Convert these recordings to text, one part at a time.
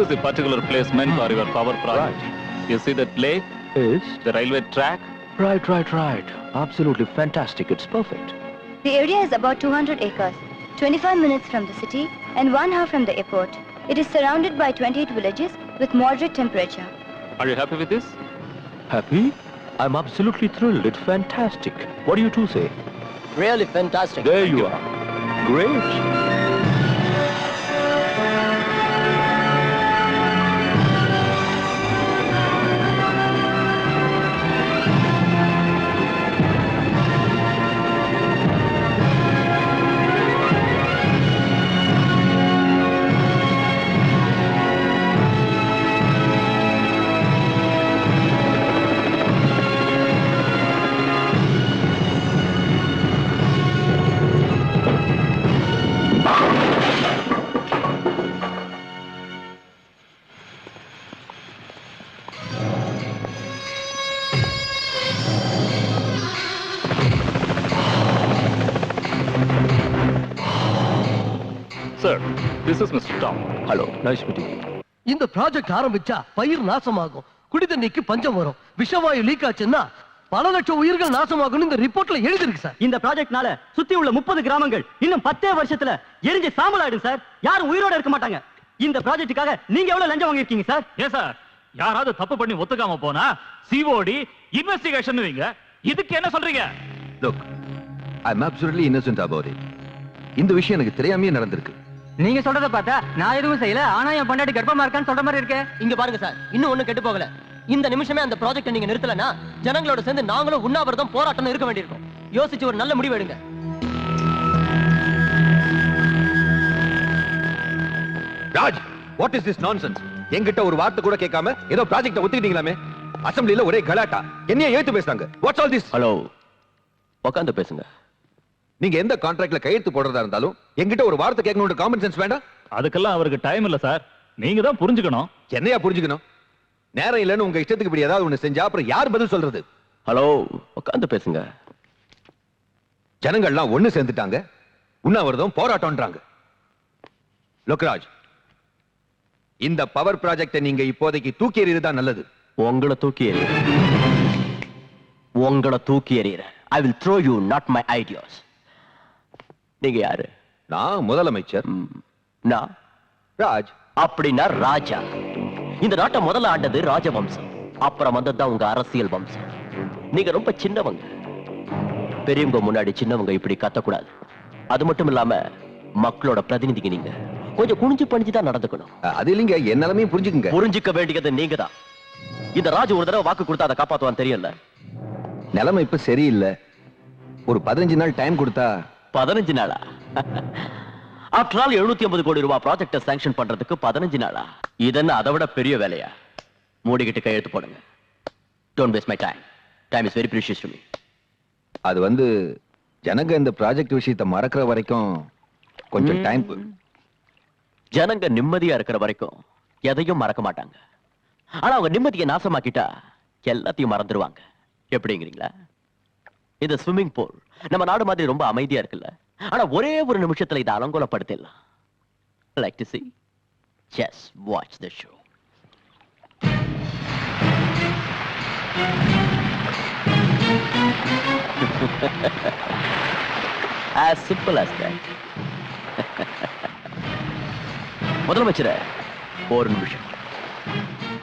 is the particular placement for your power project. Right. You see that lake? Yes. The railway track? Right. Absolutely fantastic. It's perfect. The area is about 200 acres, 25 minutes from the city and 1 hour from the airport. It is surrounded by 28 villages with moderate temperature. Are you happy with this? Happy? I'm absolutely thrilled. It's fantastic. What do you two say? Really fantastic. There you are. Great. Sir, this is Mr. Tom. Hello. Nice meeting you. இந்த project ஆரம்பிச்சா பயிர் நாசமாகும், குடி தண்ணிக்கு பஞ்சம் வரும், விஷவாயு league ஆச்சுன்னா பல லட்சம் உயிர்கள் நாசமாகும் இந்த ரிப்போர்ட்ல எழுதி இருக்கு சார். இந்த ப்ராஜெக்ட்னால சுத்தி உள்ள 30 கிராமங்கள் இன்னும் 10 வருஷத்துல எரிஞ்சு சாம்பலாயிடும் சார். யாரும் உயிரோட இருக்க மாட்டாங்க. இந்த ப்ராஜெக்ட்டுக்காக நீங்க எவ்வளவு லஞ்சம் வாங்கிருக்கீங்க சார்? ஏன் சார், யாராவது தப்பு பண்ணி ஒத்துக்காம போனா சிஓடி இன்வெஸ்டிகேஷன் வைங்க. இதுக்கு என்ன சொல்றீங்க? Look, I'm absolutely innocent about it. இந்த விஷயம் எனக்கு தெரியாமயே நடந்திருக்கு. நீங்க சொல்றத பார்த்தா நான் எதுவும் செய்யல, ஆனா என் பொண்டாட்டி கர்ப்பமா இருக்கான்னு சொல்ற மாதிரி இருக்கு. இங்க பாருங்க சார், இன்னும் ஒண்ணு கெட்டு போகல. இந்த நிமிஷமே அந்த ப்ராஜெக்ட்டை நீங்க நிறுத்தலனா ஜனங்களோட சேர்ந்து நாங்களும் உண்ணாவிரதம் போராட்டம் இருக்க வேண்டியிருக்கும். யோசிச்சு ஒரு நல்ல முடிவு எடுங்க. Raj, what is this nonsense? என்கிட்ட ஒரு வார்த்தை கூட கேட்காம ஏதோ ப்ராஜெக்ட்ட ஒத்துக்கிட்டீங்களாமே. அசெம்பிளில ஒரே கலாட்டா. என்னைய ஏத்து பேசுறாங்க. What's all this? ஹலோ. உட்கார்ந்து பேசுங்க. நீங்க எந்த கான்ட்ராக்ட்ல கையெழுத்து போடுறதா இருந்தாலும் என்கிட்ட ஒரு வார்த்தை கேட்கணும்ன்ற காமன் சென்ஸ் வேண்டாம்? அதுக்கெல்லாம் அவருக்கு டைம் இல்ல சார். நீங்க தான் புரிஞ்சுக்கணும். என்னையா புரிஞ்சுக்கணும்? நேரம் இல்லைன்னு உங்க இஷ்டத்துக்கு இப்படி ஏதாவது ஒண்ணு செஞ்சா அப்புறம் யார் பதில் சொல்றது? ஹலோ. உட்கார்ந்து பேசுங்க. ஜனங்கள்லாம் ஒண்ணு சேர்ந்துட்டாங்க. உண்ணாவிரதம் போராட்டம்ன்றாங்க. லோக்ராஜ், இந்த பவர் ப்ராஜெக்ட்டை நீங்க இப்போதைக்கு தூக்கி எறியறதா நல்லது. உங்களை தூக்கி எறிய. உங்களை தூக்கி எறிய. I will throw you, not my ideas. நீங்க யாரு? நான் முதலமைச்சர். நான் ராஜ். அப்படின்னா ராஜா. இந்த நாட்டை முதல்ல ஆண்டது ராஜவம்சம், அப்புறம் வந்ததுதான் உங்க அரசியல் வம்சம். நீங்க ரொம்ப சின்னவங்க. பெரியவங்க முன்னாடி சின்னவங்க இப்படி கத்தக்கூடாது. அது மட்டும் இல்லாம மக்களோட பிரதிநிதிங்க நீங்க. கொஞ்சம் குனிஞ்சு பணிஞ்சுதான் நடந்துக்கணும். அது இல்லைங்க, என் நிலைமையும் புரிஞ்சுக்குங்க. புரிஞ்சுக்க வேண்டியது நீங்க தான். இந்த ராஜ் ஒரு தடவை வாக்கு கொடுத்தா அதை காப்பாத்துவான்னு தெரியல. நிலைமை இப்ப சரியில்லை. ஒரு 15 நாள் டைம் கொடுத்தா. 15 நாளா? ஆஃப்டர் ஆல் 750 கோடி ரூபாய் ப்ராஜெக்ட்டை சாங்ஷன் பண்றதுக்கு 15 நாளா? இதென்ன அதை விட பெரிய வேலையா? மூடிக்கிட்டு கையெழுத்து போடுங்க. Don't waste my time. Time is very precious to me. அது வந்து ஜனங்க இந்த ப்ராஜெக்ட் விஷயத்தை மறக்கிற வரைக்கும் கொஞ்சம் டைம். ஜனங்க நிம்மதியா இருக்கிற வரைக்கும் எதையும் மறக்க மாட்டாங்க. ஆனா அவங்க நிம்மதியை நாசமாக்கிட்டா எல்லாத்தையும் மறந்துடுவாங்க. எப்படிங்கிறீங்களா? இந்த ஸ்விம்மிங் பூல் நம்ம நாடு மாதிரி ரொம்ப அமைதியா இருக்குல்ல, ஆனா ஒரே ஒரு நிமிஷத்துல இதை அலங்கோலப்படுத்திடலாம். Like to see? Just watch the show. As simple as that. முதலமைச்சரே, ஒரு நிமிஷம்.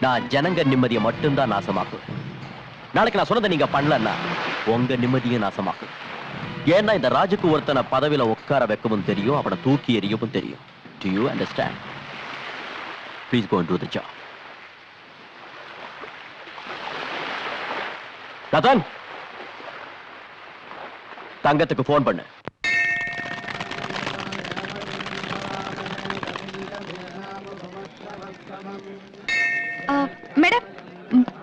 நான் ஜனங்க நிம்மதியை மட்டும்தான் நாசமாக்குவேன். நாளைக்கு நான் சொன்னதை நீங்க பண்ணலன்னா உங்க நிம்மதியும் நாசமாக்கும். ஏன்னா இந்த ராஜுக்கு ஒருத்தனை பதவியில உட்கார வைக்கவும் தெரியும், அவனை தூக்கி எறியவும் தெரியும். Do you understand? Please go and do the job. Ratan, தங்கத்துக்கு போன் பண்ணு. Madam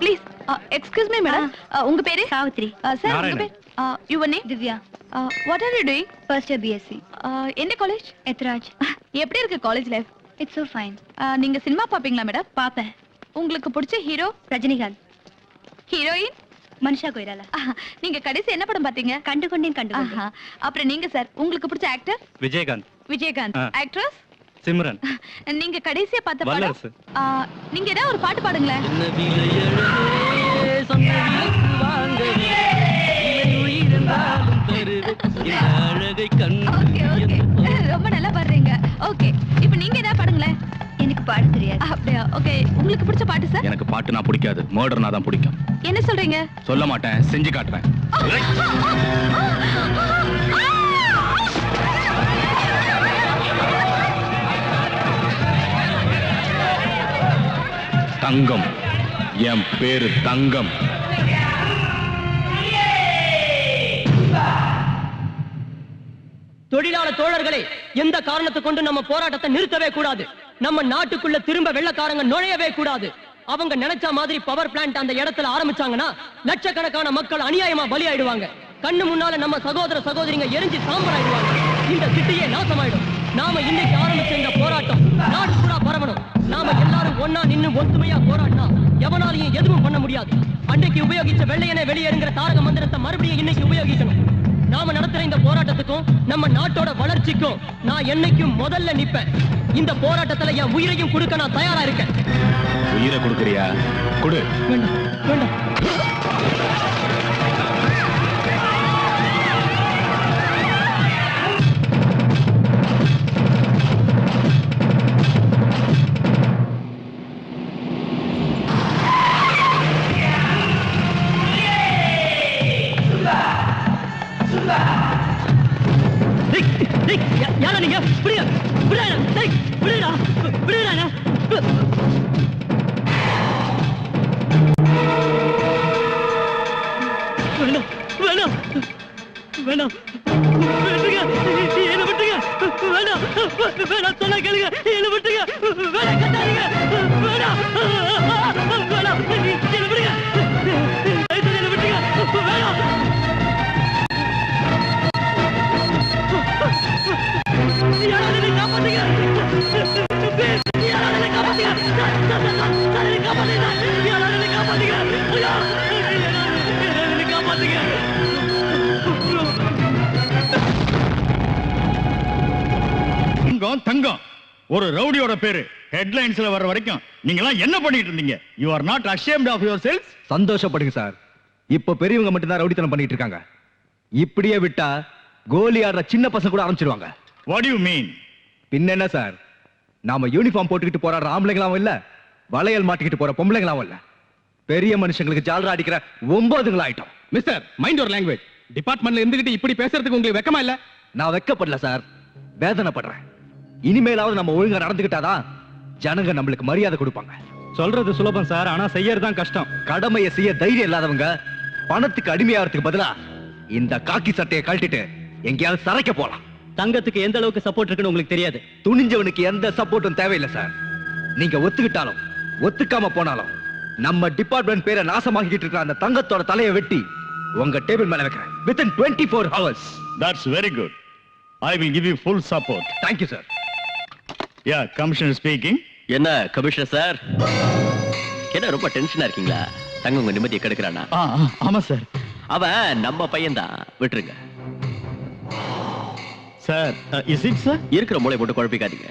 please excuse me madam. உங்க பேரு? சாவித்ரி. சார் உங்க பேர்? Your name? Divya. What are you doing? First year BSc. என்ன காலேஜ்? எத்ராஜ். எப்படி இருக்கு college life? It's so fine. நீங்க சினிமா பாப்பீங்களா மேடம்? பாப்பேன். உங்களுக்கு பிடிச்ச ஹீரோ? ரஜினிகாந்த். ஹீரோயின்? மனிஷா கொய்ராலா. நீங்க கடைசி என்ன படம் பாத்தீங்க? கண்டுகொண்டேன் கண்டுகொண்டேன். அப்புறம் நீங்க சார் உங்களுக்கு பிடிச்ச ஆக்டர்? விஜயகாந்த். விஜயகாந்த். ஆக்ட்ரஸ்? சிம்ரன். நீங்க கடைசியா பார்த்த படம் வல்லரசு. நீங்க ஏதாவது ஒரு பாட்டு பாடுங்களேன். ஓகே ஓகே ரொம்ப நல்லா பாடுறீங்க. ஓகே இப்போ நீங்க ஏதாவது பாடுங்களேன். எனக்கு பாட தெரியாது. அப்படியா? ஓகே உங்களுக்கு பிடிச்ச பாட்டு சார்? எனக்கு பாட்டுனா பிடிக்காது, மர்டர்னா தான் பிடிக்கும். என்ன சொல்றீங்க? சொல்ல மாட்டேன், செஞ்சு காட்டுறேன். தங்கம், என் பேரு தங்கம். தொழிலாளர் தோழர்களே, எந்த காரணத்தை கொண்டு நம்ம போராட்டத்தை நிறுத்தவே கூடாது. நம்ம நாட்டுக்குள்ள திரும்ப வெள்ளக்காரங்க நுழையவே கூடாது. அவங்க நினைச்ச மாதிரி பவர் பிளான்ட் அந்த இடத்துல ஆரம்பிச்சாங்கன்னா லட்சக்கணக்கான மக்கள் அநியாயமா பலியாயிடுவாங்க. கண்ணு முன்னால நம்ம சகோதர சகோதரிங்க எரிஞ்சு சாம்பலாயிடுவாங்க. இந்த சிட்டியே நாசமாயிடும். நாம இன்னைக்கு ஆரம்பிச்ச இந்த போராட்டம் நாடு பூரா பரவணும். நாம எல்லாரும் ஒன்னா நின்னு ஒத்துமையா போராடினா எவனாலையும் எதுவும் பண்ண முடியாது. அன்னைக்கு உபயோகிச்ச வெள்ளையனே வெளியேறுங்கிற தாரக மந்திரத்தை மறுபடியும் இன்னைக்கு உபயோகிக்கணும். நாம நடத்துற இந்த போராட்டத்துக்கும் நம்ம நாட்டோட வளர்ச்சிக்கும் நான் என்னைக்கும் முதல்ல நிப்பேன். இந்த போராட்டத்துல என் உயிரையும் கொடுக்க நான் தயாரா இருக்கேன். உயிரை கொடுக்கறியா? கொடு. வேண்டாம் வேண்டாம். யாரா நீங்க? விடுங்க விடுடா. விடுடா விடுடா. வேணாம் வேணாம் வேணாம். விட்டுங்க, என்ன விட்டுங்க. வேணாம் வேணாம், சொன்னா கேளுங்க. என்ன விட்டுங்க. வேணாம், கட்டாதீங்க. வேணாம் வேணாம், என்ன விடுங்க. என்ன விட்டுங்க. வேணாம். யாராவது என்னை காப்பாத்துங்க. யாராவது என்னை காப்பாத்துங்க. என்னை காப்பாத்துங்க. யாராவது என்னை காப்பாத்துங்க. என்னை காப்பாத்துங்க. தங்கம் தங்கம் ஒரு ரவுடியோட பேரு ஹெட்லைன்ஸ்ல வர வரைக்கும் நீங்க எல்லாம் என்ன பண்ணிட்டு இருந்தீங்க? You are not ashamed of yourselves? சந்தோஷப்படுங்க சார். இப்ப பெரியவங்க மட்டும் தான் ரவுடித்தனம் பண்ணிட்டு இருக்காங்க. இப்படியே விட்டா கோலி ஆடுற சின்ன பசங்க கூட ஆரம்பிச்சிருவாங்க. What do you mean? பின்ன என்ன சார், நாம யூனிஃபார்ம் போட்டுக்கிட்டு போராடுற ஆம்பளைங்களாவும் இல்ல, வளையல் மாட்டிக்கிட்டு போற பொம்பளைங்களாவும் இல்ல, பெரிய மனுஷங்களுக்கு ஜாலரா அடிக்கிற 9 ஆயிட்டோம். Mister mind your language. டிபார்ட்மெண்ட்ல இருந்துகிட்டு இப்படி பேசுறதுக்கு உங்களுக்கு வெக்கமா இல்ல? நான் வெக்கப்படல சார், வேதனைப்படுறேன். இனிமேலாவது நம்ம ஒழுங்கா நடந்துகிட்டாதான் ஜனங்க நம்மளுக்கு மரியாதை கொடுப்பாங்க. சொல்றது சுலபம் சார், ஆனா செய்யறதுதான் கஷ்டம். கடமையை செய்ய தைரியம் இல்லாதவங்க பணத்துக்கு அடிமையாகிறதுக்கு பதிலா இந்த காக்கி சட்டையை கழட்டிட்டு எங்கேயாவது சரைக்க போலாம். தங்கத்துக்கு எந்த அளவுக்கு சப்போர்ட் இருக்குன்னு உங்களுக்கு தெரியாது. துணிஞ்சவனுக்கு எந்த சப்போர்ட்டும் தேவையில்லை சார். நீங்க ஒத்துக்கிட்டாலும் ஒத்துக்காம போனாலும் நம்ம டிபார்ட்மெண்ட் பேரை நாசமாக்கிட்டு இருக்கிற அந்த தங்கத்தோட தலையை வெட்டி உங்க டேபிள் மேல வைக்கிறேன். within 24 hours. That's very good. I will give you full support. Thank you sir. Yeah, Commissioner speaking. என்ன கமிஷனர் சார், என்ன ரொம்ப டென்ஷனா இருக்கீங்களா? தங்க உங்க நிம்மதியை கெடுக்கிறானா? ஆமா சார். அவன் நம்ம பையன்தான், விட்டுருங்க சார். Is it sir? இருக்கிற மூளை போட்டு குழப்பிக்காதீங்க.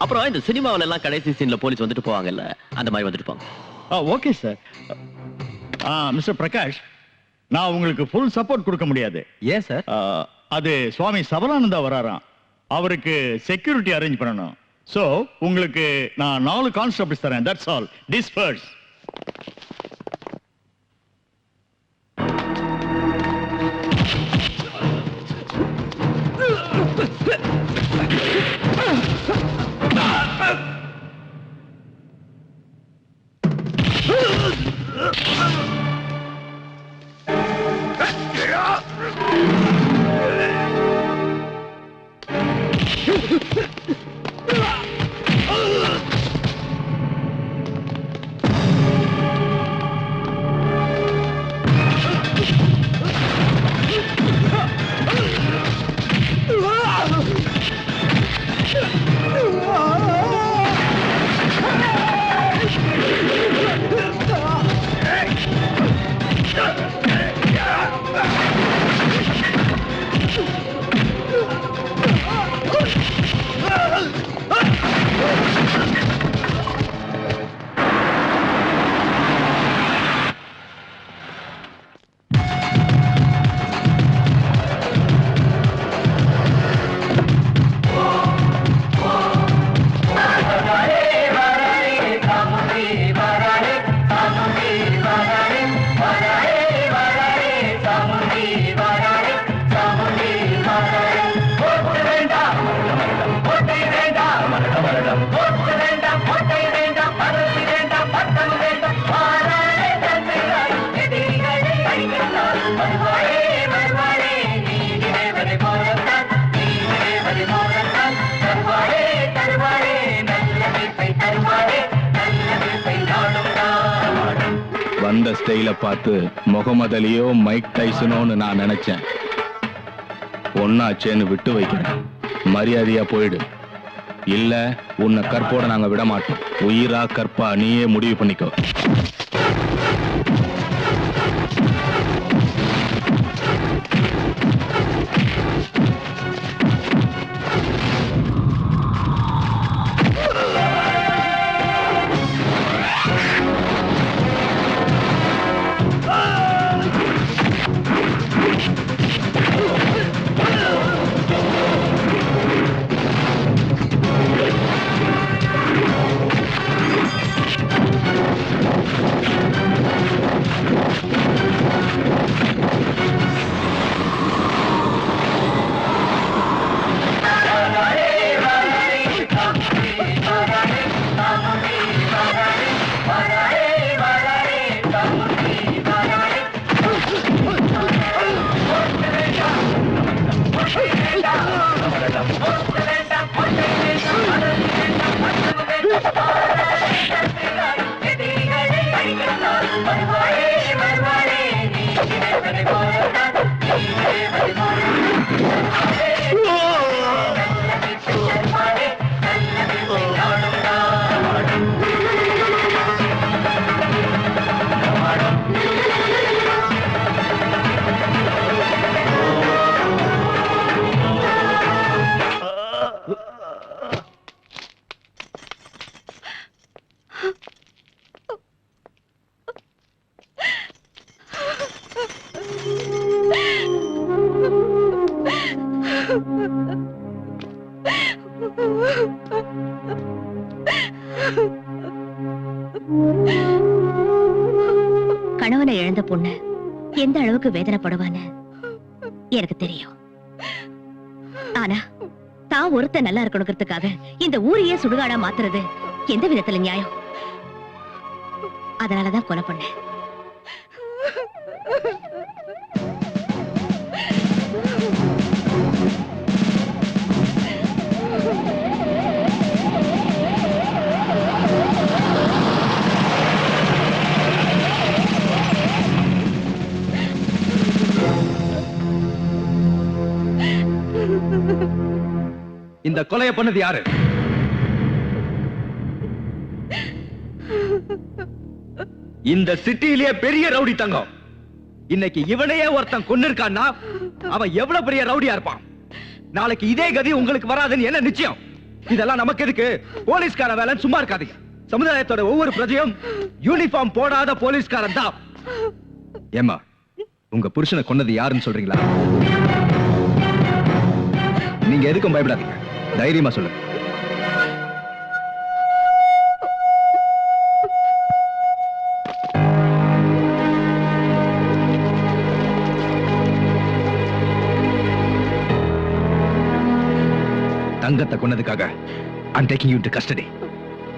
அப்புறம் இந்த சினிமாவில எல்லாம் கடைசி சீன்ல போலீஸ் வந்துட்டு போவாங்கல்ல, அந்த மாதிரி வந்துட்டு போங்க. Okay sir. மிஸ்டர் பிரகாஷ், நான் உங்களுக்கு ஃபுல் சப்போர்ட் கொடுக்க முடியாது. ஏன் சார்? அது சுவாமி சபலானந்தா வராராம், அவருக்கு செக்யூரிட்டி அரேஞ்ச் பண்ணணும். சோ உங்களுக்கு நான் 4 கான்ஸ்டபிள்ஸ் தரேன். That's all. டிஸ்பர்ஸ். வந்த ஸ்டைல பார்த்து முகமது அலியோ மைக் டைசனோன்னு நான் நினைச்சேன். ஒன்னாச்சேன்னு விட்டு வைக்கிறேன். மரியாதையா போயிடு. இல்ல உன்னை கற்போட நாங்க விட மாட்டோம். உயிரா கற்பா நீயே முடிவு பண்ணிக்கோ. கணவனை இழந்த பொண்ணு எந்த அளவுக்கு வேதனைப்படுவான்னு எனக்கு தெரியும். ஆனா தான் ஒருத்த நல்லா இருக்கணுங்கிறதுக்காக இந்த ஊரையே சுடுகாடா மாத்துறது எந்த விதத்துல நியாயம்? அதனாலதான் கொலை பண்ணேன். இந்த கொலையை பண்ணது யாரு? இந்த சிட்டியிலேயே பெரிய ரவுடி தங்கம். இன்னைக்கு இவனையே ஒருத்தன் கொன்னிருக்கான்னா அவன் எவ்வளவு பெரிய ரவுடியா இருப்பான். நாளைக்கு இதே கதி உங்களுக்கு வராதுன்னு என்ன நிச்சயம்? இதெல்லாம் நமக்கு எதுக்கு? போலீஸ்கார வேலை சும்மா இருக்காதீங்க. சமுதாயத்தோட ஒவ்வொரு பிரஜையும் யூனிஃபார்ம் போடாத போலீஸ்காரன் தான். ஏமா உங்க புருஷனை கொன்னது யாருன்னு சொல்றீங்களா? நீங்க எதுக்கும் பயப்படாதீங்க, தைரியமா சொல்லுங்க. தங்கத்தை கொன்னதுக்காக I'm taking you into custody.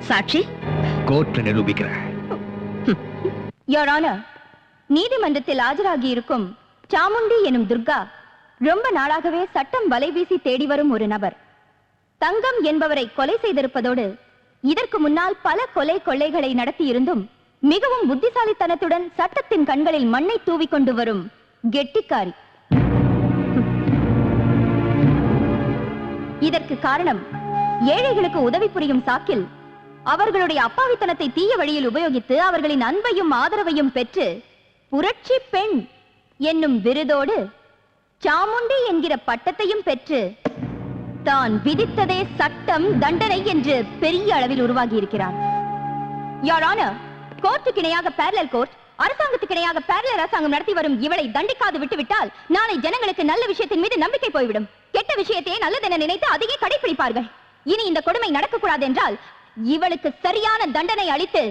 சாட்சி கோர்ட்ல நிரூபிக்கிறேன். Your Honor, நீதிமன்றத்தில் ஆஜராகி இருக்கும் சாமுண்டி எனும் துர்கா ரொம்ப நாளாகவே சட்டம் வலைவீசி தேடி வரும் ஒரு நபர். தங்கம் என்பவரை கொலை செய்திருப்பதோடு இதற்கு முன்னால் பல கொலை கொள்ளைகளை நடத்தியிருந்தும் மிகவும் புத்திசாலித்தனத்துடன் சட்டத்தின் கண்களில் மண்ணை தூவிக்கொண்டு வரும் கெட்டிக்காரி. இதற்கு காரணம் ஏழைகளுக்கு உதவி புரியும் சாக்கில் அவர்களுடைய அப்பாவித்தனத்தை தீய வழியில் உபயோகித்து அவர்களின் அன்பையும் ஆதரவையும் பெற்று புரட்சி பெண் என்னும் விருதோடு சாமுண்டி என்கிற பட்டத்தையும் பெற்று தான் விதித்ததே சட்டம் தண்டனை என்று பெரிய அளவில் உருவாகி இருக்கிறார். யோர் ஆனர், கோர்ட்டுக்கு இணையாக பேரலல் கோர்ட், அரசாங்கத்துக்கு இணையாக பேரலல் அரசாங்கம் நடத்தி வரும் இவளை தண்டிக்காது விட்டுவிட்டால் நாளை ஜனங்களுக்கு நல்ல விஷயத்தின் மீது நம்பிக்கை போய்விடும். கெட்ட விஷயத்தையே நல்லதென நினைத்து அதையே கடைபிடிப்பார்கள். இனி இந்த கொடுமை நடக்கக்கூடாது என்றால் இவளுக்கு சரியான தண்டனை அளித்து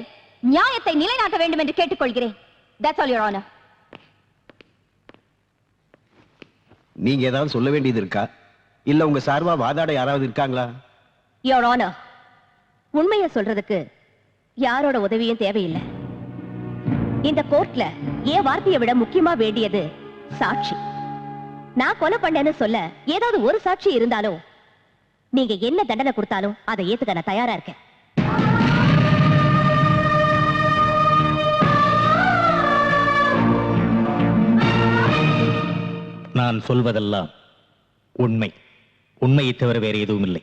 நியாயத்தை நிலைநாட்ட வேண்டும் என்று கேட்டுக்கொள்கிறேன். That's all, Your Honor. நீங்க ஏதாவது சொல்ல வேண்டியது இருக்கா? இல்ல உங்க சார்பா வாதாட யாராவது இருக்காங்களா? Your Honor, உண்மையை சொல்றதுக்கு யாரோட உதவியும் தேவையில்லை. இந்த கோர்ட்ல என் வார்த்தையை விட முக்கியமா வேண்டியது சாட்சி. நான் கொலை பண்ணேன்னு சொல்ல ஏதாவது ஒரு சாட்சி இருந்தாலும் நீங்க என்ன தண்டனை கொடுத்தாலும் அதை ஏத்துக்க நான் தயாரா இருக்கேன். நான் சொல்வதெல்லாம் உண்மை. உண்மையை தவிர வேறு எதுவும் இல்லை.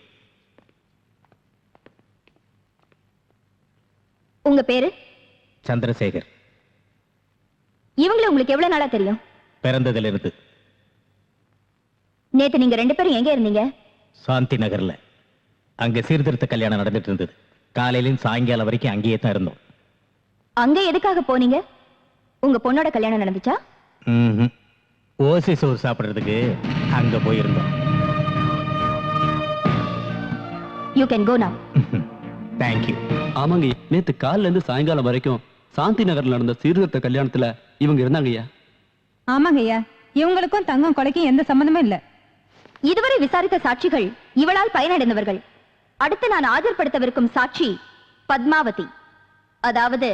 உங்க பேரு? சந்திரசேகர். இவங்களை உங்களுக்கு எவ்வளவு நாளா தெரியும்? பிறந்ததிலிருந்து. நேத்து நீங்க 2 பேரும் எங்க இருந்தீங்க? சாந்தி நகர்ல. அங்க சீர்திருத்த கல்யாணம் நடந்துட்டு இருந்தது. காலையிலும் சாயங்காலம் வரைக்கும் அங்கேயே தான் இருந்தோம். அங்க எதுக்காக போனீங்க? உங்க பொண்ணோட கல்யாணம் நடந்துச்சா? ஓசி சோறு சாப்பிடுறதுக்கு அங்க போயிருந்தோம். யூ கேன் கோ நவ. தேங்க்யூ. ஆமாங்க, நேத்து காலைல இருந்து சாயங்காலம் வரைக்கும் சாந்தி நகர்ல நடந்த சீர்திருத்த கல்யாணத்துல இவங்க இருந்தாங்கய்யா. ஆமாங்கய்யா, இவங்களுக்கும் தங்கம் கொலைக்கும் எந்த சம்பந்தமும் இல்ல. இதுவரை விசாரித்த சாட்சிகள் இவளால் பயனடைந்தவர்கள். அடுத்து நான் ஆஜர்படுத்தவிருக்கும் சாட்சி பத்மாவதி, அதாவது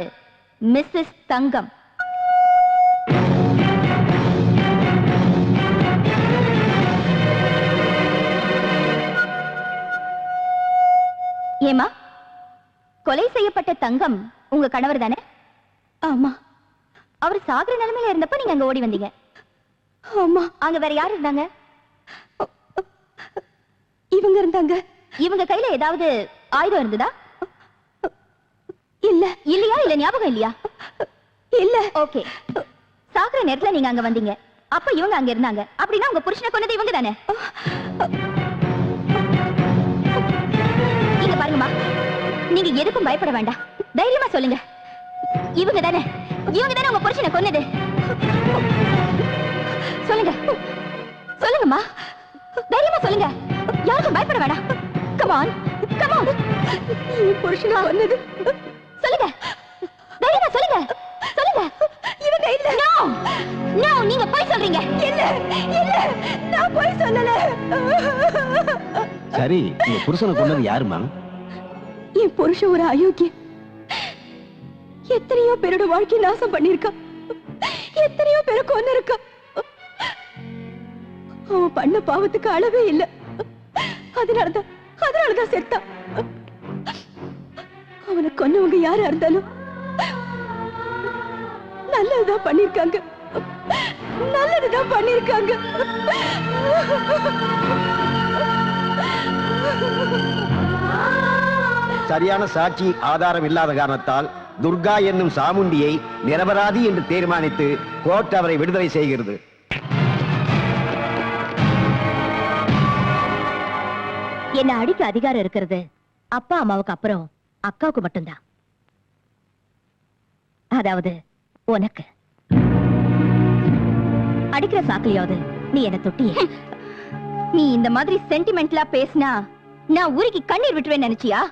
மிஸ்ஸஸ் தங்கம். ஏமா, கொலை செய்யப்பட்ட தங்கம் உங்க கணவர் தானே? ஆமா. அவர் சாகுற நிலைமையில இருந்தப்ப நீங்க அங்க ஓடி வந்தீங்க. ஆமா. அங்க வேற யார் இருந்தாங்க? இவங்க இருந்தாங்க. இவங்க கையில ஏதாவது ஆயுதம் இருந்ததா? இல்ல. இல்லையா? இல்ல ஞாபகம் இல்லையா? இல்ல. ஓகே. சாகுற நேரத்துல நீங்க அங்க வந்தீங்க, அப்ப இவங்க அங்க இருந்தாங்க. அப்படின்னா உங்க புருஷனை கொன்னது இவங்க தானே? இங்க பாருங்கம்மா, நீங்க எதுக்கும் பயப்பட வேண்டாம். தைரியமா சொல்லுங்க, இவங்க தானே உங்க புருஷனை கொன்னது? சொல்லுங்க, சொல்லுங்கம்மா, தைரியமா சொல்லுங்க. யாருக்கும் பயப்பட வேண்டாம். Come on, come on. புருஷனை கொன்னது சொல்லுங்க, தைரியமா சொல்லுங்க, சொல்லுங்க. இவங்க இல்ல. நோ நோ, நீங்க போய் சொல்றீங்க. இல்ல இல்ல, நான் போய் சொல்லல. சரி, உங்க புருஷனை கொன்னது யாருமா? என் புருஷன் ஒரு அயோக்கிய. எத்தனையோ பேரோட வாழ்க்கை நாசம் பண்ணிருக்கா, எத்தனையோ பேரை கொன்னு இருக்கா. அவன் பண்ண பாவத்துக்கு அளவே இல்ல. அதனாலதான் செத்தான். அவனை கொன்னவங்க யாரா இருந்தாலும் நல்லதுதான் பண்ணிருக்காங்க, நல்லதுதான் பண்ணிருக்காங்க. சரியான சாட்சி ஆதாரம் இல்லாத காரணத்தால் துர்கா என்னும் சாமுண்டியை நிரபராதி என்று தீர்மானித்து கோர்ட் அவரை விடுதலை செய்கிறது. என்ன அடிக்க அதிகாரம் இருக்கிறது அப்பா அம்மாவுக்கு அப்புறம் அக்காவுக்கு மட்டும்தான். அதாவது உனக்கு. அடிக்கிற சாக்கிலையாவது நீ என்ன தொட்டிய? நீ இந்த மாதிரி சென்டிமெண்ட்லா பேசினா நான் உருகி கண்ணீர் விட்டுவேன் நினைச்சியா?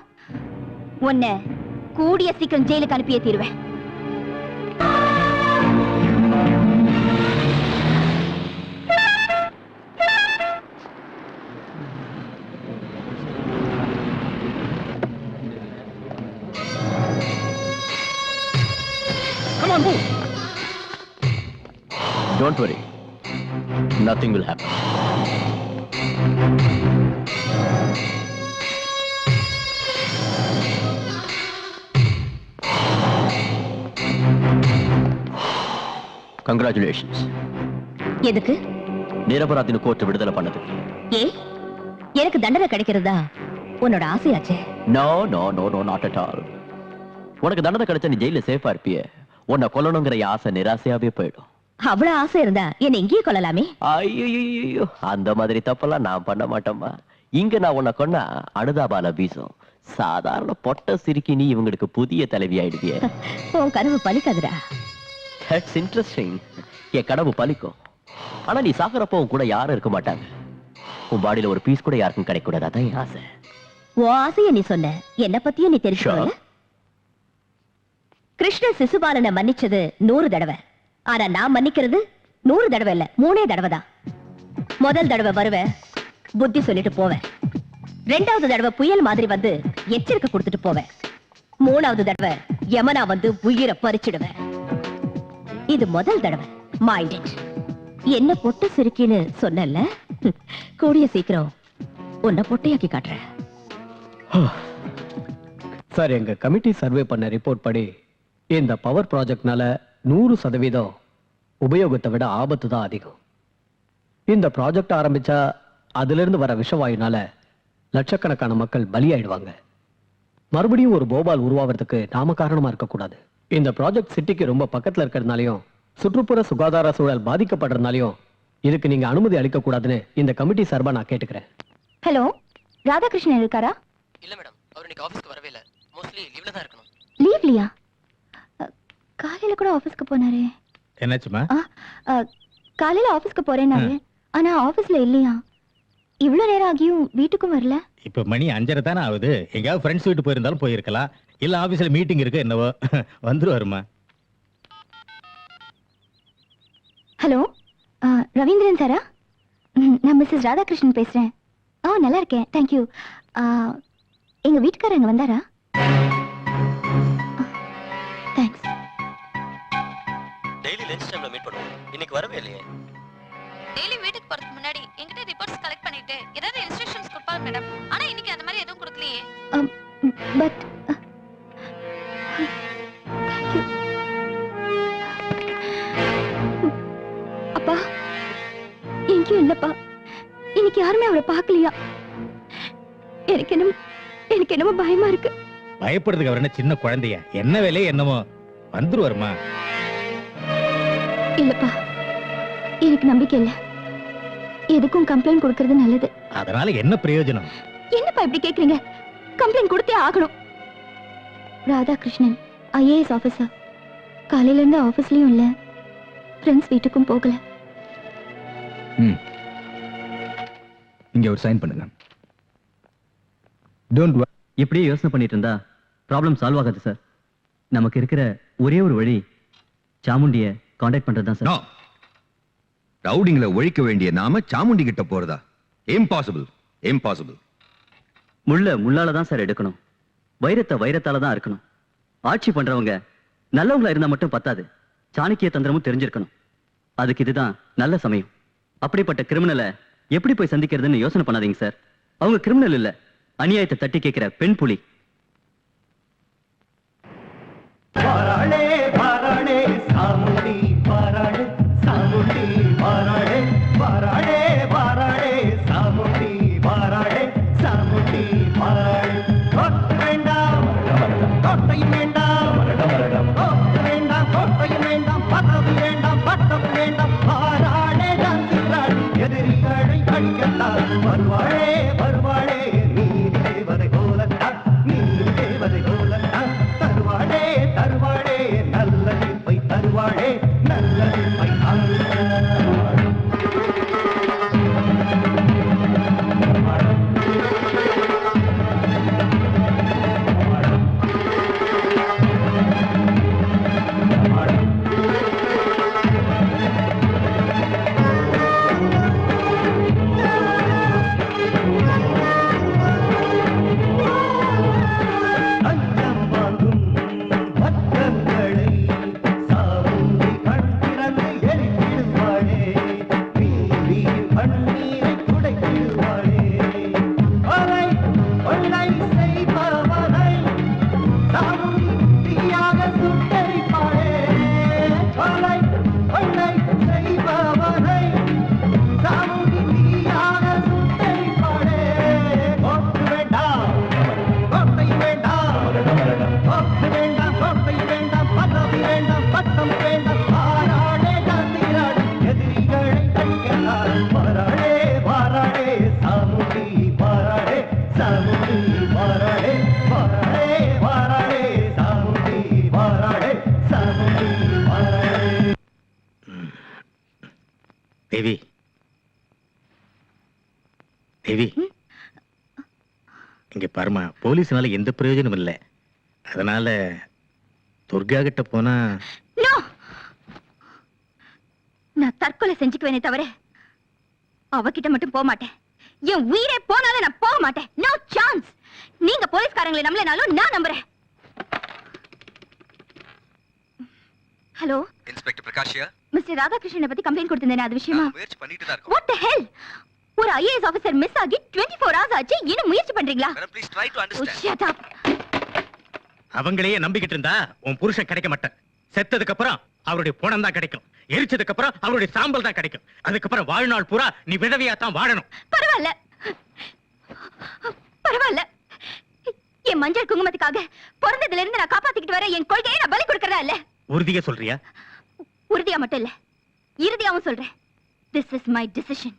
உன்னை கூடிய சீக்கிரம் ஜெயிலுக்கு அனுப்பியே தீருவேன். Come on, move. Don't worry. Nothing will happen. Congratulations. எதுக்கு? நிரபராதின்னு கோர்ட் விடுதலை பண்ணது. ஏ, எனக்கு தண்டனை கிடைக்கிறதா உன்னோட ஆசையாச்சே? No, no, no, no, not at all. உனக்கு தண்டனை கிடைச்சா நீ ஜெயில சேஃபா இருப்பிய. உன்னை கொல்லணுங்கிற ஆசை நிராசையாவே போயிடும். அவ்வளவு ஆசை இருந்தா என்ன இங்கேயே கொள்ளலாமே? ஐயோ, அந்த மாதிரி தப்பெல்லாம் நான் பண்ண மாட்டேம்மா. இங்க நான் உன்னை கொன்னா அனுதாபால வீசும். சாதாரண பொட்ட சிரிக்கி நீ இவங்களுக்கு புதிய தலைவி ஆயிடுவிய. உன் கனவு பலிக்காதுடா. That's interesting. என் கனவு பலிக்கும். ஆனா நீ சாகுறப்போ உன் கூட யாரும் இருக்க மாட்டாங்க. உன் பாடியில ஒரு பீஸ் கூட யாருக்கும் கிடைக்க கூடாது. அதான் என் ஆசை. உன் ஆசைய நீ சொன்ன, என்ன பத்தியும் நீ தெரிஞ்சுக்கல. கிருஷ்ண சிசுபாலனை மன்னிச்சது 100 தடவை. ஆனா நான் மன்னிக்கிறது 100 தடவை இல்ல, 3 தடவை தான். முதல் தடவை வருவேன், புத்தி சொல்லிட்டு போவேன். 2வது தடவை புயல் மாதிரி வந்து எச்சரிக்கை கொடுத்துட்டு போவேன். 3வது தடவை யமனா வந்து உயிரை பறிச்சிடுவேன். இது முதல் தடவை. Mind it. என்ன பொட்டு சிரிக்கின்னு சொன்னல, கூடிய சீக்கிரம் உன்னை பொட்டையாக்கி காட்டுறேன். சார், எங்க கமிட்டி சர்வே பண்ண ரிப்போர்ட் படி இந்த பவர் ப்ராஜெக்ட்னால 100% உபயோகத்தை விட ஆபத்து தான் அதிகம். இந்த ப்ராஜெக்ட் ஆரம்பிச்சா அதுல இருந்து வர விஷவாயுனால லட்சக்கணக்கான மக்கள் பலியாயிடுவாங்க. மறுபடியும் ஒரு போபால் உருவாகிறதுக்கு நாம காரணமா இருக்கக்கூடாது. இந்த ப்ராஜெக்ட் சிட்டிக்கு ரொம்ப பக்கத்துல இருக்கிறதுனாலையும் சுற்றுப்புற சுகாதார சூழல் பாதிக்கப்படுறதுனாலையும் இதுக்கு நீங்க அனுமதி அளிக்க கூடாதுன்னு இந்த கமிட்டி சார்பா நான் கேட்டுக்கிறேன். ஹலோ, ராதாகிருஷ்ணன் இருக்காரா? இல்ல மேடம், அவர் இன்னைக்கு ஆபீஸ்க்கு வரவே இல்ல. மோஸ்ட்லி லீவ்ல தான் இருக்கணும். லீவ்லியா? காலையில கூட ஆபீஸ்க்கு போனாரே. என்னாச்சுமா? காலையில ஆபீஸ்க்கு போறேன்னாரு, ஆனா ஆபீஸ்ல இல்லையா. இவ்வளவு நேரம் ஆகியும் வீட்டுக்கும் வரல. இப்ப மணி 5:30 தானே ஆகுது. எங்கயாவது ஃப்ரெண்ட்ஸ் வீட்டு போயிருந்தாலும் போயிருக்கலாம். இல்ல ஆபீஸ்ல மீட்டிங் இருக்கு என்னவோ. வந்துருவாருமா. ஹலோ, ரவீந்திரன் சாரா? நான் மிஸ்ஸஸ் ராதாகிருஷ்ணன் பேசுறேன். நல்லா இருக்கேன், தேங்க்யூ. எங்க வீட்டுக்காரங்க வந்தாரா? தேங்க்ஸ். டெய்லி லஞ்ச் டைம்ல மீட் பண்ணுவோம். இன்னைக்கு வரவே இல்லையே. டெய்லி வீட்டுக்கு போறதுக்கு முன்னாடி என்கிட்ட ரிப்போர்ட்ஸ் கலெக்ட் பண்ணிட்டு ஏதாவது இன்ஸ்ட்ரக்ஷன்ஸ் கொடுப்பாங்க மேடம். ஆனா இன்னைக்கு அந்த மாதிரி எதுவும் கொடுக்கலையே. பட் அப்பா எங்கேயும் இல்லப்பா. இன்னைக்கு யாருமே அவரை பார்க்கலையா? எனக்கு என்னமோ பயமா இருக்கு. பயப்படுறதுக்கு அவர் என்ன சின்ன குழந்தையா? என்ன வேலையே என்னமோ. வந்துருவாருமா. இல்லப்பா, எனக்கு நம்பிக்கை இல்ல. எதுக்கும் கம்ப்ளைண்ட் கொடுக்கிறது நல்லது. அதனால என்ன பிரயோஜனம்? என்னப்பா இப்படி கேக்குறீங்க? கம்ப்ளைண்ட் கொடுத்தே ஆகணும். Radhakrishnan IAS officer. காலையில இருந்து ஆபீஸ்லயும் இல்ல, ஃப்ரெண்ட்ஸ் வீட்டுக்கும் போகல. இங்க ஒரு சைன் பண்ணுங்க. Don't worry. இப்படியே யோசனை பண்ணிட்டு இருந்தா ப்ராப்ளம் சால்வ் ஆகாது சார். நமக்கு இருக்கிற ஒரே ஒரு வழி சாமுண்டிய காண்டாக்ட் பண்றது தான் சார். ரவுடிங்களை ஒழிக்க வேண்டிய நாம சாமுண்டி கிட்ட போறதா? Impossible, impossible. முள்ள முள்ளால தான் சார் எடுக்கணும். வைரத்தை வைரத்தால தான் இருக்கணும். ஆட்சி பண்றவங்க நல்லவங்களா இருந்தா மட்டும் பத்தாது, சாணக்கிய தந்திரமும் தெரிஞ்சிருக்கணும். அதுக்கு இதுதான் நல்ல சமயம். அப்படிப்பட்ட கிரிமினலை எப்படி போய் சந்திக்கிறதுன்னு யோசனை பண்ணாதீங்க சார். அவங்க கிரிமினல் இல்ல, அநியாயத்தை தட்டி கேட்கிற பெண் புலி. தேவி, தேவி, இங்க பாருமா, போலீஸ்னால எந்த பிரயோஜனம் இல்லை. அதனால துர்கா கிட்ட போனா நான் தற்கொலை செஞ்சுக்குவேனே தவிர அவகிட்ட மட்டும் போக மாட்டேன். என் உயிரே போனாலும் நான் போக மாட்டேன். No chance. நீங்க போலீஸ்காரங்களை நம்பலனாலும் நான் நம்புறேன். ஹலோ, இன்ஸ்பெக்டர் பிரகாஷியா? மிஸ்டர் ராதாகிருஷ்ணனை பத்தி கம்ப்ளைண்ட் கொடுத்திருந்தேனே, அது விஷயமா? முயற்சி பண்ணிட்டு தான் இருக்கோம். What the hell? ஒரு IAS ஆபீசர் மிஸ் ஆகி 24 hours ஆச்சு, இன்னும் முயற்சி பண்றீங்களா? Madam please try to understand. Shut up. அவங்களையே நம்பிக்கிட்டு இருந்தா உன் புருஷன் கிடைக்க மாட்டான். செத்ததுக்கு அப்புறம் அவருடைய பணம் தான் கிடைக்கும், எரிச்சதுக்கு அப்புறம் அவருடைய சாம்பல் தான் கிடைக்கும். அதுக்கப்புறம் வாழ்நாள் பூரா நீ விதவையா தான் வாழணும். பரவாயில்ல பரவாயில்ல, என் மஞ்சள் குங்குமத்துக்காக பிறந்ததுல இருந்து நான் காப்பாத்திக்கிட்டு வர என் கொள்கையை நான் பலி கொடுக்கறதா இல்ல. உறுதியா சொல்றியா? உறுதியா மட்டும் இல்ல, இறுதியாவும் சொல்றேன். This is my decision.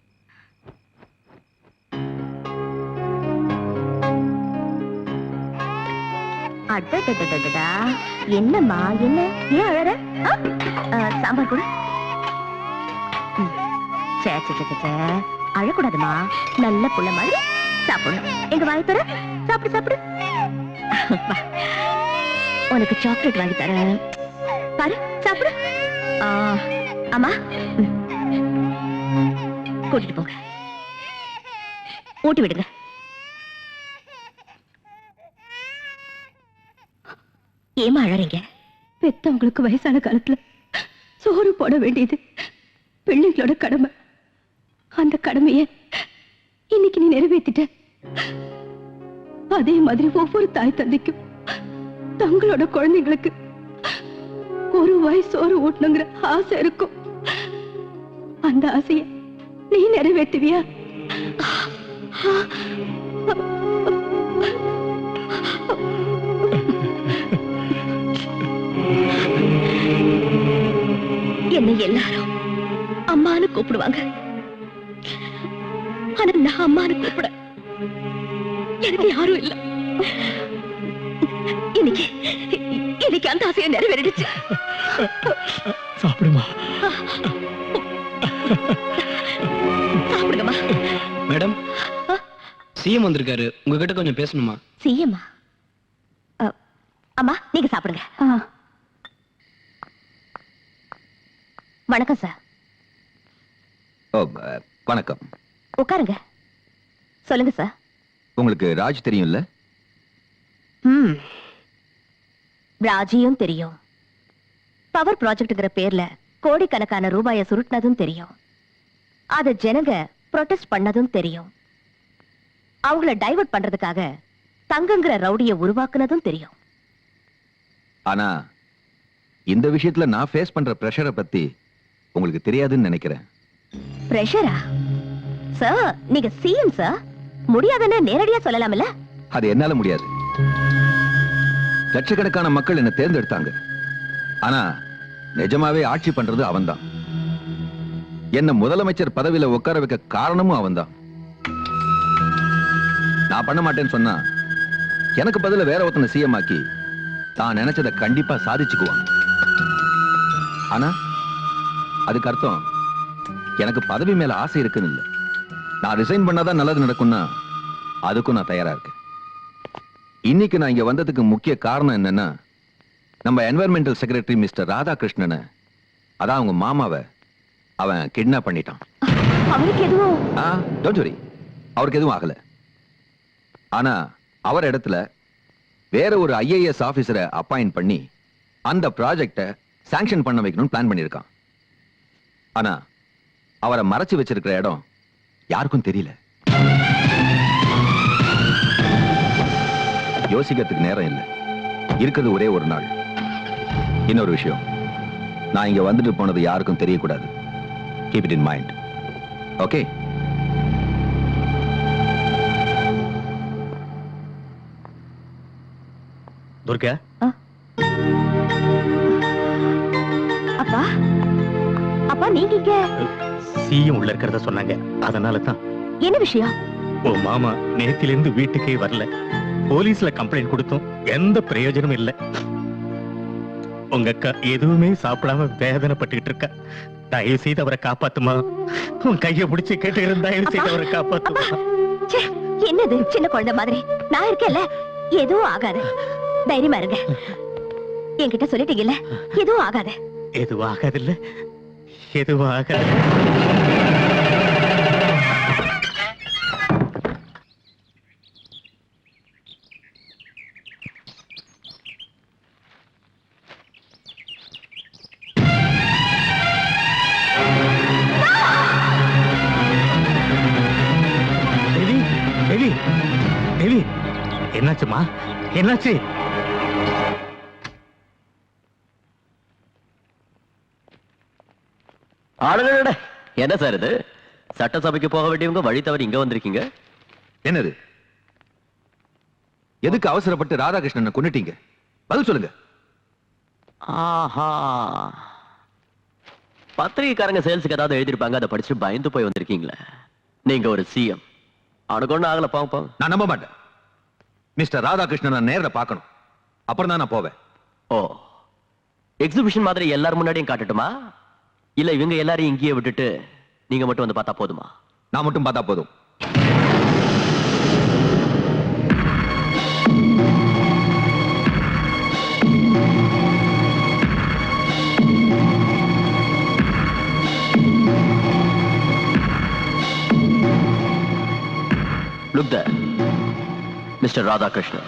அடடடடடடா, என்னம்மா என்ன, ஏன் அழற? சாம்பார் கூட அழக்கூடாதுமா, நல்ல புள்ள மாதிரி சாப்பிடணும். எங்க வாய் தர, சாப்பிடு சாப்பிடு. உனக்கு சாக்லேட் வாங்கி தரேன், பாரு சாப்பிடு. அம்மா கூட்டிட்டு போங்க, ஊட்டி விடுங்க. ஏமா அழறீங்க? பெத்தவங்களுக்கு வயசான காலத்துல சோறு போட வேண்டியது பிள்ளைங்களோட கடமை. அந்த கடமைய இன்னைக்கு நீ நிறைவேற்றிட்ட. அதே மாதிரி ஒவ்வொரு தாய் தந்தைக்கும் தங்களோட குழந்தைங்களுக்கு ஒரு வாய் சோறு ஊட்டணுங்கிற ஆசை இருக்கும். அந்த ஆசைய நீ நிறைவேற்றுவியா? என்னை எல்லாரும் அம்மானு கூப்பிடுவாங்க, ஆனா நான் அம்மானு கூப்பிட எனக்கு யாரும் இல்ல. இன்னைக்கு இன்னைக்கு அந்த ஆசையை நிறைவேறிடுச்சு. சாப்பிடுமா. சாப்பிடுங்கம்மா. மேடம், சிஎம் வந்திருக்காரு, உங்ககிட்ட கொஞ்சம் பேசணுமா? சிஎம்மா? அம்மா நீங்க சாப்பிடுங்க. வணக்கம் சார். வணக்கம். உட்காருங்க. சொல்லுங்க சார். உங்களுக்கு ராஜ் தெரியும்ல? ராஜியும் தெரியும். பவர் ப்ராஜெக்ட்ங்கிற பேர்ல கோடிக்கணக்கான ரூபாயை சுருட்டினதும் தெரியும். அத ஜனங்க ப்ரொடெஸ்ட் பண்ணதும் தெரியும். அவங்கள டைவர்ட் பண்றதுக்காக தங்கங்கிற ரவுடியை உருவாக்குனதும் தெரியும். ஆனா இந்த விஷயத்துல நான் ஃபேஸ் பண்ற பிரஷரை பத்தி உங்களுக்கு தெரியாதுன்னு நினைக்கிறேன். பிரஷரா? சார் நீங்க சிஎம் சார், முடியாதுன்னு நேரடியா சொல்லலாம்ல? அது என்னால முடியாது. லட்சக்கணக்கான மக்கள் என்ன தேர்ந்தெடுத்தாங்க. ஆனா நிஜமாவே ஆட்சி பண்றது அவன்தான். என்ன முதலமைச்சர் பதவியில உட்கார வைக்க காரணமும் அவன்தான். நான் பண்ண மாட்டேன்னு சொன்னா எனக்கு பதில வேற ஒருத்தனை சிஎம் ஆக்கி தான் நினைச்சதை கண்டிப்பா சாதிச்சுக்குவான். ஆனா அதுக்கு அர்த்தம் எனக்கு பதவி மேல ஆசை இருக்குன்னு இல்ல. நான் ரிசைன் பண்ணாதான் நல்லது நடக்கும்னா அதுக்கும் நான் தயாரா இருக்கேன். இன்னைக்கு நான் இங்க வந்ததுக்கு முக்கிய காரணம் என்னன்னா, நம்ம என்வைரன்மெண்டல் செக்ரட்டரி மிஸ்டர் ராதாகிருஷ்ணனை, அதான் அவங்க மாமாவை அவன் கிட்னாப் பண்ணிட்டான். அவருக்கு எதுவும்? டோன்ட் வரி, அவருக்கு எதுவும் ஆகல. ஆனா அவர் இடத்துல வேற ஒரு ஐஏஎஸ் ஆபீசரை அப்பாயிண்ட் பண்ணி அந்த ப்ராஜெக்ட சாங்ஷன் பண்ண வைக்கணும்னு பிளான் பண்ணிருக்கான். ஆனா அவரை மறைச்சு வச்சிருக்கிற இடம் யாருக்கும் தெரியல. யோசிக்கிறதுக்கு நேரம் இல்லை, இருக்கிறது ஒரே ஒரு நாள். இன்னொரு விஷயம், நான் இங்க வந்துட்டு போனது யாருக்கும் தெரியக்கூடாது. Keep it in mind. Okay? Durga, அப்பா அப்பா நீங்க இங்க? சிஎம் உள்ள இருக்கிறத சொன்னாங்க, அதனால தான். என்ன விஷயம்? ஓ மாமா நேத்திலிருந்து வீட்டுக்கே வரல. போலீஸ்ல கம்ப்ளைண்ட் கொடுத்தோம், எந்த பிரயோஜனமும் இல்ல. உங்க அக்கா எதுவுமே சாப்பிடாம வேதனைப்பட்டுக்கிட்டு இருக்கா. தயவு செய்து அவரை காப்பாத்துமா. உன் கைய பிடிச்சு கேட்டுக்கிறேன், தயவு செய்து அவரை காப்பாத்துமா. என்னது சின்ன குழந்தை மாதிரி? நான் இருக்கேன்ல, எதுவும் ஆகாது. தைரியமா இருங்க. என்கிட்ட சொல்லிட்டீங்கல்ல, எதுவும் ஆகாது. எதுவும் ஆகாது இல்ல, எதுவும் ஆகாது. என்னாச்சுமா? என்னாச்சு? ஆளுநட என்ன சார் இது? சட்டசபைக்கு போக வேண்டியவங்க வழி தவறி இங்க வந்திருக்கீங்க. என்னது? எதுக்கு அவசரப்பட்டு ராதாகிருஷ்ணனை கொன்னுட்டீங்க? பதில் சொல்லுங்க. ஆஹா, பத்திரிகைக்காரங்க சேல்ஸுக்கு ஏதாவது எழுதிருப்பாங்க, அதை படிச்சு பயந்து போய் வந்திருக்கீங்களே. நீங்க ஒரு சிஎம். அவனுக்கு ஒண்ணு ஆகல, பாவம். நான் நம்ப மாட்டேன். மிஸ்டர் ராதாகிருஷ்ணனை நேர்ல பார்க்கணும், அப்புறம் தான் நான் போவேன். ஓ, எக்ஸிபிஷன் மாதிரி எல்லாரும் முன்னாடியும் காட்டட்டுமா, இல்ல இவங்க எல்லாரையும் இங்கேயே விட்டுட்டு நீங்க மட்டும் வந்து பார்த்தா போதுமா? நான் மட்டும் பார்த்தா போதும். Look there, Mr. Radhakrishnan.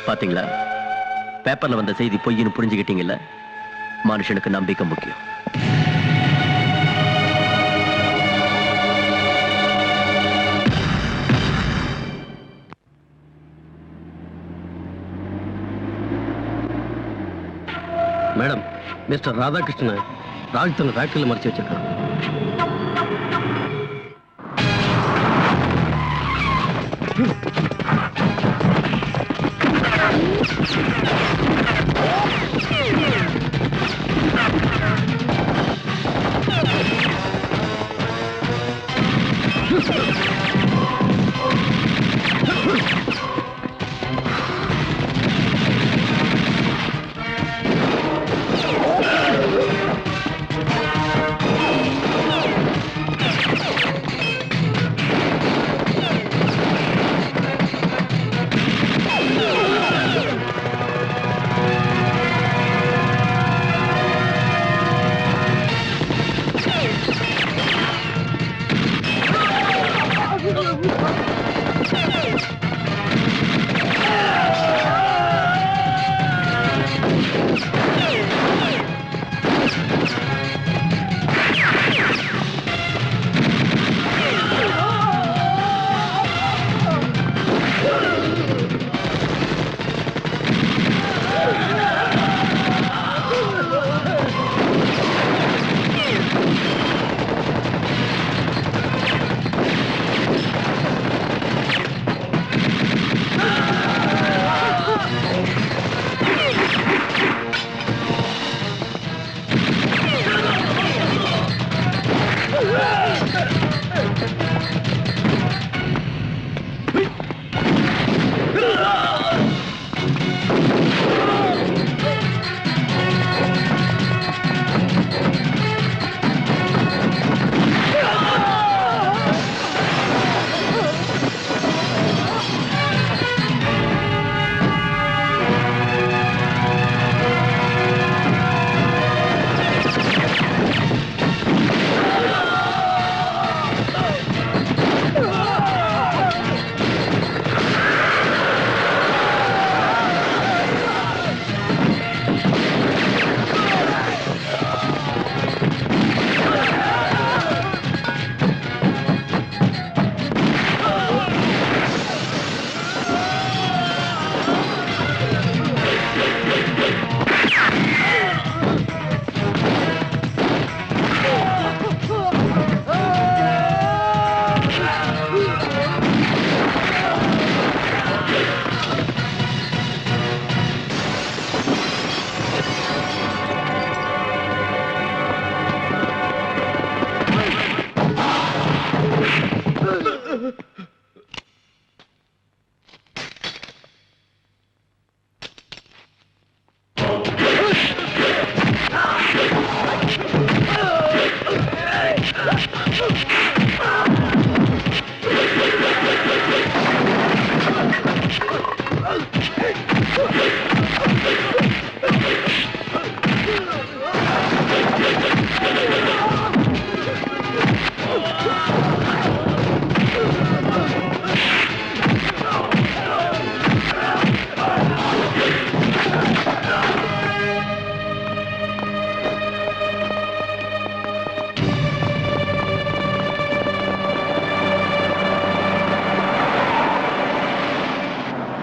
பாத்தீங்களா, பேப்பர்ல வந்த செய்தி பொய்ன்னு புரிஞ்சுக்கிட்டீங்கல்ல? மனுஷனுக்கு நம்பிக்கை முக்கியம். மேடம், மிஸ்டர் ராதாகிருஷ்ணன் ராஜ்தன் ஃபேக்டரியில் மறைச்சு வச்சிருக்கான்.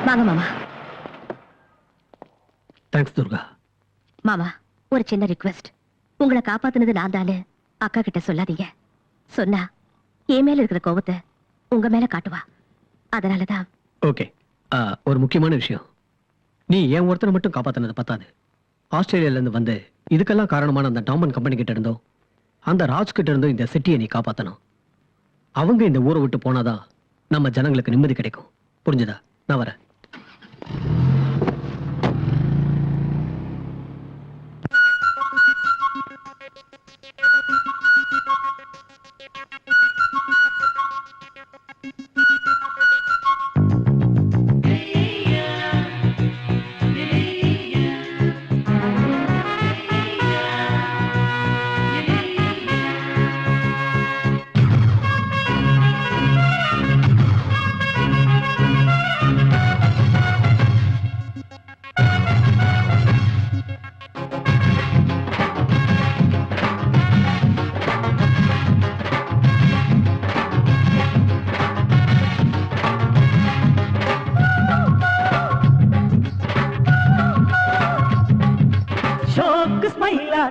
வாங்க மாமா. தேங்க்ஸ் துர்கா. மாமா, ஒரு சின்ன ரிக்வெஸ்ட். உங்களை காப்பாத்துனது நான் தானு அக்கா கிட்ட சொல்லாதீங்க. சொன்னா என் மேல இருக்கிற கோபத்தை உங்க மேல காட்டுவா. அதனாலதான். ஓகே, ஒரு முக்கியமான விஷயம். நீ என் ஒருத்தனை மட்டும் காப்பாத்தினது பத்தாது. ஆஸ்திரேலியால இருந்து வந்து இதுக்கெல்லாம் காரணமான அந்த டாமன் கம்பெனி கிட்ட இருந்தோ அந்த ராஜ் கிட்ட இருந்தோ இந்த சிட்டியை நீ காப்பாத்தணும். அவங்க இந்த ஊரை விட்டு போனாதான் நம்ம ஜனங்களுக்கு நிம்மதி கிடைக்கும். புரிஞ்சுதா? நான் வரேன்.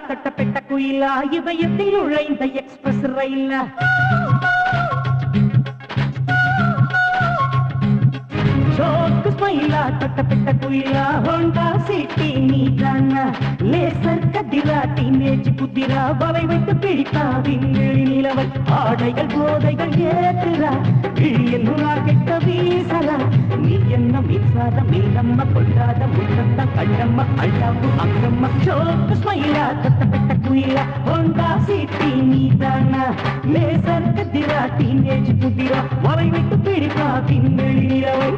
தட்டப்பட்ட குயிலா இதயத்தில் நுழைந்த எக்ஸ்பிரஸ் ரயிலா ஷோக்கு ஸ்மைலா தட்டப்பட்ட குயிலா ஹோண்டா சிட்டி நீதானா லேசர் கதிரா டீனேஜ் குதிரா வலை வைத்து பிடித்தா விண்வெளி நிலவை ஆடைகள் போதைகள் ஏற்றுறா கிழியன் கெட்ட வீசலா நீ என்ன மின்சாரம் இல்லம்மா கொள்ளாத முத்தத்த கண்ணம்மா அள்ளாப்பு அங்கம்மா ஷோக்கு ஸ்மைலா தட்டப்பட்ட குயிலா ஹோண்டா சிட்டி நீதானா லேசர் கதிரா டீனேஜ் குதிரா வலை வைத்து பிடித்தா விண்வெளி நிலவை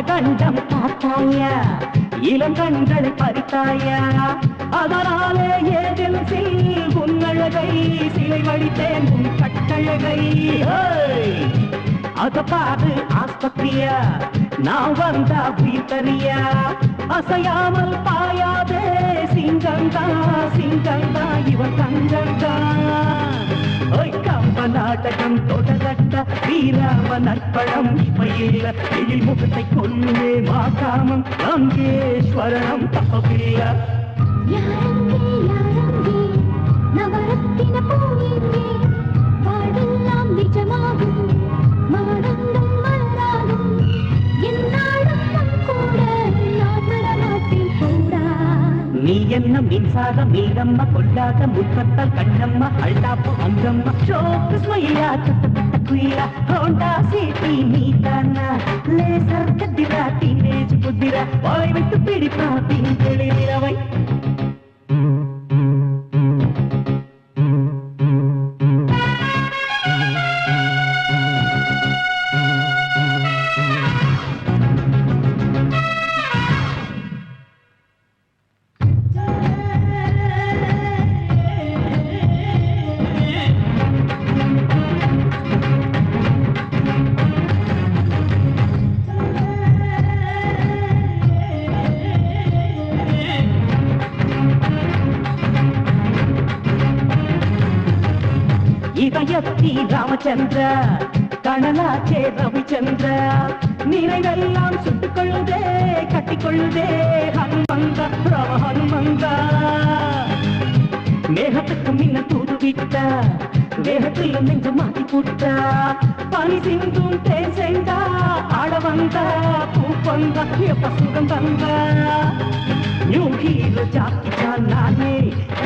கண்டம் பார்த்தாயா இளங்கண்களை பறித்தாயா அதனாலே ஏஜென்சில் உன்னழகை சிலை வடித்தேன் உன் கட்டழகை அத பாரு ஆஸ்பத்திரியா நான் வந்தா வீட்டறியா அசையாமல் பாயாதே சிங்கந்தா சிங்கந்தா இவன் கங்கந்தா கம்ப நாடகம் தொடரட்ட வீராம நற்பழம் இவையில்ல எழில் முகத்தை கொல்லுவே மாகாமம் அங்கேஸ்வரணம் தப்பவில்லை நவரத்தின பூவிங்கே பாடெல்லாம் நிஜமாகும் மானந்தம் மலராகும் என்னாடும் கூட நான் வரமாட்டேன் போடா நீ என்ன மின்சாரம் மீதம்மா கொள்ளாத முத்தத்தால் கண்ணம்மா அள்ளாப்பு அங்கம்மா ஷோக்கு ஸ்மைலா தட்டப்பட்ட குயிலா ஹோண்டா சிட்டி நீதானா லேசர் கதிரா டீனேஜ் புதிரா வாய் விட்டு பிடிப்பா பின்வெளி நிலவை இதயத்தி ராமச்சந்திர கணலாச்சே ரவிச்சந்திர நிறைவெல்லாம் சுட்டுக்கொள்ளுதே கட்டிக்கொள்ளுதே ஹனுமந்த ராம ஹனுமந்த மேகத்துக்கு முன்ன தூது விட்ட வேகத்தில் நெஞ்ச மாட்டி போட்டா பனி சிந்தும் தேன் செண்டா ஆட வந்தா பூ வந்தா எப்ப சுகம் தந்தா நியூ ஹீரோ ஜாக்கிச்சான் நானே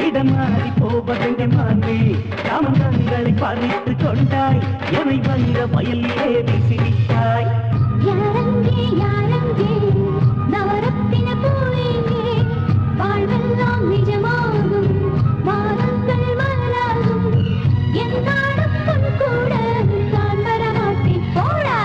இடமாறி போவதெங்க மானே காமங்களை பறித்து கொண்டாய் எவை வந்த வயலிலே வீசிவிட்டாய் யாரங்கே யாரங்கே நவரத்தின பூவிங்கே வாழ்வெல்லாம் நிஜமாகும் மானங்கள் மலராகும் என்னாடும் கூட நான் வரமாட்டேன் போடா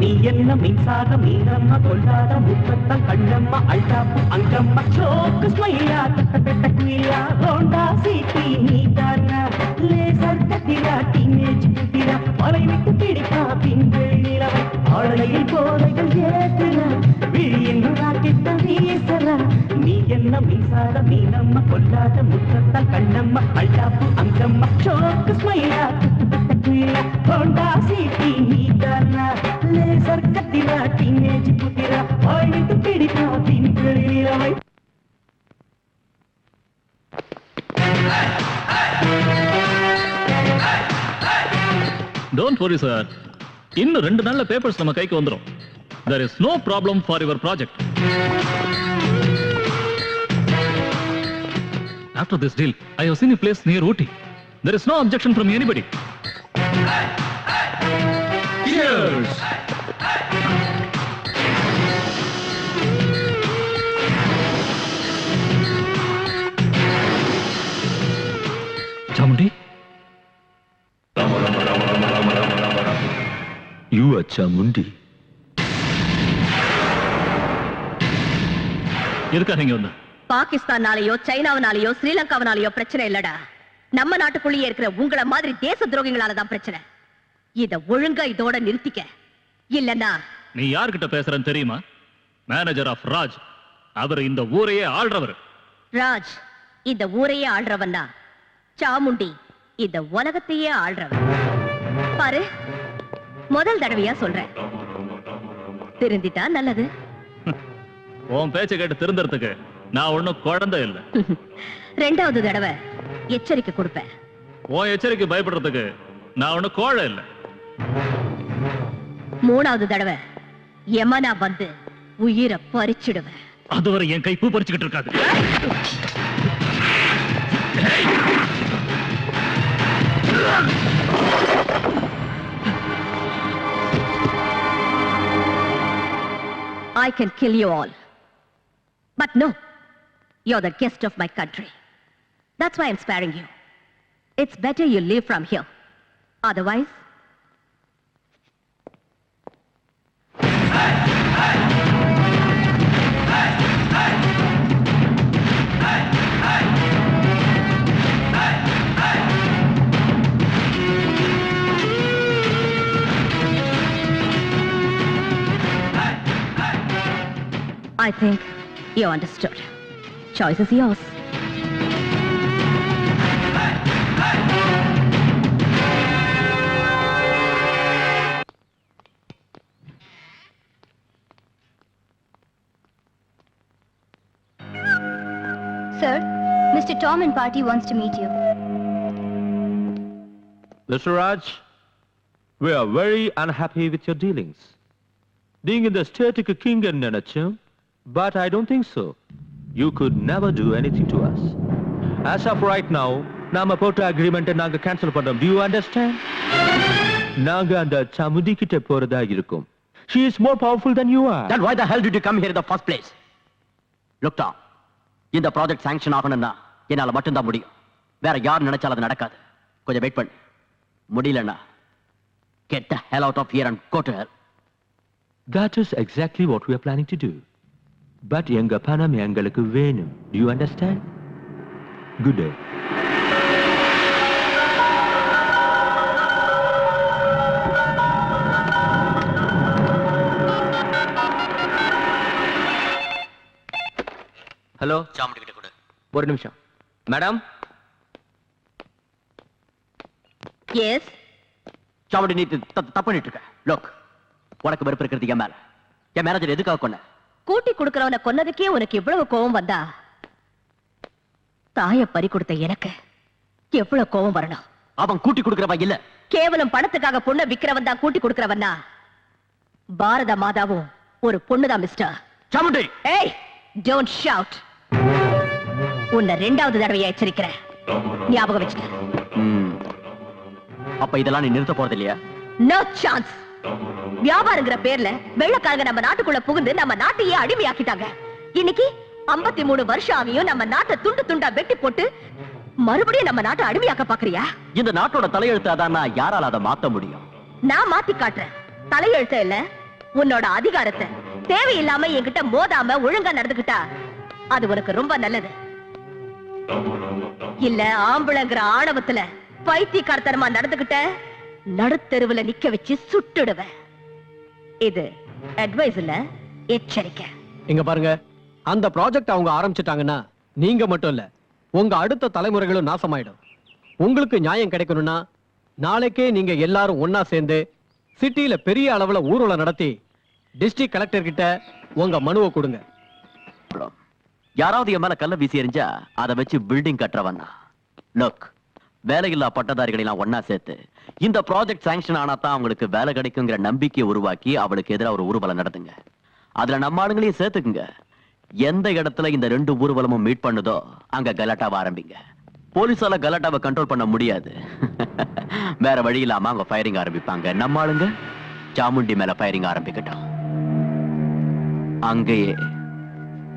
நீ என்ன மின்சாரம் மீனம்மா கொல்லாத முத்தத்தம் கண்ணம்மா அல்டாப்பு அங்கம்மா சோக்கு ஸ்மைலா தட்டப்பட்ட குயிலா ஹோண்டா சிட்டி நீ தானா லேசர் கத்திரா டீனேஜ் புத்திரா மலை விட்டு பிடிப்பா பின்கள் நிலவை ஆடலையில் போதைகள் ஏத்துறா விழியின் ராக்கெட்ட வீசறா நீ என்ன மின்சார மீனம்மா கொல்லாத முத்தத்தம் கண்ணம்மா அல்டாப்பு அங்கம்மா சோக்கு ஸ்மைலா தட்டப்பட்ட குயிலா ஹோண்டா சிட்டி நீ தானா லேசர் கத்திரா டீனேஜ் புத்திரா மலை விட்டு பிடிப்பா பின்கள் நிலவை Don't worry, sir. இன்னும் 2 நாள்ல பேப்பர்ஸ் நம்ம கைக்கு வந்துரும். There is no problem for your project. After this deal, I have seen a place near Ooty. There is no objection from anybody. Cheers! Chamundi? You are Chamundi. எதுக்காக இங்க வந்த? பாகிஸ்தானாலேயோ சைனாவினாலேயோ ஸ்ரீலங்காவினாலேயோ பிரச்சனை இல்லடா. நம்ம நாட்டுக்குள்ளேயே இருக்கிற உங்களை மாதிரி தேச துரோகிகளால தான் பிரச்சனை. இத ஒழுங்கா இதோட நிறுத்திக்க. இல்லன்னா நீ யார்கிட்ட பேசுறன்னு தெரியுமா? Manager of Raj. அவர் இந்த ஊரையே ஆள்றவர். ராஜ் இந்த ஊரையே ஆள்றவன்னா சாமுண்டி இந்த உலகத்தையே ஆள்றவன். பாரு, முதல் தடவையா சொல்றேன், திருந்திட்டா நல்லது. உன் பேச்ச கேட்டு திருந்தறதுக்கு நான் ஒண்ணும் குழந்தை இல்ல. 2வது தடவை எச்சரிக்கை கொடுப்பேன். உன் எச்சரிக்கை பயப்படுறதுக்கு நான் ஒண்ணும் கோழை இல்ல. 3வது தடவை யமனா வந்து உயிரை பறிச்சிடுவேன். அதுவரை என் கை பூ பறிச்சுக்கிட்டு இருக்காது. I can kill you all. But no, you're the guest of my country. That's why I'm sparing you. It's better you leave from here. Otherwise, I think you understood. Choice is yours. Sir, Mr. Tom and party wants to meet you. Mr. Raj, we are very unhappy with your dealings. Being in the static king and Nenachum, but I don't think so. You could never do anything to us. As of right now, Nama Pota agreement and Naga cancel pandam. Do you understand? Naga and the Chamundi kitte porada irukum. She is more powerful than you are. Then why the hell did you come here in the first place? Look, Tom, இந்த project sanction ஆகணும்னா என்னால மட்டும்தான் முடியும். வேற யார் நினைச்சாலும் அது நடக்காது. கொஞ்சம் வெயிட் பண்ணு. முடியலன்னா get the hell out of here and go to hell. That is exactly what we are planning to do. But எங்க பணம் எங்களுக்கு வேணும். Do you understand? Good day. Hello, Chamundi கிட்ட கொடு. ஒரு நிமிஷம். மேடம். எஸ். சாமுண்டி நீ தப்பு பண்ணிட்டு இருக்க. லுக், உனக்கு வெறுப்பு இருக்கிறது என் மேல. என் மேனேஜர் எதுக்காக கொன்ன? கூட்டி கொடுக்கறவனை கொன்னதுக்கே உனக்கு எவ்வளவு கோபம் வந்தா, தாய பறி கொடுத்த எனக்கு எவ்வளவு கோபம் வரணும்? அவன் கூட்டி கொடுக்கறவன் இல்ல. கேவலம் பணத்துக்காக பொண்ணை விக்கிறவன் தான் கூட்டி கொடுக்கறவன்னா, பாரத மாதாவும் ஒரு பொண்ணுதான் மிஸ்டர். சாமுண்டி, ஏய், டோன்ட் ஷவுட். உன்னை 2வது தடவையா எச்சரிக்கிறேன், ஞாபகம் வச்சுக்க. அப்ப இதெல்லாம் நீ நிறுத்த போறது இல்லையா? No chance. வியாபாரங்கிற பேர்ல வெள்ளக்காரங்க நம்ம நாட்டுக்குள்ள புகுந்து நம்ம நாட்டையே அடிமையாக்கிட்டாங்க. இன்னைக்கு 53 வருஷம் ஆகியும் நம்ம நாட்டை துண்டு துண்டா வெட்டி போட்டு மறுபடியும் நம்ம நாட்டை அடிமையாக்க பாக்குறியா? இந்த நாட்டோட தலையெழுத்து அதான், யாரால அதை மாத்த முடியும்? நான் மாத்தி காட்டுறேன். தலையெழுத்த இல்ல, உன்னோட அதிகாரத்தை. தேவையில்லாம என்கிட்ட மோதாம ஒழுங்கா நடந்துக்கிட்டா அது உனக்கு ரொம்ப நல்லது. இல்ல ஆம்பளைங்கிற ஆணவத்துல பைத்தியக்காரத்தனமா நடந்துகிட்ட நடுத்தெருவுல நிக்க வச்சு சுட்டுடுவேன். இது அட்வைஸ் இல்ல, எச்சரிக்கை. இங்க பாருங்க, அந்த ப்ராஜெக்ட் அவங்க ஆரம்பிச்சிட்டாங்கன்னா நீங்க மட்டும் இல்ல, உங்க அடுத்த தலைமுறைகளும் நாசமாயிடும். உங்களுக்கு நியாயம் கிடைக்கணும்னா நாளைக்கே நீங்க எல்லாரும் ஒன்னா சேர்ந்து சிட்டில பெரிய அளவுல ஊர்வலம் நடத்தி டிஸ்ட்ரிக்ட் கலெக்டர் கிட்ட உங்க மனுவை கொடுங்க. யாராவது என் மேல கல்ல வீசி எறிஞ்சா அதை வச்சு பில்டிங் கட்டுறவன் தான். லுக், வேலையில்லா பட்டதாரிகளை எல்லாம் ஒன்னா சேர்த்து இந்த ப்ராஜெக்ட் சாங்ஷன் ஆனா தான் அவங்களுக்கு வேலை கிடைக்குங்கிற நம்பிக்கையை உருவாக்கி அவளுக்கு எதிராக ஒரு ஊர்வலம் நடத்துங்க. அதுல நம்ம ஆளுங்களையும் சேர்த்துக்குங்க. எந்த இடத்துல இந்த 2 ஊர்வலமும் மீட் பண்ணுதோ அங்க கலாட்டாவை ஆரம்பிங்க. போலீஸால கலாட்டாவை கண்ட்ரோல் பண்ண முடியாது. வேற வழி இல்லாம அவங்க ஃபயரிங் ஆரம்பிப்பாங்க. நம்ம ஆளுங்க சாமுண்டி மேல ஃபயரிங் ஆரம்பிக்கட்டும். அங்கேயே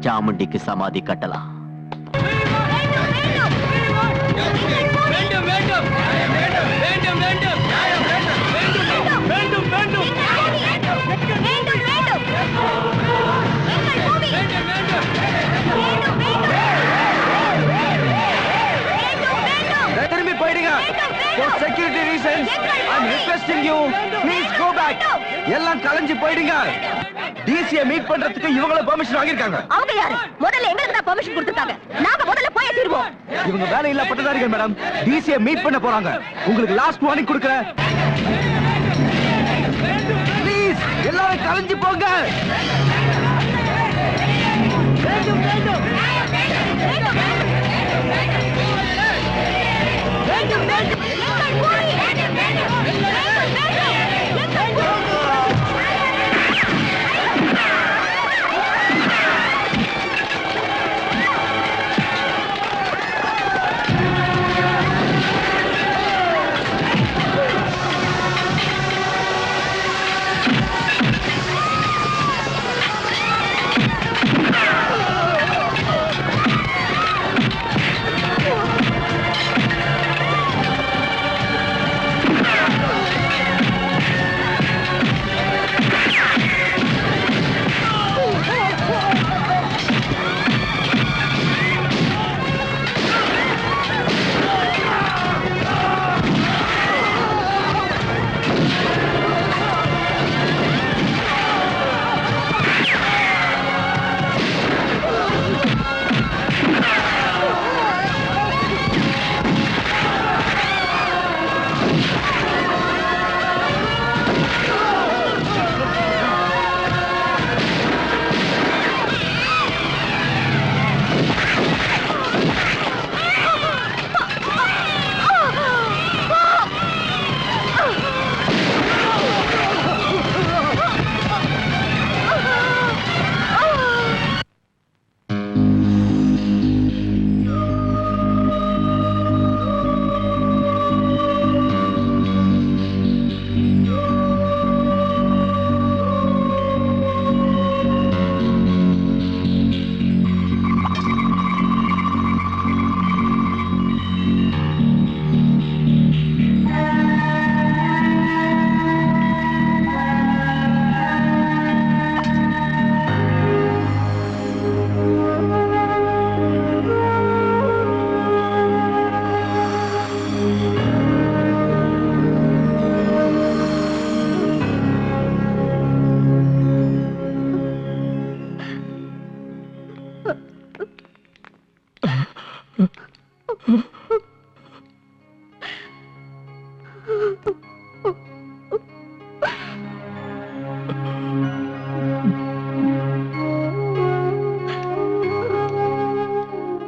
சாமுண்டிக்கு சமாதி கட்டலாம். திரும்பி போயிடுங்க. For security reasons, I'm requesting you, please go back. எல்லாம் கலைஞ்சு போயிடுங்க. டிசியை மீட் பண்றதுக்கு இவங்கள பெர்மிஷன் வாங்கிருக்காங்க. அவங்க யாரு? முதல்ல எங்களுக்கு தான் பெர்மிஷன் கொடுத்திருக்காங்க. நாம முதல்ல போய் தீர்வோம். இவங்க வேலை இல்ல பட்டதாரிகள் மேடம். டிசியை மீட் பண்ண போறாங்க. உங்களுக்கு லாஸ்ட் வார்னிங் கொடுக்கிறேன். ப்ளீஸ் எல்லாரும் கலைஞ்சு போங்க. வேண்டும் வேண்டும் வேண்டும் வேண்டும் வேண்டும்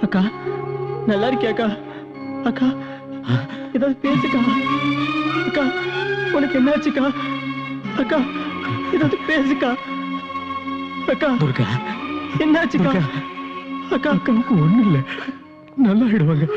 அக்கா நல்லா இருக்கியாக்கா? அக்கா ஏதாவது பேசுக்கா. அக்கா உனக்கு என்னாச்சுக்கா? அக்கா ஏதாவது பேசுக்கா. அக்கா துர்கா என்னாச்சுக்கா? அக்கா அக்காவுக்கு ஒண்ணு இல்ல, நல்லா ஆயிடுவாங்க.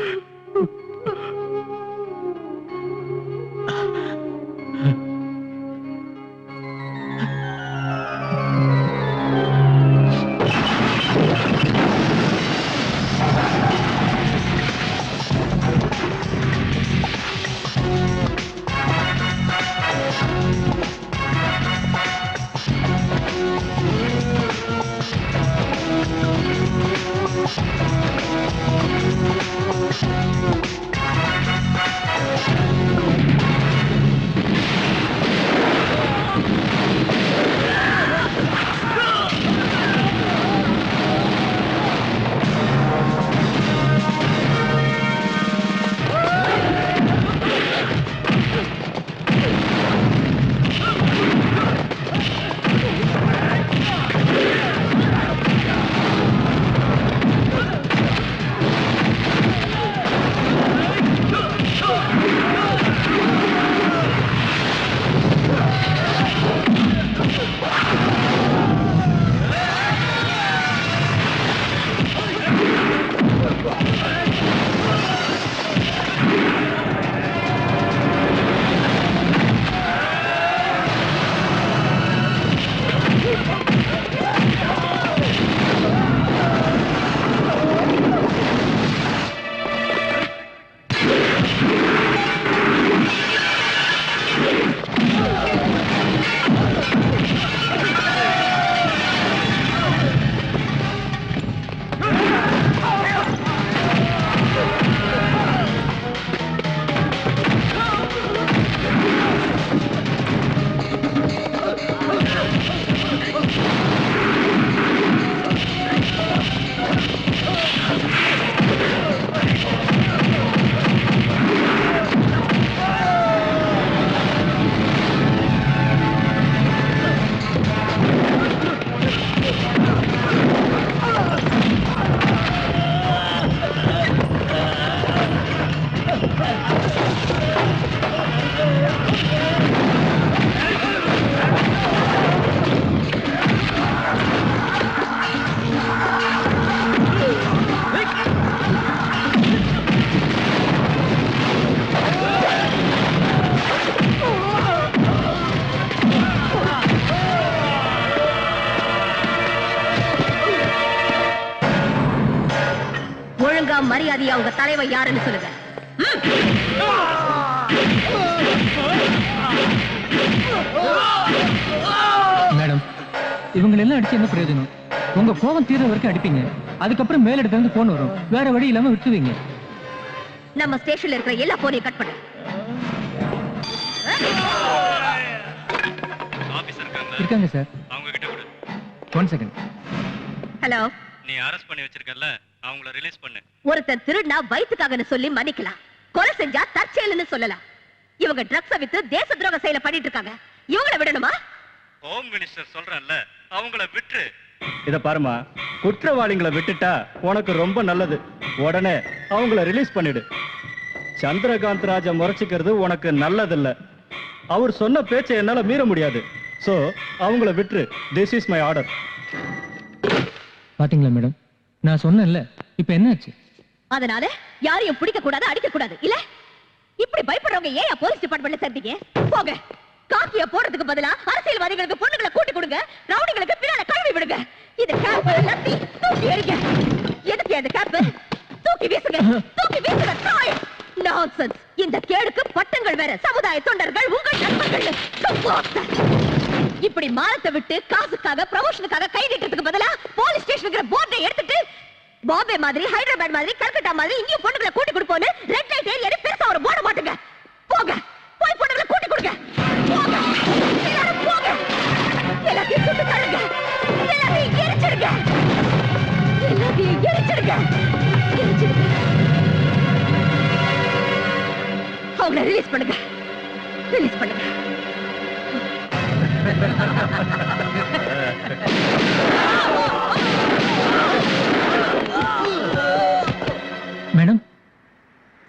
மரியாதையா உங்க தலைவர் யாருன்னு சொல்லுங்க. மேடம், இவங்க எல்லாம் அடிச்சு என்ன பிரயோஜனம்? உங்க கோபம் தீர வரைக்கும் அடிப்பீங்க, அதுக்கப்புறம் மேலிடத்துல இருந்து போன் வரும், வேற வழி இல்லாம விட்டுருவீங்க. நம்ம ஸ்டேஷன்ல இருக்கிற எல்லா போனையும் கட் பண்ணு. இருக்காங்க சார், அவங்க கிட்ட கொடு. 1 செகண்ட். ஹலோ, நீ அரெஸ்ட் பண்ணி வச்சிருக்கல, அவங்கள ரிலீஸ் பண்ணு. ஒருத்தன் திருடினா வயித்துக்காகன்னு சொல்லி மன்னிக்கலாம், கொலை செஞ்சா தற்செயல்னு சொல்லலாம். இவங்க ட்ரக்ஸ வித்து தேச துரோக செயலை பண்ணிட்டு இருக்காங்க. இவங்கள விடணுமா? ஹோம் மினிஸ்டர் சொல்றேன்ல, அவங்கள விட்டுரு. இத பாருமா, குற்றவாளிகளை விட்டுட்டா உனக்கு ரொம்ப நல்லது. உடனே அவங்கள ரிலீஸ் பண்ணிடு. சந்திரகாந்த் ராஜா முறைச்சிக்கிறது உனக்கு நல்லதில்ல. அவர் சொன்ன பேச்சை என்னால மீற முடியாது. சோ அவங்கள விட்டுரு. This is my order. பாத்தீங்களா மேடம், நான் சொன்னேன்ல, இப்ப என்னாச்சு? அதனால யாரையும் பிடிக்க கூடாது, அடிக்க கூடாது இல்ல? இப்படி பயப்படுறவங்க ஏன் போலீஸ் டிபார்ட்மெண்ட்ல சேர்ந்தீங்க? போங்க. காக்கிய போடுறதுக்கு பதிலா அரசியல்வாதிகளுக்கு பொண்ணுங்களை கூட்டி கொடுங்க, ரவுடிகளுக்கு பின்னால கழுவி விடுங்க. இது கேப் லத்தி தூக்கி எறிங்க. எதுக்கு இந்த கேப்? தூக்கி வீசுங்க, தூக்கி வீசுங்க. TRAI nonsense. இந்த கேடுக்கு பட்டங்கள் வேற, சமுதாய தொண்டர்கள் உங்கள் நண்பர்கள். இப்படி மானத்தை விட்டு காசுக்காக ப்ரமோஷனுக்காக கை நீட்டுறதுக்கு பதிலா போலீஸ் ஸ்டேஷனுக்கு போர்டை எடுத்துட்டு பாம்பே மாதிரி, ஹைதராபாத் மாதிரி, கல்கட்டா மாதிரி இங்கேயும் பொண்ணுங்களை கூட்டி கொடுப்போன்னு ரெட் லைட் ஏரியா பெருசா ஒரு போர்டு மாட்டுங்க. போங்க, போய் பொண்ணுங்களை கூட்டி கொடுங்க. போங்க, எல்லாரும் போங்க. எல்லாத்தையும் சுட்டு தள்ளுங்க, எல்லாத்தையும் எரிச்சிடுங்க, எல்லாத்தையும் எரிச்சிடுங்க, எரிச்சிடுங்க. அவங்களை ரிலீஸ் பண்ணுங்க, ரிலீஸ் பண்ணுங்க. மேடம்,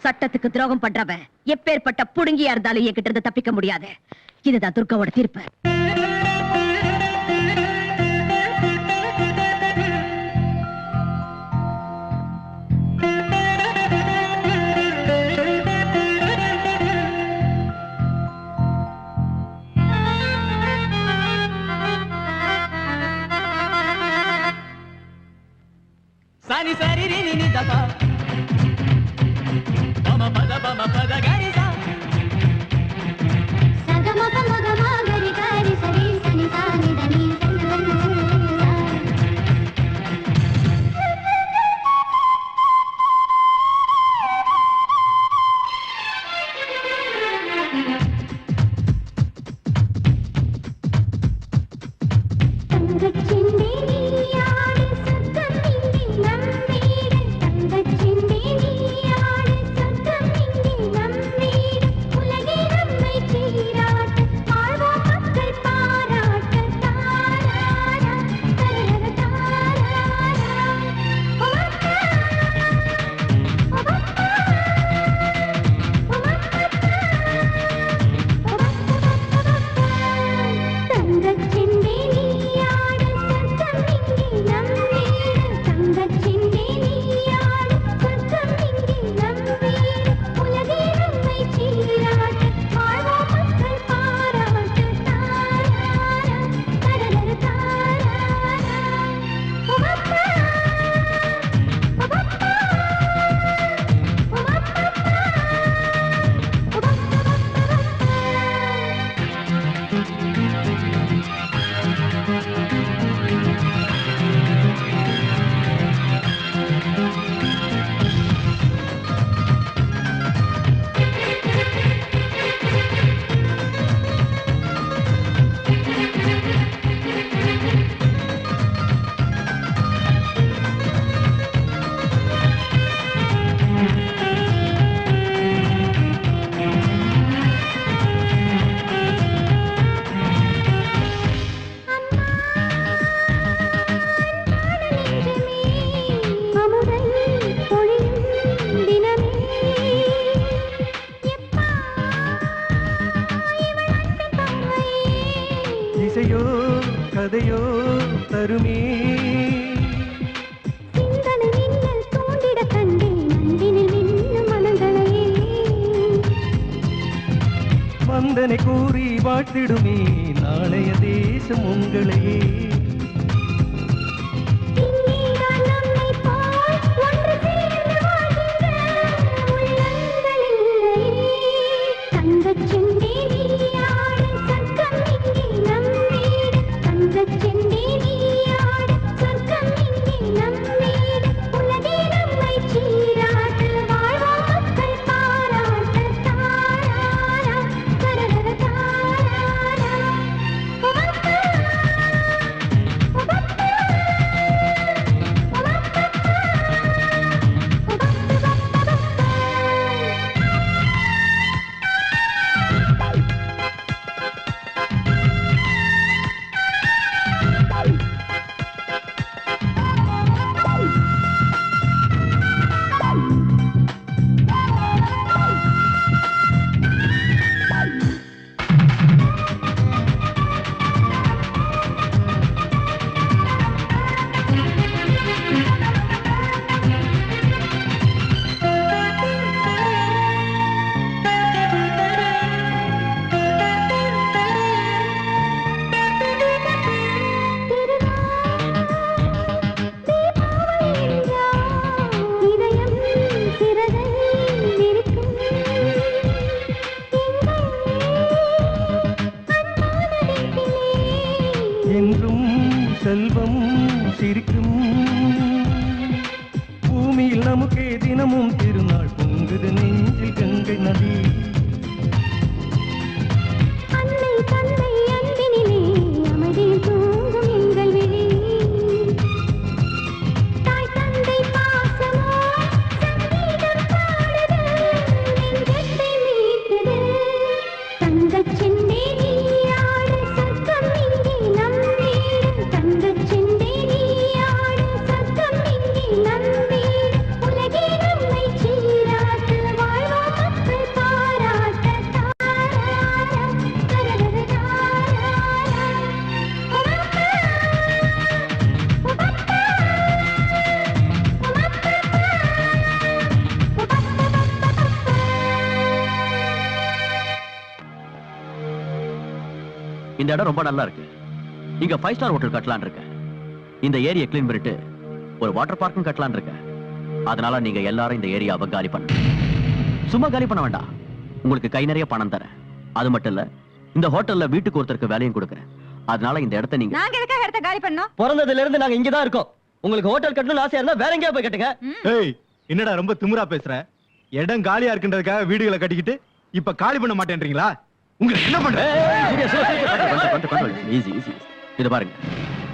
சட்டத்துக்கு துரோகம் பண்றவன் எப்பேற்பட்ட புடுங்கியா இருந்தாலும் என்கிட்ட இருந்து தப்பிக்க முடியாது. இதுதான் துர்காவோட தீர்ப்பு. సాని సారి రి ని ద ప బమ పద గరి సా సగమ పమ గమ గరి గరి సరి సని సాని ద ని இசையோ கதையோ தருமே சிந்தனை மின்னல் தூண்டிட கண்டேன் அன்பினில் மின்னும் மனங்களையே வந்தனை கூறி வாழ்த்திடுமே நாளைய தேசம் உங்களையே இங்கே நான் நம்மை போல் ஒன்று சேர்ந்து வாழ மனம் சிரிக்கும் பூமியில் நமக்கே தினமும் திருநாள் பொங்குது நெஞ்சில் கங்கை நதி அன்னை தந்தை அன்பினிலே அமைதியில் தூங்கும் எங்கள் விழி தாய் தந்தை பாசமோ சங்கீதம் பாடுது நெஞ்சத்தை மீட்டது தங்கச் செண்டே நீயாடு சொர்க்கம் இங்கே நம் வீடு தங்கச் செண்டே நீயாடு சொர்க்கம் இங்கே நம் வீடு உலகே நம்மை சீராட்டு வாழ்வோம் மக்கள் பாராட்ட இந்த இடம் ரொம்ப நல்லா இருக்கு. இங்க 5 ஸ்டார் ஹோட்டல் கட்டலாம்னு இருக்கேன். இந்த ஏரியா க்ளீன் பண்ணிட்டு ஒரு வாட்டர் பார்க்கும் கட்டலாம்னு இருக்கேன். அதனால நீங்க எல்லாரும் இந்த ஏரியாவை காலி பண்ணுங்க. சும்மா காலி பண்ண வேண்டாம், உங்களுக்கு கை நிறைய பணம் தரேன். அது மட்டும் இல்ல, இந்த ஹோட்டல்ல வீட்டுக்கு ஒருத்தருக்கு வேலையும் கொடுக்குறேன். அதனால இந்த இடத்தை நீங்க நாங்க எதுக்காக இடத்த காலி பண்ணோம்? பிறந்ததுல இருந்து நாங்க இங்க தான் இருக்கோம். உங்களுக்கு ஹோட்டல் கட்டணும்னு ஆசையா இருந்தா வேற எங்கேயா போய் கட்டுங்க. ஏய், என்னடா ரொம்ப திமிரா பேசுற? இடம் காலியா இருக்குன்றதுக்காக வீடுகளை கட்டிக்கிட்டு இப்ப காலி பண்ண மாட்டேன்றீங்களா? உங்களுக்கு என்ன பண்ற? இது பாருங்க,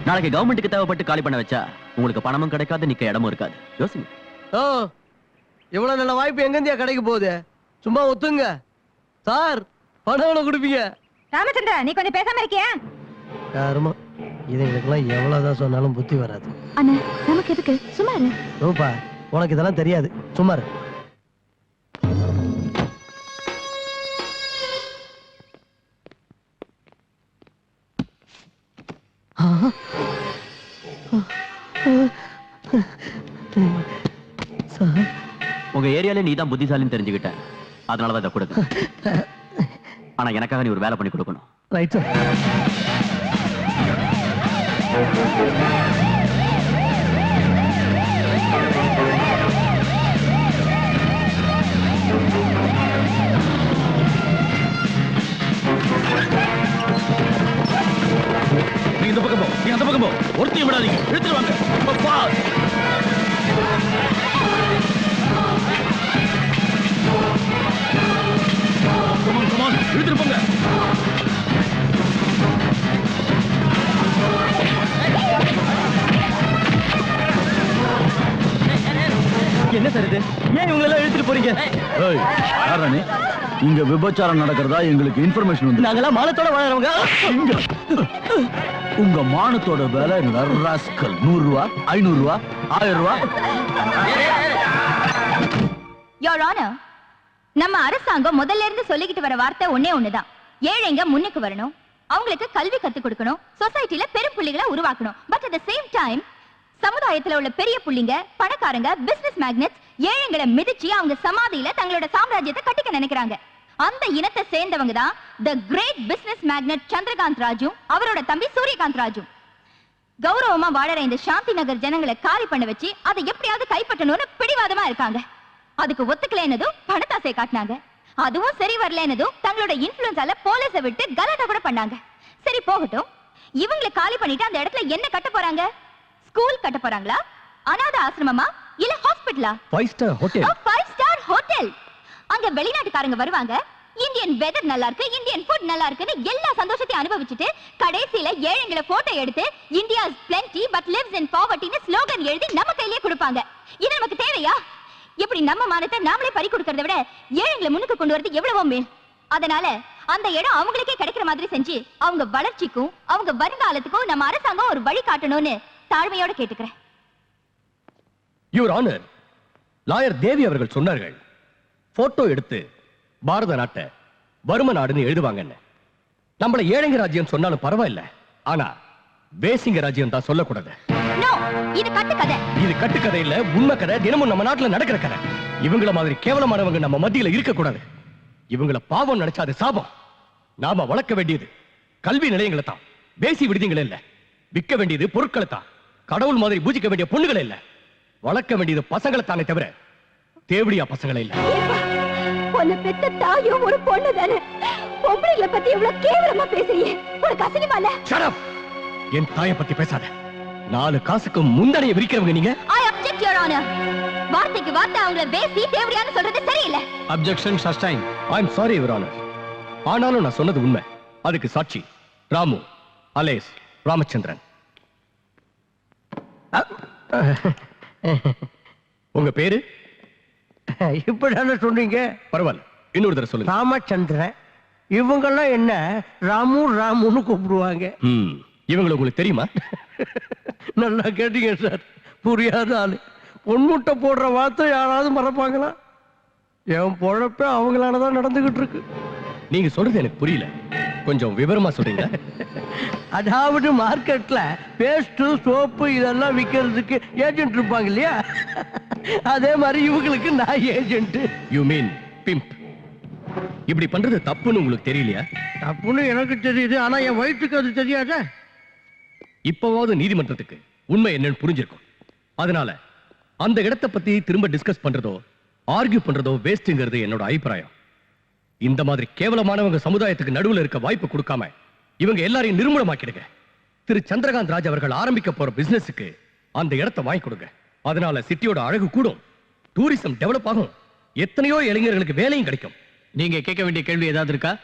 நாளைக்கு கவர்மெண்ட்டுக்கு தேவைப்பட்டு காலி பண்ண வச்சா உங்களுக்கு பணமும் கிடைக்காது, நிக்க இடமும் இருக்காது. யோசிங்க. ஓ, இவ்வளவு நல்ல வாய்ப்பு எங்கேந்தியா கிடைக்க போகுது? சும்மா ஒத்துங்க சார். பணம் எவ்வளவு கொடுப்பீங்க? ராமச்சந்திரா, நீ கொஞ்சம் பேசாம இருக்கியா? யாருமா இதுங்களுக்கெல்லாம் எவ்வளவுதான் சொன்னாலும் புத்தி வராது. அண்ணா, நமக்கு எதுக்கு? சும்மா இரு. ரூபா, உனக்கு இதெல்லாம் தெரியாது, சும்மா இரு. உங்க ஏரியால நீ தான் புத்திசாலின்னு தெரிஞ்சுக்கிட்ட, அதனாலதான் இதை கொடுக்க. ஆனா எனக்காக நீ ஒரு வேலை பண்ணி கொடுக்கணும். Right sir. நீ இந்த பக்கம் போ, நீ அந்த பக்கம் போ. ஒருத்தையும் விடாதீங்க, இழுத்துருவாங்க. இழுத்துட்டு போங்க. என்ன சார் இது? ஏன் இவங்க எல்லாம் இழுத்துட்டு போறீங்க? ஏய், யாரா நீ? இங்க விபச்சாரம் நடக்கிறதா எங்களுக்கு இன்ஃபர்மேஷன் வந்து. நாங்கெல்லாம் மானத்தோட வாழறவங்க. உங்க மானத்தோட விலை ராஸ்கல் 100 ரூபா, 500 ரூபா, 1000 ரூபா. யோர் ஆனர், நம்ம அரசாங்கம் முதல்ல இருந்து சொல்லிக்கிட்டு வர வார்த்தை ஒண்ணே ஒண்ணுதான். ஏழைங்க முன்னுக்கு வரணும், அவங்களுக்கு கல்வி கத்து கொடுக்கணும், சொசைட்டில பெரும் புள்ளிகளை உருவாக்கணும். But at the same time சமுதாயத்துல உள்ள பெரிய புள்ளிங்க, பணக்காரங்க, பிசினஸ் மேக்னெட்ஸ் ஏழைங்களை மிதிச்சு அவங்க சமாதியில தங்களோட சாம்ராஜ்யத்தை கட்டிக்க நினைக்கிறாங்க. அந்த இனத்தை சேர்ந்தவங்க தான் the great business magnate Chandrakant Raju, அவரோட தம்பி சூரியகாந்த் ராஜு. கௌரவமா வாழற இந்த சாந்தி நகர் ஜனங்களை காலி பண்ண வச்சு அதை எப்படியாவது கைப்பற்றணும்னு பிடிவாதமா இருக்காங்க. அதுக்கு ஒத்துக்கலைன்னதும் பணத்தாசை காட்டினாங்க. அதுவும் சரி வரலன்னதும் தங்களோட இன்ஃப்ளூயன்ஸால போலீஸை விட்டு கலாட்டா கூட பண்ணாங்க. சரி போகட்டும், இவங்களை காலி பண்ணிட்டு அந்த இடத்துல என்ன கட்ட போறாங்க? ஸ்கூல் கட்ட போறாங்களா? அநாத ஆசிரமமா? இல்ல ஹாஸ்பிடலா? 5 ஸ்டார் ஹோட்டல். 5 star hotel. அங்க வெளிநாட்டுக்காரங்க வருவாங்க, இந்தியன் வெதர் நல்லா இருக்கு, இந்தியன் ஃபுட் நல்லா இருக்குன்னு எல்லா சந்தோஷத்தையும் அனுபவிச்சுட்டு கடைசியில ஏழைங்களை போட்டோ எடுத்து India is plenty but lives in poverty ன்னு ஸ்லோகன் எழுதி நம்ம கையிலேயே கொடுப்பாங்க. இது நமக்கு தேவையா? இப்படி நம்ம மானத்தை நாமளே பறி கொடுக்கறத விட ஏழைங்களை முன்னுக்கு கொண்டு வரது எவ்வளவோ மேல். அதனால அந்த இடம் அவங்களுக்கே கிடைக்கிற மாதிரி செஞ்சு அவங்க வளர்ச்சிக்கும் அவங்க வருங்காலத்துக்கும் நம்ம அரசாங்கம் ஒரு வழி காட்டணும்னு தாழ்மையோட கேட்டுக்கிறேன். யுவர் ஆனர், லாயர் தேவி அவர்கள் சொன்னார்கள், போட்டோ எடுத்து பாரத நாட்டை வறும நாடுன்னு எழுதுவாங்கன்னு. நம்மள ஏழைங்க ராஜ்யம் சொன்னாலும் பரவாயில்ல, ஆனா வேசிங்க ராஜ்யம் தான் சொல்லக்கூடாது. இது கட்டுக்கதை. இது கட்டுக்கதை இல்ல, உண்மை கதை. தினமும் நம்ம நாட்டுல நடக்கிற கதை. இவங்கள மாதிரி கேவலமானவங்க நம்ம மத்தியில இருக்க கூடாது. இவங்கள பாவம் நினைச்சா அது சாபம். நாம வளர்க்க வேண்டியது கல்வி நிலையங்களை தான், வேசி விடுதிகளை இல்ல. விற்க வேண்டியது பொருட்களை தான், கடவுள் மாதிரி பூஜிக்க வேண்டிய பொண்ணுகளை இல்ல. வளர்க்க வேண்டியது பசங்களை தானே தவிர தேவடியா பசங்களை இல்ல. உன்னை பெத்த தாயும் ஒரு பொண்ணு தானே. பொம்பளைங்களை பத்தி எவ்வளவு கேவலமா பேசுறீங்க, உனக்கு அசிங்கமா இல்ல? Shut up! என் தாயை பத்தி பேசாத. 4 காசுக்கு முந்தனைய விரிக்கிறவங்க நீங்க. I object your honour. வார்த்தைக்கு வார்த்தை அவங்கள பேசி தேவடியான்னு சொல்றது சரியில்லை. Objection sustain. I am sorry your honour. ஆனாலும் நான் சொன்னது உண்மை. அதுக்கு சாட்சி ராமு அலேஸ் ராமச்சந்திரன். உங்க பேரு? இப்படிதானே சொன்னீங்க. பரவாயில்ல, இன்னொரு தடவை சொல்லுங்க. ராமச்சந்திரன். இவங்கெல்லாம் என்ன ராமு ராமுன்னு கூப்பிடுவாங்க. இவங்களை உங்களுக்கு தெரியுமா? நல்லா கேட்டீங்க சார். புரியாத ஆளு. பொன்முட்டை போடுற வார்த்தை யாராவது மறப்பாங்களா? என் பொழப்ப அவங்களாலதான் நடந்துகிட்டு இருக்கு. நீங்க சொல்றது எனக்கு புரியல, கொஞ்சம் விவரமா சொல்றீங்க. அதாவது மார்க்கெட்ல பேஸ்ட் சோப்பு இதெல்லாம் விக்கிறதுக்கு ஏஜென்ட் இருப்பாங்க இல்லையா, அதே மாதிரி இவங்களுக்கு நான் ஏஜென்ட். You mean pimp. இப்படி பண்றது தப்புன்னு உங்களுக்கு தெரியலையா? தப்புன்னு எனக்கு தெரியுது, ஆனா என் வயிற்றுக்கு அது தெரியாத. இப்பவாவது நீதிமன்றத்துக்கு உண்மை என்னன்னு புரிஞ்சிருக்கும். அதனால அந்த இடத்தை பத்தி திரும்ப டிஸ்கஸ் பண்றதோ ஆர்கியூ பண்றதோ வேஸ்ட்ங்கிறது என்னோட அபிப்பிராயம். இந்த மாதிரி கேவலமானவங்க சமுதாயத்துக்கு நடுவுல இருக்க வாய்ப்பு கொடுக்காம இவங்க எல்லாரையும் நிர்மூலமாக்கிடுங்க. திரு சந்திரகாந்த் ராஜ் அவர்கள் ஆரம்பிக்க போற பிசினஸுக்கு அந்த இடத்தை வாங்கி கொடுங்க. அதனால சிட்டியோட அழகு கூடும், டூரிசம் டெவலப் ஆகும், எத்தனையோ இளைஞர்களுக்கு வேலையும் கிடைக்கும். நீங்க கேட்க வேண்டிய கேள்வி ஏதாவது இருக்கா?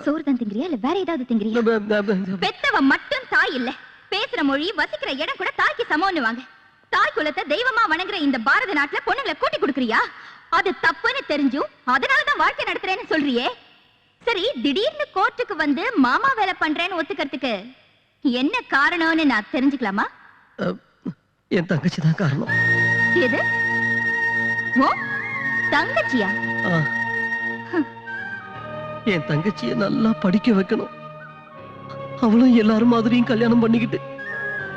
சோறு தான் திங்கிறியா இல்ல வேற ஏதாவது திங்கிறியா? பெத்தவ மட்டும் தாய் இல்ல, பேசுற மொழி வசிக்கிற இடம் கூட தாய்க்கு சமம்னுவாங்க. தாய் குலத்தை தெய்வமா வணங்குற இந்த பாரத நாட்டுல பொண்ணுங்களை கூட்டி கொடுக்கறியா? அது தப்புன்னு தெரிஞ்சும் அதனாலதான் வாழ்க்கை நடத்துறேன்னு சொல்றியே. சரி, திடீர்னு கோர்ட்டுக்கு வந்து மாமா வேலை பண்றேன்னு ஒத்துக்கிறதுக்கு என்ன காரணம்னு நான் தெரிஞ்சுக்கலாமா? என் தங்கச்சி தான் காரணம். எது? ஓ தங்கச்சியா? என் தங்கச்சியை நல்லா படிக்க வைக்கணும். அவளும் எல்லாரும் மாதிரியும் கல்யாணம் பண்ணிக்கிட்டு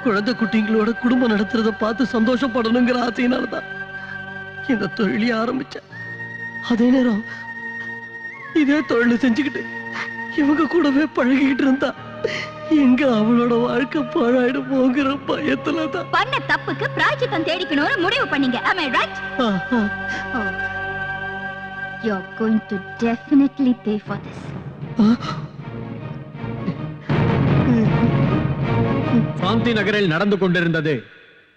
குழந்தை குட்டிங்களோட குடும்பம் நடத்துறத பார்த்து சந்தோஷப்படணுங்கிற ஆசையினாலதான் இந்த தொழிலை ஆரம்பிச்சேன். அதே நேரம் இதே தொழிலை செஞ்சுக்கிட்டு இவங்க கூடவே பழகிக்கிட்டு இருந்தா எங்க அவளோட வாழ்க்கை பாழாயிடு போங்கிற பயத்துலதான் பண்ண தப்புக்கு பிராயச்சித்தம் தேடிக்கணும்னு முடிவு பண்ணீங்க. Am I right? You're going to definitely pay for this. சாந்தி நகரில் நடந்து கொண்டிருந்தது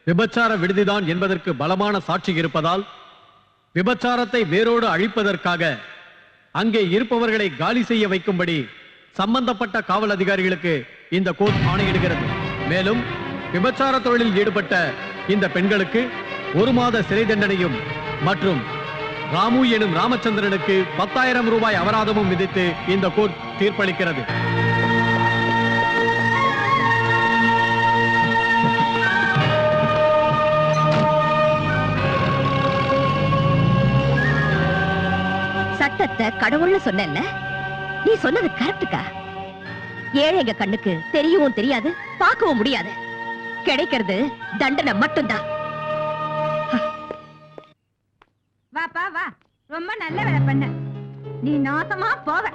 விபச்சார விடுதிதான் என்பதற்கு பலமான சாட்சி இருப்பதால் விபச்சாரத்தை வேரோடு அழிப்பதற்காக அங்கே இருப்பவர்களை காலி செய்ய வைக்கும்படி சம்பந்தப்பட்ட காவல் அதிகாரிகளுக்கு இந்த கோர்ட் ஆணையிடுகிறது. மேலும் விபச்சார தொழிலில் ஈடுபட்ட இந்த பெண்களுக்கு 1 மாத சிறை தண்டனையும் மற்றும் ராமு எனும் ராமச்சந்திரனுக்கு 10,000 ரூபாய் அபராதமும் விதித்து இந்த கோர்ட் தீர்ப்பளிக்கிறது. சட்டத்தை கடவுள்னு சொன்னேன்ல, நீ சொன்னது கரெக்டுக்கா? ஏழைங்க கண்ணுக்கு தெரியவும் தெரியாது, பார்க்கவும் முடியாது. கிடைக்கிறது தண்டனை மட்டும்தான். வாப்பா வா, ரொம்ப நல்ல வேலை பண்ண. நீ நாசமா போவ.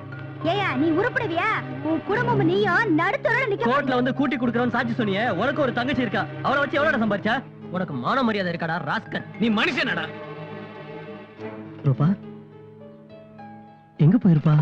ஏயா நீ உருப்படுவியா? உன் குடும்பம் நீயும் நடுத்தரோட நிக்க. கோர்ட்ல வந்து கூட்டி குடுக்கறவன் சாட்சி சொன்னியே. உனக்கு ஒரு தங்கச்சி இருக்கா, அவளை வச்சு எவ்வளவு சம்பாரிச்சா? உனக்கு மான மரியாதை இருக்காடா ராஸ்கல்? நீ மனுஷனடா. ரூபா எங்க போயிருப்பா?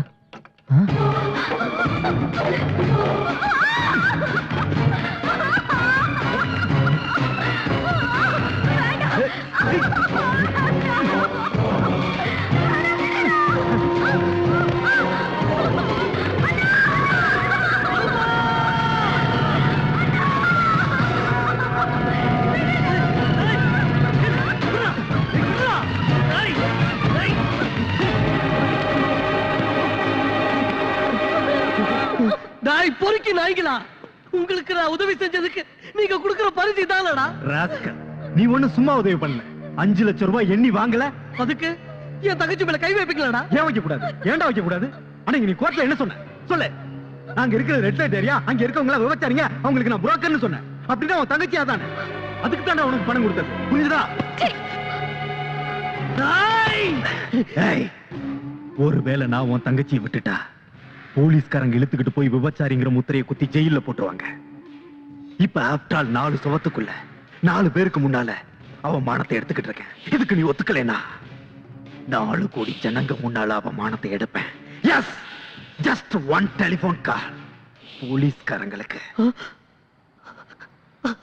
பொறுக்கி நாய்களா, உங்களுக்கு நான் உதவி செஞ்சதுக்கு நீங்க கொடுக்கிற பரிசு தானடா? ராஸ்கல், நீ ஒண்ணு சும்மா உதவி பண்ணல. 5 லட்சம் ரூபாய் எண்ணி வாங்கல, அதுக்கு என் தங்கச்சி மேல கை வைப்பீங்களா? ஏன் வைக்க கூடாது? ஏன்டா வைக்க கூடாது? அன்னைக்கு நீ கோர்ட்ல என்ன சொன்ன சொல்லு. நாங்க இருக்கிற ரெட் லைட் ஏரியா, அங்க இருக்கவங்க விவச்சாரிங்க, அவங்களுக்கு நான் புரோக்கர்னு சொன்னேன். அப்படின்னா உன் தங்கச்சியா தானே? அதுக்கு தானே உனக்கு பணம் கொடுத்தது, புரியுதா? ஒருவேளை நான் உன் தங்கச்சியை விட்டுட்டா போலீஸ்காரங்க இழுத்துக்கிட்டு போய் விபச்சாரிங்கிற முத்திரையை குத்தி ஜெயில போட்டுருவாங்க. இப்ப ஆஃப்டர் ஆல் 4 சுவத்துக்குள்ள 4 பேருக்கு முன்னால அவன் மானத்தை எடுத்துக்கிட்டு இருக்கேன். இதுக்கு நீ ஒத்துக்கலைனா 4 கோடி ஜனங்க முன்னால அவமானத்தை எடுப்பேன். எஸ், ஜஸ்ட் ஒன் டெலிபோன் கால். போலீஸ்காரங்களுக்கு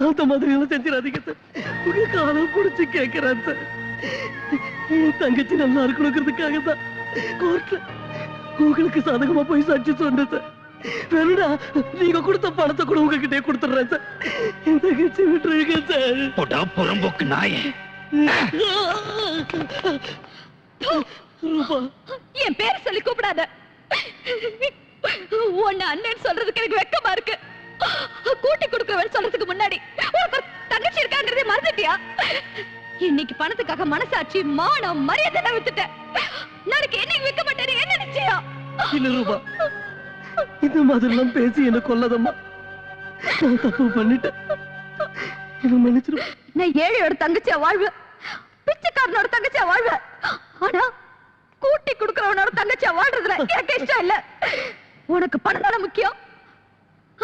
அந்த மாதிரி எல்லாம் செஞ்சிடாதீங்க சார். உங்க காலம் புடிச்சு கேட்கிறேன் சார். என் தங்கச்சி நல்லா இருக்கணுங்கிறதுக்காக தான் கோர்ட்ல உங்களுக்கு சாதகமா போய் சாட்சி சொன்னேன் சார். வேணுடா நீங்க கொடுத்த பணத்தை கூட உங்ககிட்டே கொடுத்துடுறேன் சார். என் தங்கச்சி விட்டுருங்க சார். போடா புறம்போக்கு நாயே. ரூபா, என் பேர் சொல்லி கூப்பிடாத. உன்னை அண்ணன் சொல்றதுக்கு எனக்கு வெக்கமா இருக்கு. கூட்டி கொடுக்கறவன் சொல்றதுக்கு முன்னாடி உனக்கு ஒரு தங்கச்சி இருக்காங்கிறதே மறந்துட்டியா? இன்னைக்கு பணத்துக்காக மனசாட்சி மானம் மரியாதை விட்டுட்டேன். நாளைக்கு என்னைக்கு வைக்க மாட்டேன்னு என்ன நிச்சயம்? இல்ல ரூபா, இந்த மாதிரிலாம் பேசி என்ன கொல்லாதம்மா. நான் தப்பு பண்ணிட்டேன், என்ன மன்னிச்சிரு. நான் ஏழையோட தங்கச்சியா வாழ்வேன், பிச்சைக்காரனோட தங்கச்சியா வாழ்வேன். ஆனா கூட்டி கொடுக்கறவனோட தங்கச்சியா வாழ்றதுல எனக்கு இஷ்டம் இல்ல. உனக்கு பணம் தானே முக்கியம்,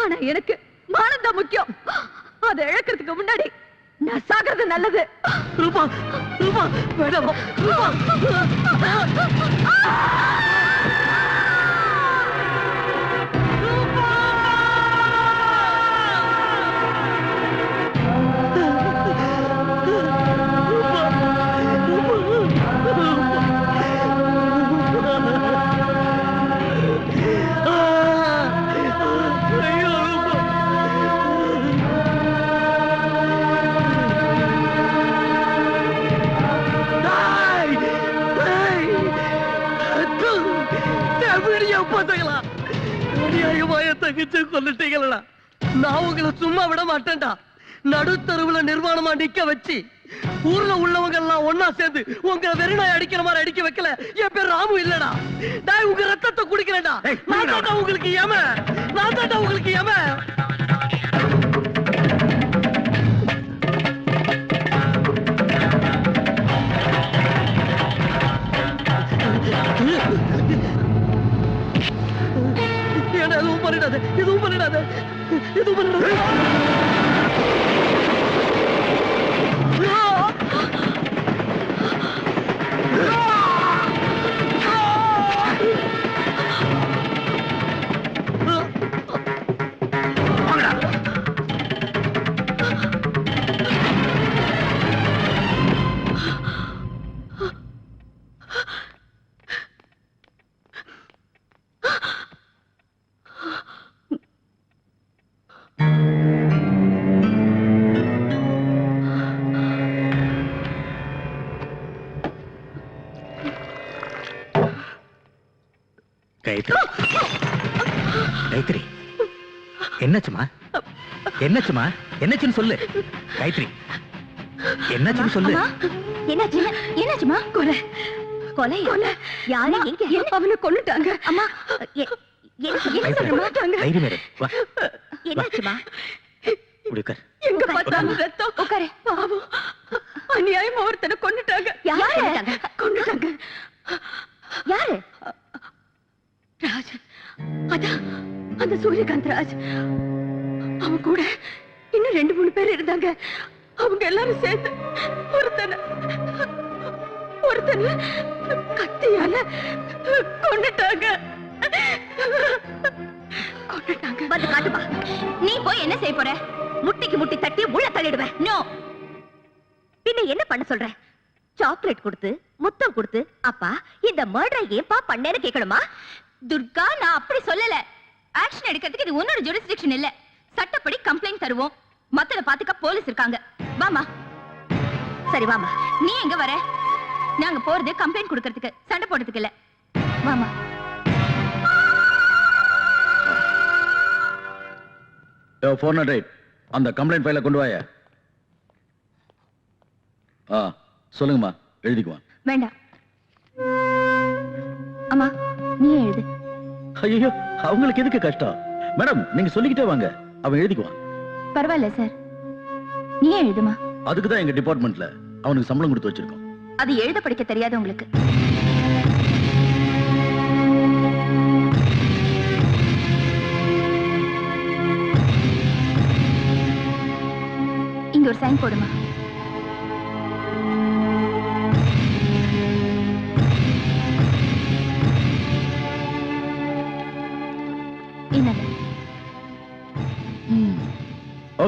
ஆனா எனக்கு மானம் தான் முக்கியம். அதை இழக்கிறதுக்கு முன்னாடி நான் சாகிறது நல்லது. ரூபா, ரூபா வேண்டாம் ரூபா. கொல்லிட்டீங்களா? நான் உங்களை சும்மா விட மாட்டேன்டா. நடுத்தருவுல நிர்வாணமா நிக்க வச்சு ஊர்ல உள்ளவங்க எல்லாம் ஒன்னா சேர்ந்து உங்க வெறிநாய் அடிக்கிற மாதிரி அடிக்க வைக்கல. என் பேர் ராமு இல்லடா. நான் உங்க ரத்தத்தை குடிக்கிறேன்டா. நான் தாண்டா உங்களுக்கு ஏம, நான் தாண்டா உங்களுக்கு ஏம. எதுவும் பண்ணிடாத, எதுவும் பண்ணிடாத, எதுவும் பண்ணிடாத. கைத்ரி, என்னச்சுமா? என்னச்சுமா? என்னச்சுன்னு சொல்லு கைத்ரி, என்னச்சுன்னு சொல்லு. என்னாச்சு? என்னாச்சுமா? கொலை, கொலை, கொலை. யாரு? எங்க? அவனை கொன்னுட்டாங்க. அம்மா, என்ன சொல்றாங்க? என்னாச்சுமா? எங்க பார்த்தாலும் ரத்தம். உட்காரு. பாவம், அநியாயமா ஒருத்தனை கொன்னுட்டாங்க. யாரு கொன்னுட்டாங்க? யாரு? ராஜ், அதான் அந்த சூரியகாந்த் ராஜ். அவன் கூட இன்னும் 2-3 பேர் இருந்தாங்க. அவங்க எல்லாரும் சேர்ந்து ஒருத்தனை கத்தியால கொன்னுட்டாங்க. வந்து காட்டுப்பா. நீ போய் என்ன செய்ய போற? முட்டிக்கு முட்டி தட்டி உள்ள தள்ளிடுவேன். நோ. பின்ன என்ன பண்ண சொல்ற? சாக்லேட் கொடுத்து முத்தம் கொடுத்து அப்பா இந்த மர்டரை ஏன்பா பண்ணேன்னு கேட்கணுமா? துர்கா, நான் அப்படி சொல்லல. ஆக்ஷன் எடுக்கிறதுக்கு இது உன்னோட ஜுரிஸ்டிக்ஷன் இல்ல. சட்டப்படி கம்ப்ளைண்ட் தருவோம். மத்தத பாத்துக்க போலீஸ் இருக்காங்க. வாமா. சரி வாமா. நீ எங்க வர? நாங்க போறது கம்ப்ளைண்ட் கொடுக்கிறதுக்கு, சண்டை போடுறதுக்கு இல்ல. வாமா. யோ 408 அந்த கம்ப்ளைண்ட் ஃபைலை கொண்டு வாயா. சொல்லுங்கம்மா, எழுதிக்குவான். வேண்டாம். அம்மா நீ எழுது. ஐயோ, அவங்களுக்கு எதுக்கு கஷ்டம்? மேடம், நீங்க சொல்லிக்கிட்டே வாங்க, அவன் எழுதிக்குவான். பரவாயில்ல சார், நீ எழுதுமா. அதுக்கு தான் எங்க டிபார்ட்மெண்ட்ல அவனுக்கு சம்பளம் கொடுத்து வச்சிருக்கோம். அது எழுத படிக்க தெரியாது உங்களுக்கு. இங்க ஒரு சைன் போடுமா.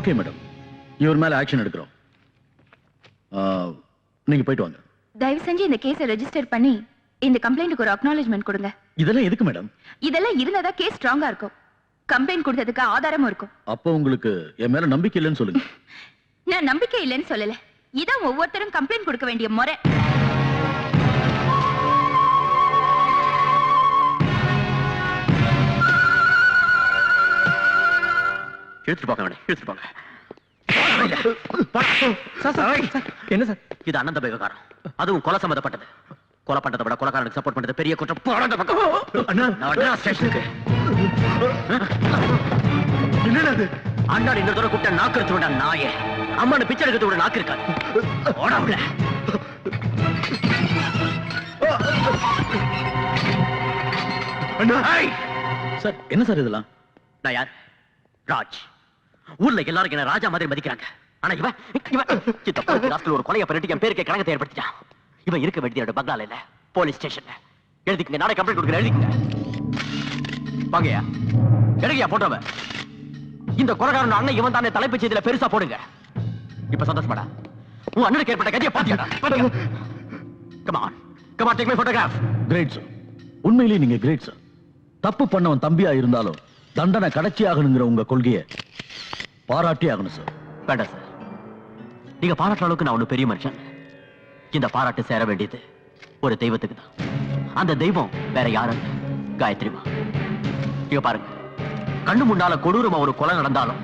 ஓகே மேடம், இவர் மேல ஆக்ஷன் எடுக்கிறோம். நீங்க போயிட்டு வாங்க. தயவு செஞ்சு இந்த கேஸை ரெஜிஸ்டர் பண்ணி இந்த கம்ப்ளைண்ட்டுக்கு ஒரு அக்னாலஜ்மெண்ட் கொடுங்க. இதெல்லாம் எதுக்கு மேடம்? இதெல்லாம் இருந்தா கேஸ் ஸ்ட்ராங்கா இருக்கும். கம்ப்ளைண்ட் கொடுத்ததுக்கு ஆதாரமும் இருக்கும். அப்போ உங்களுக்கு என் மேல நம்பிக்கை இல்லைன்னு சொல்லுங்க. நான் நம்பிக்கை இல்லைன்னு சொல்லல. இதான் ஒவ்வொருத்தரும் கம்ப்ளைண்ட் கொடுக்க வேண்டிய முறை. எடுத்துட்டு போங்க மேடம், எடுத்துட்டு போங்க. என்ன சார் இது அனந்த விவகாரம், அதுவும் கொலை சம்பந்தப்பட்டது. கொலை பண்றதை விட கொலைக்காரனுக்கு சப்போர்ட் பண்றது பெரிய குற்றம். போடாத பக்கம். நான் ஸ்டேஷனுக்கு என்னது அண்ணா இந்த தடவை கூட்ட நாக்கு எடுத்து விட நாயே. அம்மானு பிச்சை எடுத்து விட நாக்கு இருக்காது. ஓடாவுல சார். என்ன சார் இதெல்லாம்? நான் யார்? ராஜ். ஊர்ல எல்லாரும் என்ன ராஜா மாதிரி மதிக்கிறாங்க. ஆனா இவன் ராஸ்கல் ஒரு கொலையை பண்ணிட்டு என் பேருக்கு கலங்கத்தை ஏற்படுத்திட்டான். இவன் இருக்க வேண்டிய பங்களால இல்ல, போலீஸ் ஸ்டேஷன்ல. எழுதிக்கங்க, நானே கம்ப்ளைண்ட் கொடுக்குறேன். எழுதிக்கங்க. வாங்கயா, எடுங்கயா போட்டோவ. இந்த கொலைகாரன் அண்ணன் இவன் தானே தலைப்பு செய்தியில பெருசா போடுங்க. இப்ப சந்தோஷமாடா? உன் அண்ணனுக்கு ஏற்பட்ட கதியை பாத்தியாடா? Come on, come on, take my photograph. Great sir, உண்மையிலேயே நீங்க கிரேட் சார். தப்பு பண்ணவன் தம்பியா இருந்தாலும் தண்டனை கடைச்சி ஆகணுங்கிற உங்க கொள்கையை பாராட்டி ஆகணும் சார். வேண்டாம் சார், நீங்க பாராட்டுற அளவுக்கு நான் ஒண்ணு பெரிய மனுஷன். இந்த பாராட்டு சேர வேண்டியது ஒரு தெய்வத்துக்கு தான். அந்த தெய்வம் வேற யாரும் இல்ல, காயத்ரிமா. இங்க பாருங்க, கண்ணு முன்னால கொடூரமா ஒரு கொலை நடந்தாலும்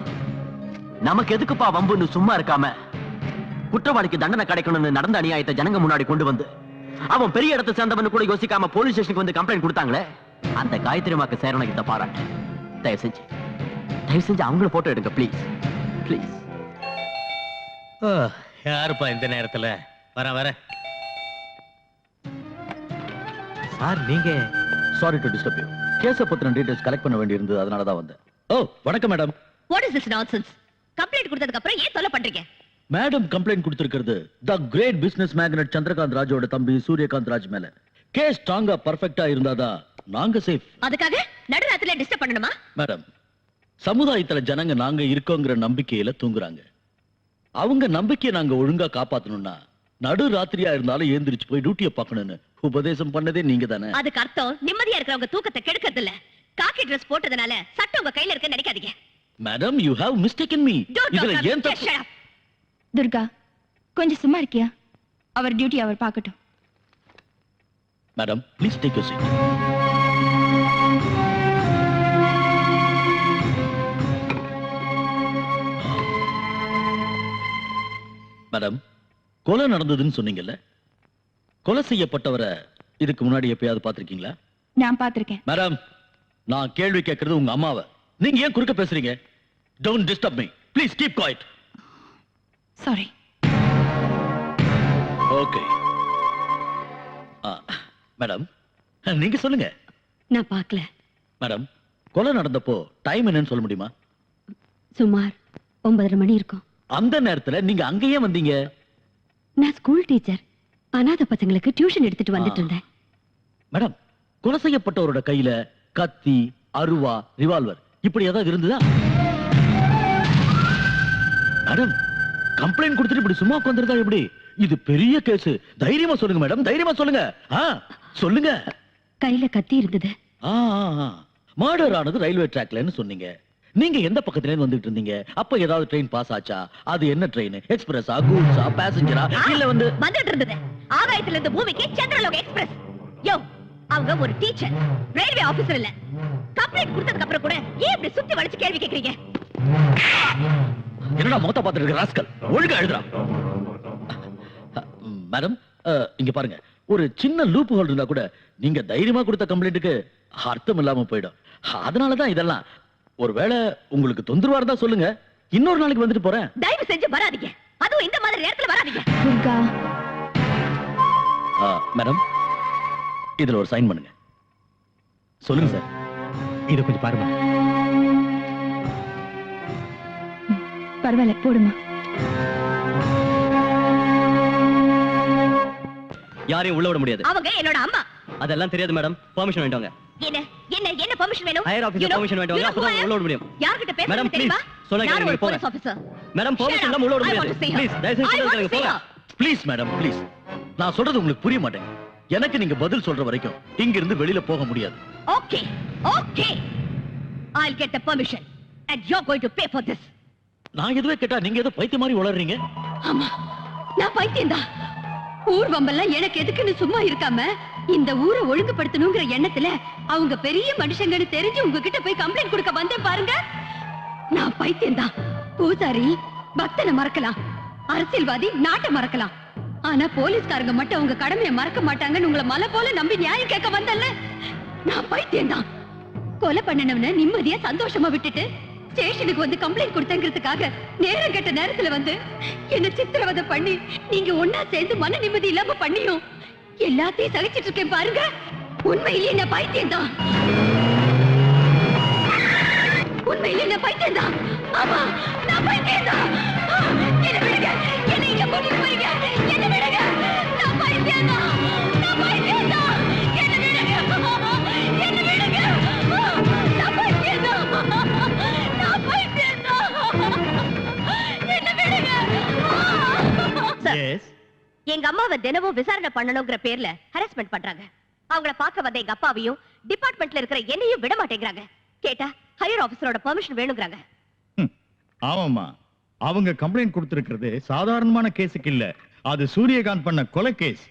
நமக்கு எதுக்குப்பா வம்புன்னு சும்மா இருக்காம குற்றவாளிக்கு தண்டனை கிடைக்கணும்னு நடந்த அநியாயத்தை ஜனங்க முன்னாடி கொண்டு வந்து அவன் பெரிய இடத்தை சேர்ந்தவன் கூட யோசிக்காம போலீஸ் ஸ்டேஷனுக்கு வந்து கம்ப்ளைண்ட் கொடுத்தாங்களே, அந்த காயத்ரிமாக்கு சேரணும் இந்த பாராட்டு. தயவு செஞ்சு அவங்கள போட்டோ எடுங்க ப்ளீஸ், ப்ளீஸ். யாருப்பா இந்த நேரத்துல? வர சார், நீங்க? Sorry to disturb you. கேஸ பத்தின டீடைல்ஸ் கலெக்ட் பண்ண வேண்டியிருந்தது, அதனால தான் வந்தேன். ஓ, வணக்கம் madam. What is this nonsense? Complaint கொடுத்ததுக்கு அப்புறம் ஏன் தொல்லை பண்றீங்க? மேடம் கம்ப்ளைண்ட் கொடுத்திருக்கிறது தி கிரேட் பிசினஸ் மேக்னட் சந்திரகாந்த் ராஜோட தம்பி சூரியகாந்த் ராஜ் மேல. கேஸ் ஸ்ட்ராங்கா பர்ஃபெக்ட்டா இருந்தாதான் நாங்க சேஃப். அதுக்காக நடுராத்திரில டிஸ்டர்ப் பண்ணணுமா? மேடம், சமுதாயத்துல ஜனங்க நாங்க இருக்கோங்கிற நம்பிக்கையில தூங்குறாங்க. அவங்க நம்பிக்கையை நாங்க ஒழுங்கா காப்பாத்தணும்னா நடு ராத்திரியா இருந்தாலும் ஏந்திரிச்சு போய் டியூட்டியை பார்க்கணும்னு உபதேசம் பண்ணதே நீங்க தானே. அதுக்கு அர்த்தம் நிம்மதியா இருக்கிறவங்க தூக்கத்தை கெடுக்கிறது இல்ல. காக்கி ட்ரெஸ் போட்டதனால சட்டம் உங்க கையில இருக்குன்னு நினைக்காதீங்க. Madam, you have mistaken me. இதுல ஏன் தப்பு? துர்கா, கொஞ்சம் சும்மா இருக்கியா? அவர் டியூட்டி அவர் பார்க்கட்டும். Madam, please take your seat. Madam, கொலை நடந்ததுன்னு சொன்னீங்கல்ல, கொலை செய்யப்பட்டவரை இதுக்கு முன்னாடி எப்பயாவது பார்த்திருக்கீங்களா? நான் பார்த்திருக்கேன். மேடம், நான் கேள்வி கேட்கறது உங்க அம்மாவை. நீங்க ஏன் குறுக்க பேசுறீங்க? Don't disturb me. Please keep quiet. Sorry. Okay. Madam, நீங்க சொல்லுங்க. நான் பார்க்கல. மேடம், கொலை நடந்தப்போ டைம் என்னன்னு சொல்ல முடியுமா? சுமார் 9:30 மணி இருக்கும். அந்த நேரத்துல நீங்க அங்கேயே வந்தீங்க? நான் ஸ்கூல் டீச்சர். அனாதை பசங்களுக்கு டியூஷன் எடுத்துட்டு வந்துட்டு இருந்தேன். மேடம், கொலை செய்யப்பட்டவரோட கையில கத்தி, அருவா, ரிவால்வர் இப்படி ஏதாவது இருந்ததா? மேடம், கம்ப்ளைண்ட் கொடுத்துட்டு இப்படி சும்மா உட்கார்ந்திருந்தா எப்படி? இது பெரிய கேஸ். தைரியமா சொல்லுங்க மேடம், தைரியமா சொல்லுங்க. சொல்லுங்க. கையில கத்தி இருந்தது. மர்டர் ஆனது ரயில்வே ட்ராக்லன்னு சொன்னீங்க. நீங்க எந்த பக்கத்துல இருந்து வந்துட்டு இருந்தீங்க? அப்ப ஏதாவது ட்ரெயின் பாஸ் ஆச்சா? அது என்ன ட்ரெயின்? எக்ஸ்பிரஸா, கூட்ஸா, பேசஞ்சரா, இல்ல வந்துட்டு இருந்தது ஆகாயத்துல இருந்து பூமிக்கு சந்திரலோக எக்ஸ்பிரஸ். யோ, அவங்க ஒரு டீச்சர், ரயில்வே ஆபீசர் இல்ல. கம்ப்ளைண்ட் கொடுத்ததுக்கு அப்புறம் கூட ஏன் இப்படி சுத்தி வளைச்சு கேள்வி கேக்குறீங்க? என்னடா மொத்த பாத்துட்டு இருக்க ராஸ்கல், ஒழுங்கா எழுதுறா. மேடம், இங்க பாருங்க, ஒரு சின்ன லூப் ஹோல் இருந்தா கூட நீங்க தைரியமா கொடுத்த கம்ப்ளைண்ட்டுக்கு அர்த்தம் இல்லாம போயிடும். அதனாலதான் இதெல்லாம். ஒருவேளை உங்களுக்கு தொந்தரவா இருந்தா சொல்லுங்க, இன்னொரு நாளைக்கு வந்துட்டு போறேன். தயவு செஞ்சு வராதீங்க, அதுவும் இந்த மாதிரி நேரத்துல வராதீங்க. மேடம், இதுல ஒரு சைன் பண்ணுங்க. சொல்லுங்க சார். இத கொஞ்சம் பாருங்க. பரவாயில்ல, போடுமா. யாரையும் உள்ள விட முடியாது. அவங்க என்னோட அம்மா. அதெல்லாம் தெரியாது மேடம், பெர்மிஷன் வாங்கிட்டாங்க. என்ன என்ன என்ன பெர்மிஷன் வேணும்? ஹையர் ஆபீசர் பெர்மிஷன் வேணும். அப்பதான் உள்ள விட முடியும். யார்கிட்ட பேசுறது மேடம் ப்ளீஸ் தெரியுமா? சொல்லுங்க நான் நீங்க ஒரு போங்க. Police officer. மேடம் பெர்மிஷன் இல்லாம உள்ள விட I want முடியாது. to see her. ப்ளீஸ் தயவு I செஞ்சு want to சொல்லுங்க see போங்க. her. Please madam please. நான் சொல்றது உங்களுக்கு புரிய மாட்டேங்குது. எனக்கு நீங்க பதில் சொல்ற வரைக்கும் இங்க இருந்து வெளியில போக முடியாது. Okay. Okay. I'll get the permission and you're going to pay for this. நான் எதுவே கேட்டா நீங்க ஏதோ பைத்திய மாதிரி உளறீங்க. ஆமா நான் பைத்தியம்தான். ஊர் வம்பெல்லாம் எனக்கு எதுக்குன்னு சும்மா இருக்காம இந்த ஊரை ஒழுங்குபடுத்தணுங்கிற எண்ணத்துல அவங்க பெரிய மனுஷங்கன்னு தெரிஞ்சு உங்ககிட்ட போய் கம்ப்ளைண்ட் கொடுக்க வந்தேன் பாருங்க. நான் பைத்தியம்தான். பூசாரி பக்தனை மறக்கலாம், அரசியல்வாதி நாட்டை மறக்கலாம், ஆனா போலீஸ்காரங்க மட்டும் அவங்க கடமையை மறக்க மாட்டாங்கன்னு உங்களை மலை போல நம்பி நியாயம் கேட்க வந்தல்ல. நான் பைத்தியம்தான். கொலை பண்ணனவன நிம்மதியா சந்தோஷமா விட்டுட்டு ஸ்டேஷனுக்கு வந்து கம்ப்ளைண்ட் கொடுத்தங்கிறதுக்காக நேரம் கெட்ட நேரத்துல வந்து என்ன சித்திரவதை பண்ணி நீங்க ஒன்னா சேர்ந்து மன நிம்மதி இல்லாம பண்ணியும் எல்லாத்தையும் சகிச்சிட்டு இருக்கேன் பாருங்க. உண்மையிலேயே நான் பைத்தியம்தான். உண்மையிலேயே நான் பைத்தியம்தான். ஆமா நான் பைத்தியம்தான். என்ன விடுங்க, என்ன இங்க கூட்டிட்டு போறீங்க, என்ன விடுங்க. நான் பைத்தியம்தான். நான் பைத்தியம்தான். என்ன விடுங்க, என்ன விடுங்க. நான் பைத்தியம்தான். நான் பைத்தியம்தான். என்ன விடுங்க. சார், எங்க அம்மாவை தினமும் விசாரணை பண்ணணுங்கிற பேர்ல ஹராஸ்மெண்ட் பண்றாங்க. அவங்கள பார்க்க வந்த எங்க அப்பாவையும் டிபார்ட்மெண்ட்ல இருக்கிற என்னையும் விட மாட்டேங்கிறாங்க. கேட்டா ஹையர் ஆபீசரோட பெர்மிஷன் வேணும்ங்கறாங்க. ஆமாமா, அவங்க கம்ப்ளைண்ட் கொடுத்திருக்கிறது சாதாரணமான கேஸுக்கு இல்ல, அது சூரியகாந்த் பண்ண கொலை கேஸ்.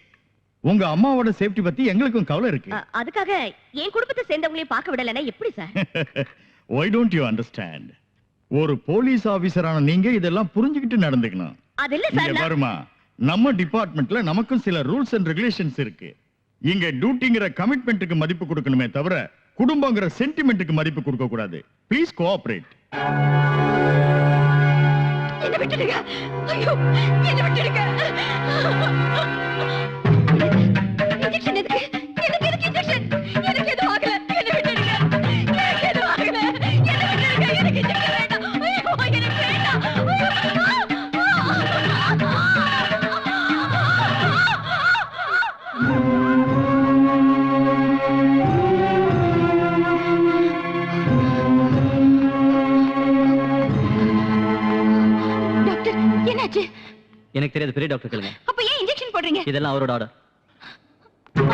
உங்க அம்மாவோட சேஃப்டி பத்தி எங்களுக்கும் கவலை இருக்கு. அதுக்காக என் குடும்பத்தை சேர்ந்தவங்களையும் பார்க்க விடலன்னா எப்படி sir? Why don't you understand? ஒரு போலீஸ் ஆபீசரான நீங்க இதெல்லாம் புரிஞ்சுக்கிட்டு நடந்துக்கணும். அது இல்ல இங்க சார். பாருமா, நம்ம டிபார்ட்மெண்ட்ல நமக்கும் சில ரூல்ஸ் அண்ட் ரெகுலேஷன்ஸ் இருக்கு. இங்க டியூட்டிங்கிற கமிட்மெண்ட்டுக்கு மதிப்பு கொடுக்கணுமே தவிர குடும்பங்கிற சென்டிமெண்ட்டுக்கு மதிப்பு கொடுக்க கூடாது. Please cooperate. என்ன விட்டுடுங்க. ஐயோ என்ன விட்டுடுங்க. இன்ஜெக்ஷன் எதுக்கு? எதுக்கு இன்ஜெக்ஷன்? எனக்கு எதுவும் ஆகல. என்ன விட்டுடுங்க. எனக்கு எதுவும் ஆகல. என்ன விட்டுடுங்க. எனக்கு இன்ஜெக்ஷன் வேண்டாம். ஐயோ எனக்கு வேண்டாம். டாக்டர் என்னாச்சு? எனக்கு தெரியாது, பெரிய டாக்டர் கேளுங்க. அப்ப ஏன் இன்ஜெக்ஷன் போடுறீங்க? இதெல்லாம் அவரோட ஆர்டர்.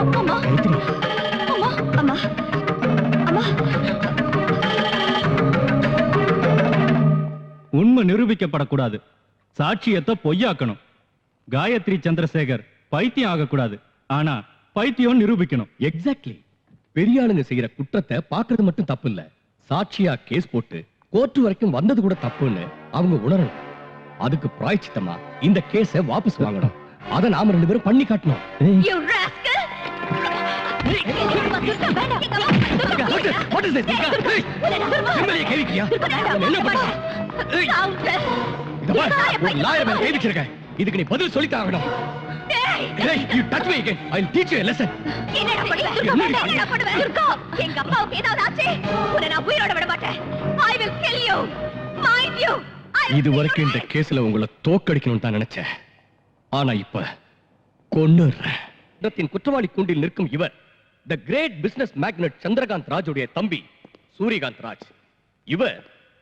அம்மா அம்மா அம்மா அம்மா. உண்மை நிரூபிக்கப்படக்கூடாது, சாட்சியத்தை பொய்யாக்கணும். காயத்ரி சந்திரசேகர் பைத்தியம் ஆகக்கூடாது, ஆனா பைத்தியம் நிரூபிக்கணும். எக்ஸாக்ட்லி. பெரிய ஆளுங்க செய்யற குற்றத்தை பாக்குறது மட்டும் தப்பு இல்ல, சாட்சியா கேஸ் போட்டு கோர்ட் வரைக்கும் வந்தது கூட தப்புன்னு அவங்க உணரணும். அதுக்கு பிராயச்சித்தமா இந்த கேஸை வாபஸ் வாங்கணும். அத நாம 2 பேரும் பண்ணி காட்டணும். You rascal! What is this? நிம்மதியை கேவிக்கியா? என்ன பண்ற? இத பாரு, ஒரு லாயர் மேல கை வச்சிருக்க. இதுக்கு நீ பதில் சொல்லித்தான் ஆகணும். Hey, you touch me again, I'll teach you a lesson. என்னடா பண்ணுவேன்? துர்கா, எங்க அப்பாவுக்கு ஏதாவது ஆச்சு உன்னை நான் உயிரோட விட மாட்டேன். I will kill you. Mind you. இது வரைக்கும் இந்த கேஸ்ல உங்களை தோக்கடிக்கணும்னு தான் நினைச்சேன், ஆனா இப்ப கொன்னுறேன். குற்றவாளி கூண்டில் நிற்கும் இவர் தி கிரேட் பிசினஸ் மேக்னட் சந்திரகாந்த் ராஜுடைய தம்பி சூரியகாந்த் ராஜ். இவர்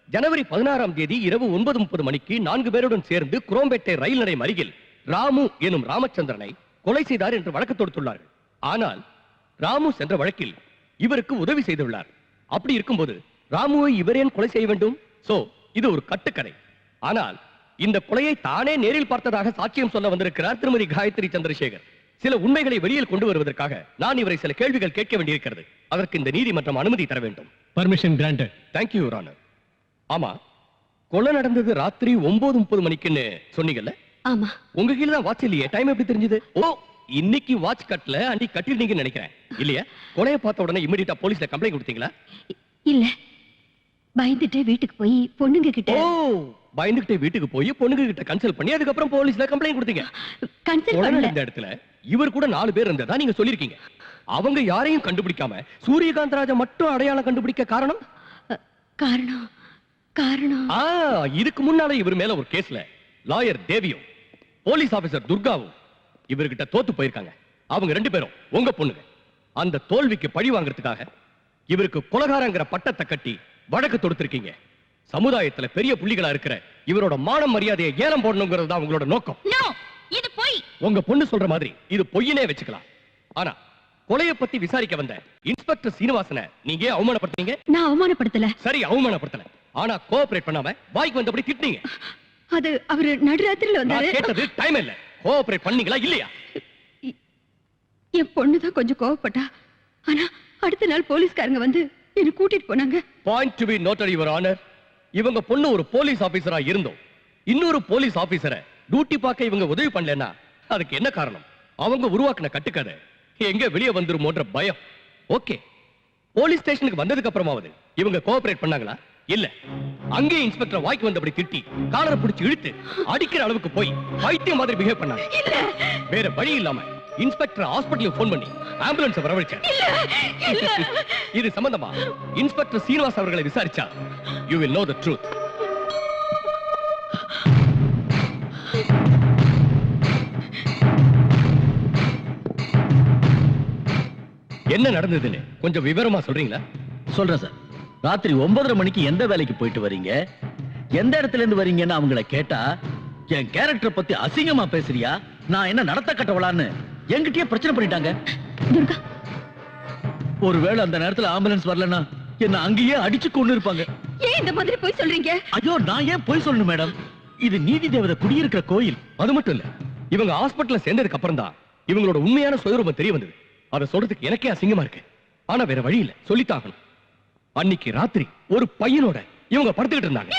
ஜனவரி 16ஆம் தேதி இரவு 9:30 மணிக்கு 4 பேருடன் சேர்ந்து குரோம்பேட்டை ரயில் நிலையம் அருகில் ராமு எனும் ராமச்சந்திரனை கொலை செய்தார் என்று வழக்கு தொடுத்துள்ளார்கள். ஆனால் ராமு சென்ற வழக்கில் இவருக்கு உதவி செய்துள்ளார். அப்படி இருக்கும்போது ராமுவை இவரேன் கொலை செய்ய வேண்டும்? சோ இது ஒரு கட்டுக்கதை. ஆனால் இந்த கொலையை தானே நேரில் பார்த்ததாக சாட்சியம் சொல்ல வந்திருக்கிறார் திருமதி காயத்ரி சந்திரசேகர். சில உண்மைகளை வெளியில் கொண்டு வருவதற்காக நான் இவரை சில கேள்விகள் கேட்க வேண்டியிருக்கிறது. அதற்கு இந்த நீதிமன்றம் அனுமதி தர வேண்டும். Permission granted. Thank you your honour. ஆமா, கொலை நடந்தது ராத்திரி 9:30 மணிக்குன்னு சொன்னீங்கல்ல? ஆமா. உங்க கீழ தான் வாட்ச் இல்லையே, டைம் எப்படி தெரிஞ்சது? ஓ, இன்னைக்கு வாட்ச் கட்டல, அன்னைக்கு கட்டிருந்தீங்கன்னு நினைக்கிறேன் இல்லையா? கொலையை பார்த்த உடனே இமிடியேட்டா போலீஸ்ல கம்ப்ளைண்ட் கொடுத்தீங்களா? இல்ல, பயந்துட்டு வீட்டுக்கு போய் பொண்ணுங்க கிட்ட. ஓ, பயந்துகிட்டே வீட்டுக்கு போய் பொண்ணுங்க கிட்ட கன்சல்ட் பண்ணி அதுக்கப்புறம் போலீஸ்ல கம்ப்ளைண்ட் கொடுத்தீங்க. கன்சல்ட் கொலை பண்ணல. நடந்த இடத்துல இவர் கூட 4 பேர் இருந்ததா நீங்க சொல்லிருக்கீங்க. அவங்க யாரையும் கண்டுபிடிக்காம சூரியகாந்த் ராஜா மட்டும் அடையாளம் கண்டுபிடிக்க காரணம்? காரணம் இதுக்கு முன்னால இவர் மேல ஒரு கேஸ்ல லாயர் தேவியும் போலீஸ் ஆபீசர் துர்காவும் இவர்கிட்ட தோத்து போயிருக்காங்க. அவங்க 2 பேரும் உங்க பொண்ணுங்க. அந்த தோல்விக்கு பழி வாங்குறதுக்காக இவருக்கு கொலகாரங்கிற பட்டத்தை கட்டி வழக்கு தொடுத்திருக்கீங்க. சமுதாயத்துல பெரிய புள்ளிகளா இருக்கிற இவரோட மான மரியாதையை ஏலம் போடணுங்கிறது தான் உங்களோட நோக்கம். இது போய் உங்க பொண்ணு சொல்ற மாதிரி இது பொய்யினே வச்சுக்கலாம். ஆனா கொலையை பத்தி விசாரிக்க வந்த இன்ஸ்பெக்டர் சீனிவாசனை நீங்க ஏன் அவமானப்படுத்தீங்க? நான் அவமானப்படுத்தல. சரி, அவமானப்படுத்தல. ஆனா கோஆபரேட் பண்ணாம வாய்க்கு வந்தபடி திட்டினீங்க. அது அவரு நடுராத்திரில நான் வந்தாரு. கேட்டது டைம் இல்ல. கோஆபரேட் பண்ணீங்களா இல்லையா? என் பொண்ணுதான் கொஞ்சம் கோவப்பட்டா. ஆனா அடுத்த நாள் போலீஸ்காரங்க வந்து என்ன கூட்டிட்டு போனாங்க. Point to be noted your honour. இவங்க பொண்ணு ஒரு போலீஸ் ஆபீசரா இருந்தோம் இன்னொரு போலீஸ் ஆபீசரை டியூட்டி பார்க்க இவங்க உதவி பண்ணலன்னா அதுக்கு என்ன காரணம்? அவங்க உருவாக்கின கட்டுக்கதை எங்க வெளியே வந்துருமோன்ற பயம். ஓகே, போலீஸ் ஸ்டேஷனுக்கு வந்ததுக்கு அப்புறமாவது இவங்க கோஆபரேட் பண்ணாங்களா? இல்ல. அங்கே இன்ஸ்பெக்டர் வாய்க்கு வந்தபடி திட்டி காலரை பிடிச்சு இழுத்து அடிக்கிற அளவுக்கு போய் பைத்தியம் மாதிரி பிஹேவ் பண்ணாங்க. வேற வழி இல்லாம இன்ஸ்பெக்டர் ஹாஸ்பிடலுக்கு போன் பண்ணி ஆம்புலன்ஸ் வரவழைச்சார். இது சம்பந்தமா இன்ஸ்பெக்டர் சீனிவாஸ் அவர்களை விசாரிச்சா you will know the truth. என்ன நடந்ததுன்னு கொஞ்சம் விவரமா சொல்றீங்களா? சொல்றேன் சார். ராத்திரி 9:30 மணிக்கு எந்த வேலைக்கு போயிட்டு வரீங்க, எந்த இடத்துல இருந்து வரீங்கன்னு அவங்கள கேட்டா, என் கேரக்டர் பத்தி அசிங்கமா பேசுறியா, நான் என்ன நடத்த கட்டவளான்னு என்கிட்டயே பிரச்சனை பண்ணிட்டாங்க. ஒருவேளை அந்த நேரத்துல ஆம்புலன்ஸ் வரலன்னா என்ன அங்கேயே அடிச்சு கொண்டு இருப்பாங்க. ஏன் இந்த மாதிரி போய் சொல்றீங்க? ஐயோ, நான் ஏன் போய் சொல்லணும் மேடம்? இது நீதி தேவதை குடியிருக்கிற கோயில். அது மட்டும் இல்ல, இவங்க ஹாஸ்பிடல்ல சேர்ந்ததுக்கு அப்புறம் தான் இவங்களோட உண்மையான சுயரூபம் தெரிய வந்தது. அதை சொல்றதுக்கு எனக்கே அசிங்கமா இருக்கு. ஆனா வேற வழி இல்ல, சொல்லித்தாகணும். அன்னைக்கு ராத்திரி ஒரு பையனோட இவங்க படுத்துக்கிட்டு இருந்தாங்க.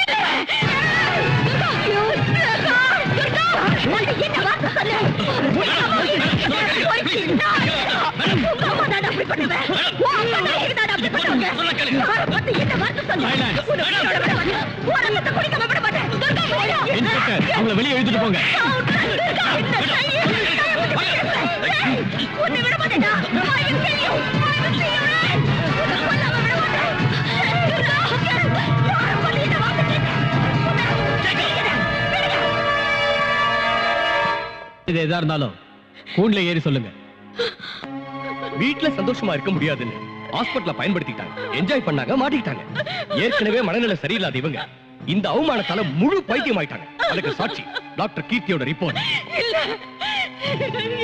அவங்களை வெளியே எழுதிட்டு போங்க. இது எதா இருந்தாலும் கூண்ல ஏறி சொல்லுங்க. வீட்டுல சந்தோஷமா இருக்க முடியாதுன்னு ஹாஸ்பிடல்ல பயன்படுத்திட்டாங்க. என்ஜாய் பண்ணாங்க, மாட்டிக்கிட்டாங்க. ஏற்கனவே மனநிலை சரியில்லாத இவங்க இந்த அவமானத்தால முழு பைத்தியம் ஆயிட்டாங்க. அதுக்கு சாட்சி டாக்டர் கீர்த்தியோட ரிப்போர்ட். இல்ல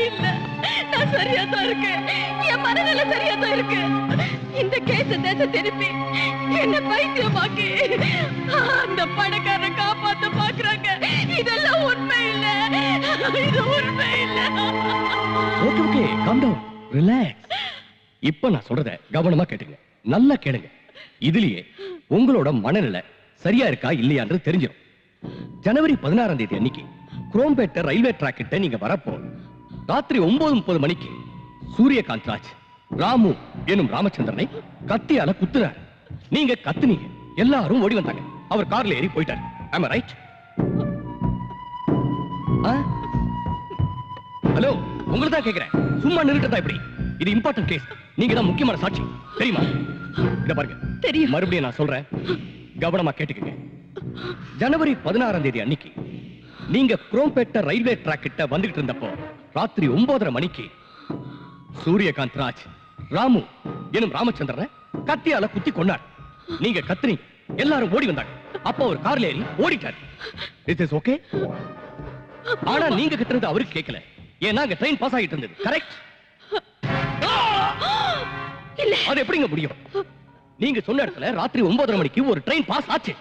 இல்ல, நான் சரியா தான் இருக்கேன். என் மனநிலை சரியா தான் இருக்கு. இந்த கேஸ தேச திருப்பி என்ன பைத்தியமாக்கி அந்த பணக்காரரை காப்பாத்த பாக்குறாங்க. இதெல்லாம் உண்மை இல்ல, இது உண்மை இல்ல. Okay okay, calm down, relax. இப்ப நான் சொல்றத கவனமா கேட்டுங்க, நல்லா கேளுங்க. இதுலயே உங்களோட மனநிலை சரியா இருக்கா இல்லையான்றது தெரிஞ்சிடும். ஜனவரி 16ஆம் தேதி அன்னைக்கு குரோம்பேட்டை ரயில்வே ட்ராக் கிட்ட நீங்க வரப்போ ராத்திரி 9:30 மணிக்கு சூரியகாந்த் ராஜ் ராமு எனும் ராமச்சந்திரனை கத்தியால குத்துனார். நீங்க கத்துனீங்க, எல்லாரும் ஓடி வந்தாங்க. அவர் கார்ல ஏறி போயிட்டார். am I right? ஹலோ, உங்களுக்கு தான் கேக்குறேன், சும்மா நிறுத்ததா இப்படி? இது இம்பார்ட்டன்ட் கேஸ், நீங்க தான் முக்கியமான சாட்சி, தெரியுமா? இத பாருங்க, தெரியும். மறுபடியும் நான் சொல்றேன், கவனமா கேட்டுக்கங்க. ஜனவரி 16ஆம் தேதி அன்னைக்கு நீங்க குரோம்பேட்டை ரயில்வே ட்ராக் கிட்ட வந்துகிட்டு இருந்தப்போ ராத்திரி 9:30 மணிக்கு சூரியகாந்த் ராஜ் ராமு எனும் ராமச்சந்திரனை கத்தியால குத்தி கொண்டார். நீங்க கத்துனீங்க, எல்லாரும் ஓடி வந்தாங்க. அப்போ ஒரு கார்ல ஏறி ஓடிட்டார். It is okay. ஆனா நீங்க கத்துறது அவருக்கு கேட்கல, ஏன்னா அங்க ட்ரெயின் பாஸ் ஆகிட்டு இருந்தது. கரெக்ட்? அது எப்படிங்க முடியும்? நீங்க சொன்ன இடத்துல ராத்திரி 9:30 மணிக்கு ஒரு ட்ரெயின் பாஸ் ஆச்சு.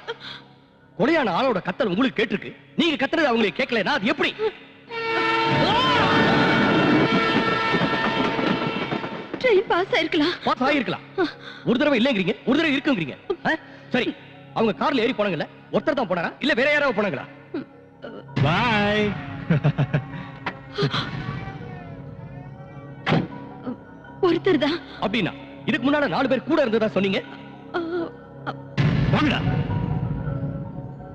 கொலையான ஆளோட கத்தல் உங்களுக்கு கேட்டிருக்கு, நீங்க கத்துறது அவங்களுக்கு கேட்கலனா அது எப்படி? ட்ரெயின் பாஸ் ஆயிருக்கலாம். பாஸ் ஆயிருக்கலாம். ஒரு தடவை இல்லங்கறீங்க, ஒரு தடவை இருக்குங்கறீங்க. சரி, அவங்க கார்ல ஏறி போனாங்கல்ல, ஒருத்தர் தான் போனாரா இல்ல வேற யாராவது போனாங்களா? பை. ஒருத்தர் தான். அப்படினா இதுக்கு முன்னால 4 பேர் கூட இருந்ததா சொன்னீங்க. வாங்கடா.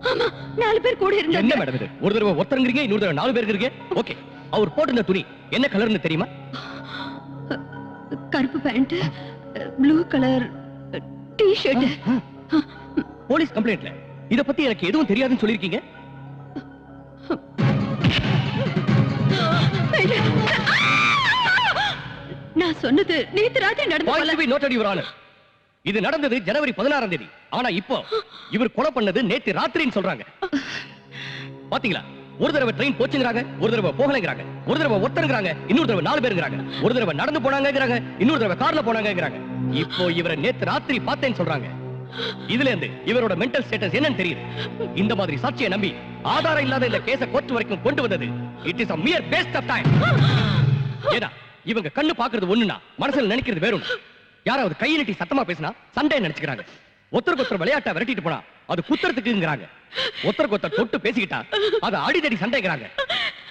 ஆமா, 4 பேர் கூட இருந்தாங்க. என்ன மேடம் இது? ஒரு தடவை ஒருத்தருங்கறீங்க, இன்னொரு தடவை 4 பேர் இருக்கீங்க. ஓகே, அவர் போட்டிருந்த துணி என்ன கலர்னு தெரியுமா? கருப்பு pant, blue colour t-shirt. Police கம்ப்ளைண்ட்ல இத பத்தி எனக்கு எதுவும் தெரியாதுன்னு சொல்லிருக்கீங்க. நான் சொன்னது நேத்து ராத்திரி நடந்த போல. Noted your honour. இது நடந்தது ஜனவரி 16ஆம் தேதி. ஆனா இப்போ இவர் கொலை பண்ணது நேத்து ராத்திரின்னு சொல்றாங்க. பாத்தீங்களா? ஒரு தடவை ட்ரெயின் போச்சுங்கறாங்க, ஒரு தடவை போகலங்கறாங்க, ஒரு தடவை ஒருத்தருங்கறாங்க, இன்னொரு தடவை 4 பேருங்கறாங்க, ஒரு தடவை நடந்து போனாங்கங்கறாங்க, இன்னொரு தடவை கார்ல போனாங்கங்கறாங்க. இப்போ இவரை நேத்து ராத்திரி பார்த்தேன்னு சொல்றாங்க. இதுல இருந்து இவரோட மென்டல் ஸ்டேட்டஸ் என்னன்னு தெரியுது. இந்த மாதிரி சாட்சியை நம்பி ஆதாரம் இல்லாத இந்த கேஸ கோர்ட் வரைக்கும் கொண்டு வந்தது it is a mere waste of time. ஏன்னா இவங்க கண்ணு பாக்குறது ஒண்ணுனா மனசுல நினைக்கிறது வேற ஒண்ணு. யாராவது கை நீட்டி சத்தமா பேசினா சண்டை நினைச்சுக்கிறாங்க. ஒருத்தருக்கு ஒருத்தர் விளையாட்டை விரட்டிட்டு போனா அது குத்துறதுக்குங்கிறாங்க. ஒருத்தருக்கு ஒருத்தர் தொட்டு பேசிக்கிட்டா அது அடிதடி சண்டைங்கிறாங்க.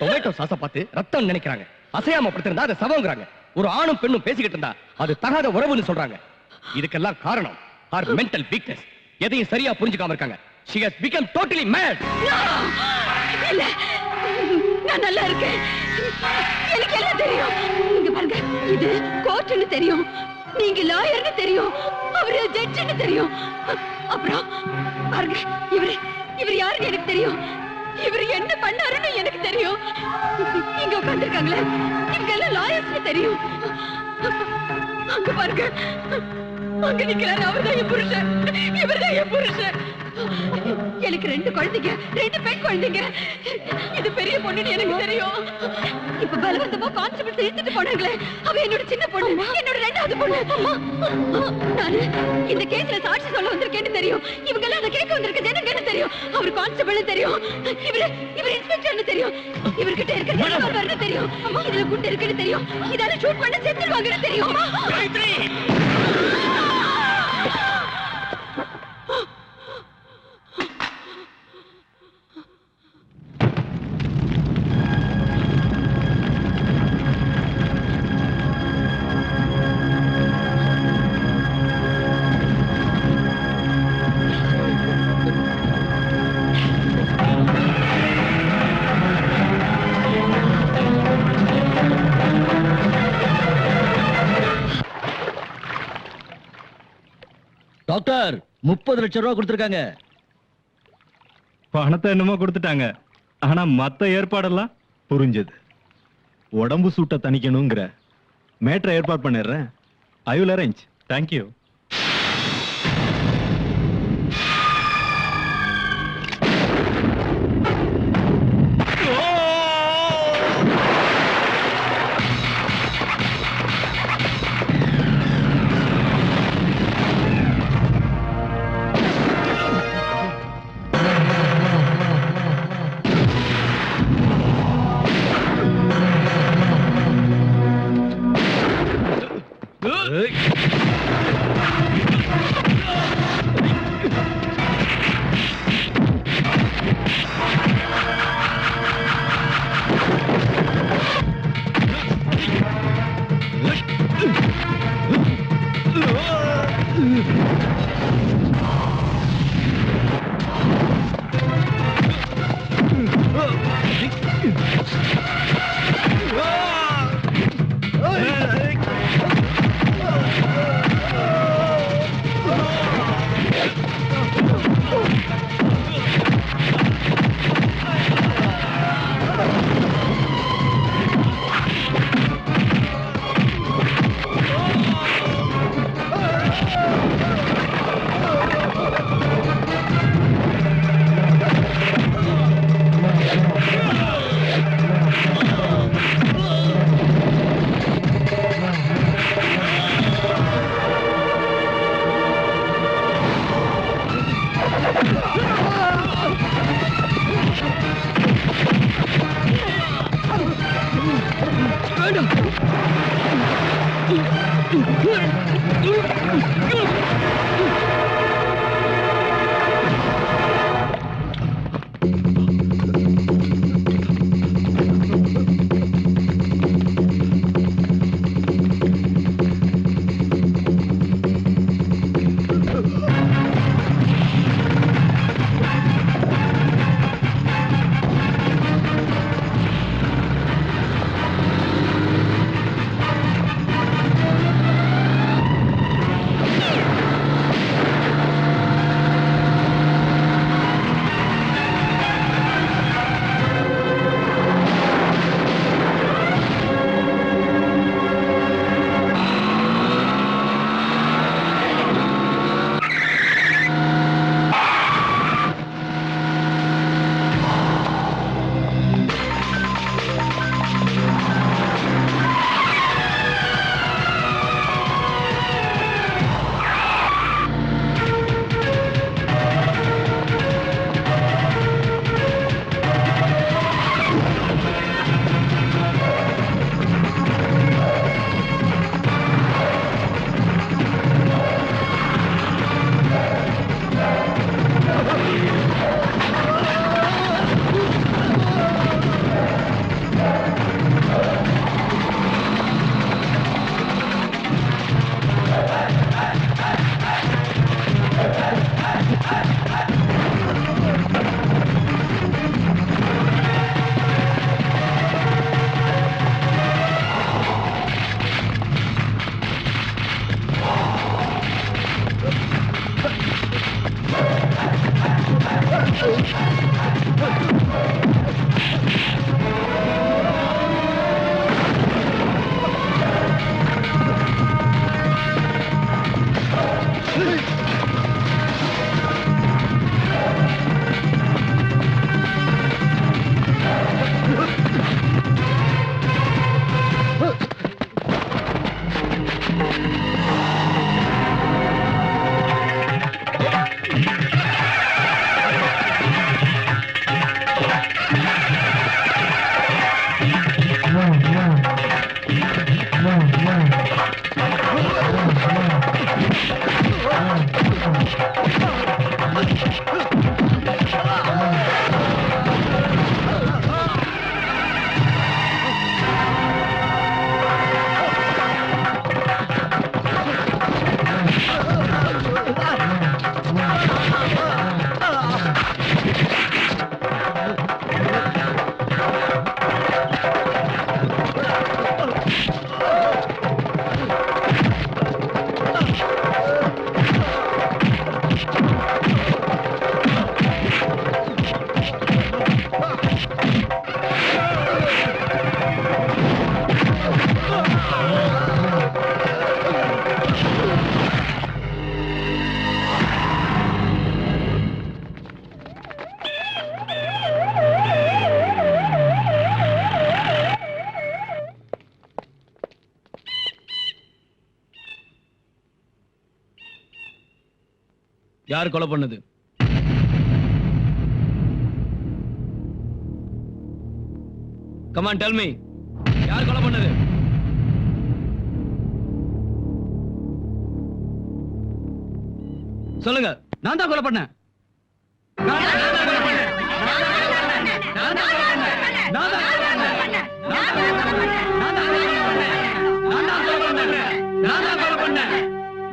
டொமேட்டோ சாஸ பார்த்து ரத்தம் நினைக்கிறாங்க. அசையாம படுத்திருந்தா அது சவங்கிறாங்க. ஒரு ஆணும் பெண்ணும் பேசிக்கிட்டு இருந்தா அது தகாத உறவுன்னு சொல்றாங்க. இதுக்கெல்லாம் காரணம் her mental weakness. எதையும் சரியா புரிஞ்சுக்காம இருக்காங்க. she has become totally mad. இல்ல, நான் நல்லா இருக்கேன். எனக்கு எல்லாம் தெரியும். இங்க பாருங்க, இது கோர்ட்னு தெரியும், நீங்க லாயர்னு தெரியும், அவரு ஜட்ஜ்னு தெரியும். அப்புறம் பாருங்க, இவர் யாருன்னு எனக்கு தெரியும், இவர் என்ன பண்ணாருன்னு எனக்கு தெரியும். இங்க உட்கார்ந்திருக்காங்களே, இவங்க எல்லாம் லாயர்ஸ்னு தெரியும். அங்க பாருங்க, அங்க நிக்கிறாரு, அவர்தான் என் புருஷன், இவர்தான் என் புருஷன். எனக்கு 2 குழந்தைங்க, 2 பெண் குழந்தைங்க. இது பெரிய பொண்ணுன்னு எனக்கு தெரியும். இப்ப பலவந்தமா கான்ஸ்டபிள் இழுத்துட்டு போனாங்களே, அவ என்னோட சின்ன பொண்ணு, என்னோட 2வது பொண்ணு. நானு இந்த கேஸ்ல சாட்சி சொல்ல வந்திருக்கேன்னு தெரியும். இவங்க எல்லாம் அதை கேட்க வந்திருக்க ஜனங்கன்னு தெரியும். அவர் கான்ஸ்டபிள்னு தெரியும், இவர் இன்ஸ்பெக்டர்னு தெரியும், இவர்கிட்ட இருக்கிறது தெரியும், இதுல குண்டு இருக்குன்னு தெரியும், இதால ஷூட் பண்ண செத்துருவாங்கன்னு தெரியும். டாக்டர் 30 லட்சம் ரூபாய் கொடுத்திருக்காங்க. பணத்தை என்னமோ கொடுத்துட்டாங்க, ஆனா மத்த ஏற்பாடெல்லாம் புரிஞ்சது. உடம்பு சூட்டை தணிக்கணுங்கிற மேட்ரை ஏற்பாடு பண்ணிடுறேன். I will arrange. தேங்க்யூ. யார் கொலை பண்ணது? Come on, tell me. யார் கொலை பண்ணது? சொல்லுங்க. நான் தான் கொலை பண்ணேன்.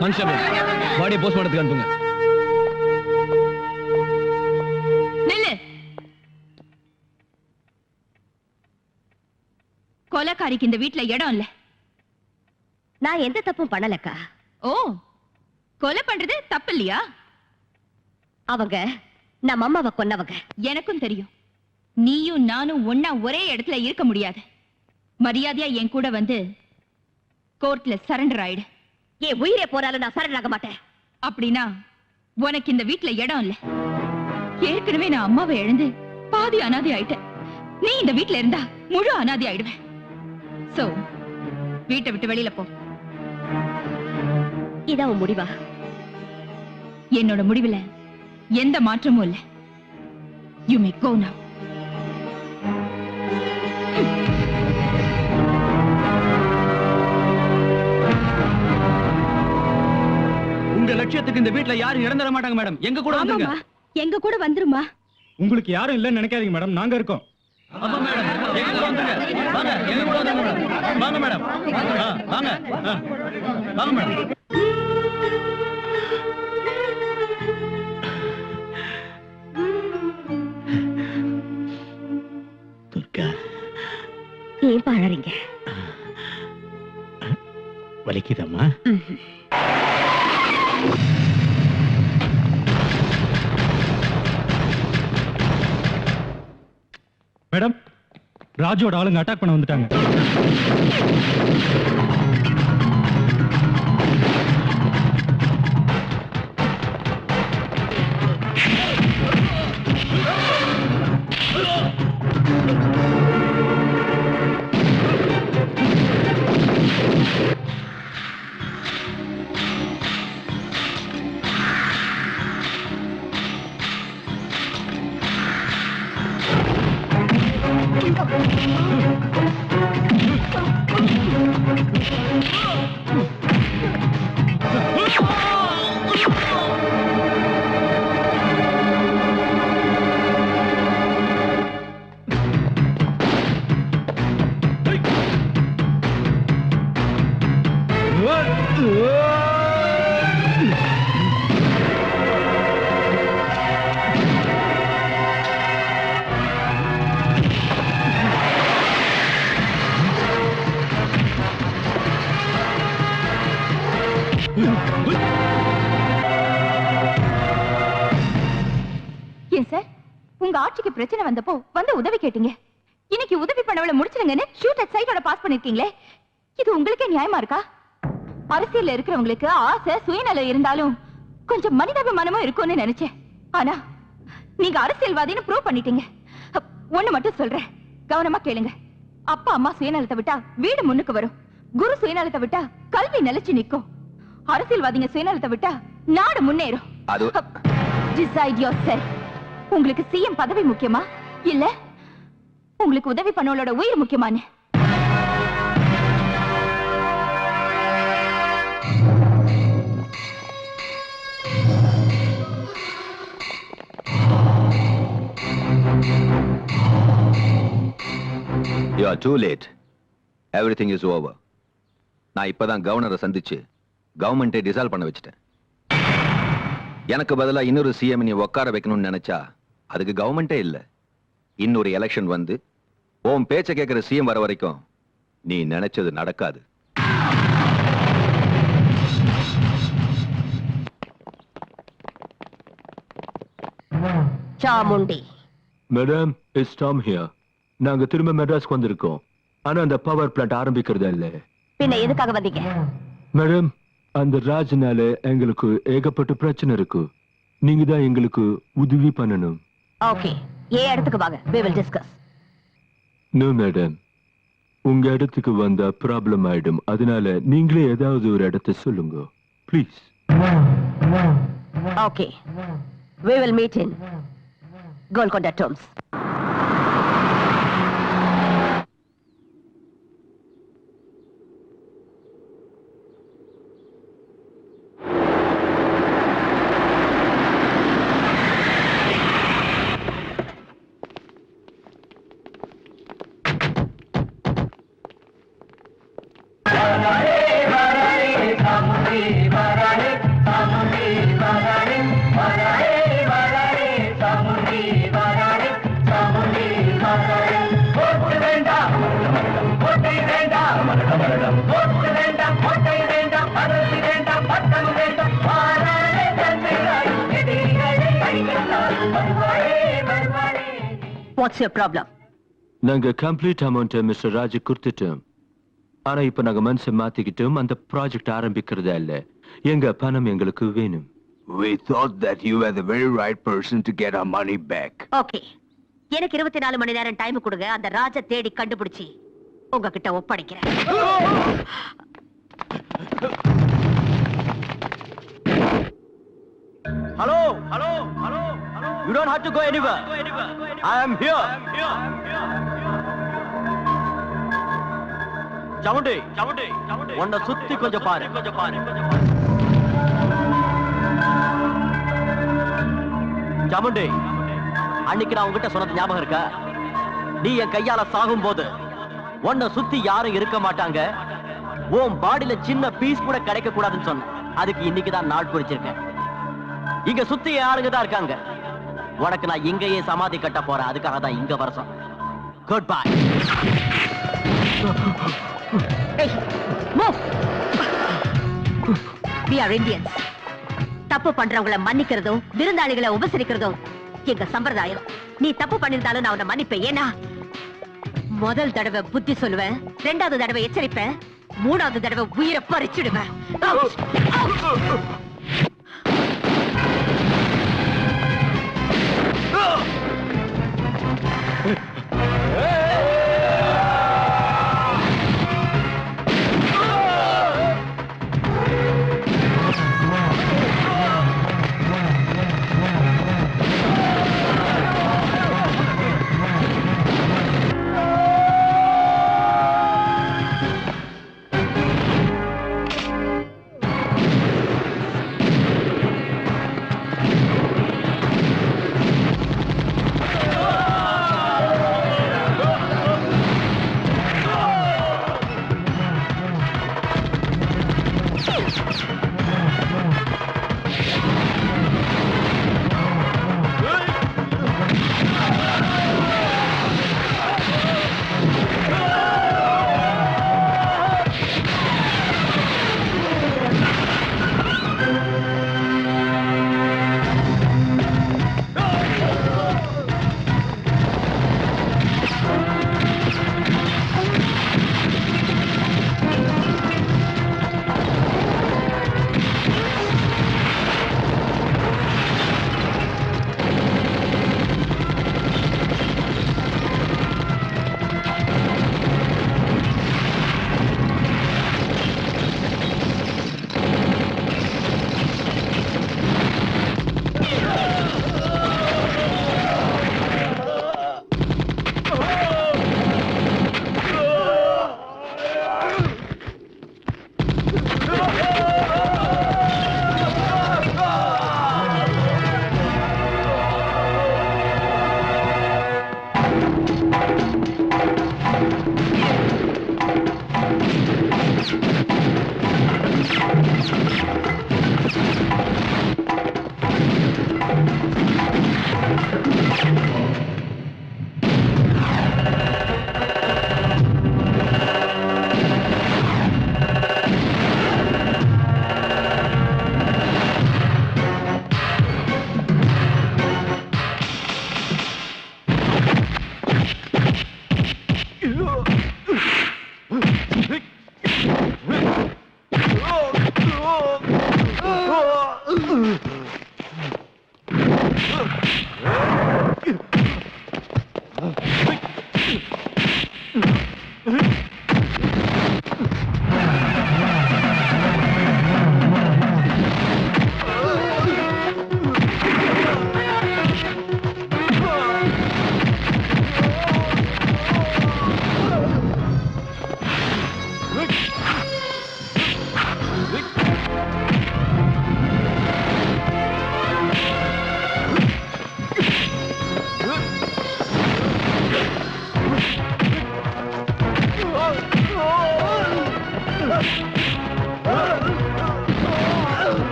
கான்ஸ்டபிள், பாடியை போஸ்ட்மார்ட்டத்துக்கு அனுப்புங்க. நில்லு. கொலைக்காரிக்கு இந்த வீட்ல இடம் இல்ல. நான் எந்த தப்பும் பண்ணலக்கா. ஓ, கொலை பண்றது தப்பு இல்லையா? அவங்க நம்ம அம்மாவை கொன்னவங்க. எனக்கும் தெரியும். நீயும் நானும் ஒன்னா ஒரே இடத்துல இருக்க முடியாது. மரியாதையா என் கூட வந்து கோர்ட்ல சரண்டர் ஆயிடு. என் உயிரே போறாலும் நான் சரண்டர் ஆக மாட்டேன். அப்படின்னா உனக்கு இந்த வீட்ல இடம் இல்ல. ஏற்கனவே நான் அம்மாவை இழந்து பாதி அனாதை ஆயிட்டேன். நீ இந்த வீட்ல இருந்தா முழு அனாதை ஆயிடுவேன். சோ வீட்டை விட்டு வெளியில போ. இதான் உன் முடிவா? என்னோட முடிவுல எந்த மாற்றமும் இல்ல. You may go now. உங்க லட்சியத்துக்கு இந்த வீட்ல யாரும் இடம் தர மாட்டாங்க மேடம். எங்க கூட வந்துருங்க. எங்க கூட வந்துருமா? உங்களுக்கு யாரும் இல்லைன்னு நினைக்காதீங்க மேடம், நாங்க இருக்கோம். ஆமா மேடம், எங்க கூட வந்துருங்க. வாங்க, எங்க கூட வந்துருங்க மேடம். வாங்க மேடம். வாங்க. வாங்க மேடம். துர்கா, ஏன் பாழறீங்க? வலிக்குதம்மா? மேடம், ராஜோட ஆளுங்க அட்டாக் பண்ண வந்துட்டாங்க. ஏன் சார், உங்க ஆட்சிக்கு பிரச்சனை வந்தப்போ வந்து உதவி கேட்டீங்க. இன்னைக்கு உதவி பண்ணவள முடிச்சிருங்கன்னு ஷூட் அட் சைட்டோட பாஸ் பண்ணிருக்கீங்களே, இது உங்களுக்கே நியாயமா இருக்கா? அரசியல்ல இருக்கிறவங்களுக்கு ஆசை சுயநலம் இருந்தாலும் கொஞ்சம் மனிதாபிமானமும் இருக்கும்னு நினைச்சேன். ஆனா நீங்க அரசியல்வாதின்னு ப்ரூவ் பண்ணிட்டீங்க. ஒண்ணு மட்டும் சொல்றேன், கவனமா கேளுங்க. அப்பா அம்மா சுயநலத்தை விட்டா வீடு முன்னுக்கு வரும். குரு சுயநலத்தை விட்டா கல்வி நிலைச்சு நிக்கும். அரசியல்வாதிங்க சுயநலத்தை விட்டா நாடு முன்னேறும். டிசைட் யோர்செல்ஃப். உங்களுக்கு சிஎம் பதவி முக்கியமா இல்ல உங்களுக்கு உதவி பண்ணவளோட உயிர் முக்கியமானு? You are too late. Everything is over. நான் இப்பதான் கவர்னரை சந்திச்சு கவர்மெண்ட்டை டிசால்வ் பண்ண வச்சிட்டேன். எனக்கு பதிலா இன்னொரு சிஎம் நீ உட்கார வைக்கணும்னு நினைச்சா அதுக்கு கவர்மெண்ட்டே இல்ல. இன்னொரு எலெக்ஷன் வந்து உன் பேச்ச கேட்கிற சிஎம் வர வரைக்கும் நீ நினைச்சது நடக்காது. Chamundi. Madam, it's Tom here. நாங்க திரும்ப மெட்ராஸ்க்கு வந்திருக்கோம். ஆனா அந்த பவர் பிளான்ட் ஆரம்பிக்கிறதா இல்ல. பின்ன எதுக்காக வந்தீங்க? மேடம், அந்த ராஜ்னால எங்களுக்கு ஏகப்பட்ட பிரச்சனை இருக்கு. நீங்க தான் எங்களுக்கு உதவி பண்ணணும். ஓகே, ஏன் இடத்துக்கு வாங்க, we will discuss. No madam, உங்க இடத்துக்கு வந்தா ப்ராப்ளம் ஆயிடும். அதனால நீங்களே ஏதாவது ஒரு இடத்தை சொல்லுங்க please. Okay, we will meet in Golconda Tombs. What's your problem? நாங்க கம்ப்ளீட் அமௌண்ட் மிஸ்டர் ராஜ் கொடுத்துட்டோம். ஆனா இப்ப நாங்க மனசை மாத்திக்கிட்டோம். அந்த ப்ராஜெக்ட் ஆரம்பிக்கிறதா இல்ல. எங்க பணம் எங்களுக்கு வேணும். We thought that you were the very right person to get our money back. Okay, எனக்கு 24 மணி நேரம் டைம் கொடுங்க. அந்த ராஜ தேடி கண்டுபிடிச்சி உங்ககிட்ட ஒப்படைக்கிறேன். Hello, hello, hello, hello. You don't have to go anywhere. I am here. Chamundi, உன்னை சுத்தி கொஞ்சம் பாரு. சாமுண்டி, அன்னைக்கு நான் உங்ககிட்ட சொன்னது ஞாபகம் இருக்கா? நீ என் கையால சாகும் போது உன்னை சுத்தி யாரும் இருக்க மாட்டாங்க, உன் பாடியில சின்ன பீஸ் கூட கிடைக்க கூடாதுன்னு சொன்ன. அதுக்கு இன்னைக்குதான் நாள் குறிச்சிருக்கேன். இங்க சுத்தி ஆளுங்க தான் இருக்காங்க. உனக்கு நான் இங்கேயே சமாதி கட்ட போறேன். அதுக்காக தான் இங்க வர சொன்னேன். Good bye. Hey, move. We are Indians. தப்பு பண்றவங்களை மன்னிக்கிறதும் விருந்தாளிகளை உபசரிக்கிறதும் எங்க சம்பிரதாயம். நீ தப்பு பண்ணிருந்தாலும் நான் உன்னை மன்னிப்பேன். ஏன்னா முதல் தடவை புத்தி சொல்லுவேன், 2வது தடவை எச்சரிப்பேன், 3வது தடவை உயிரை பறிச்சிடுவேன்.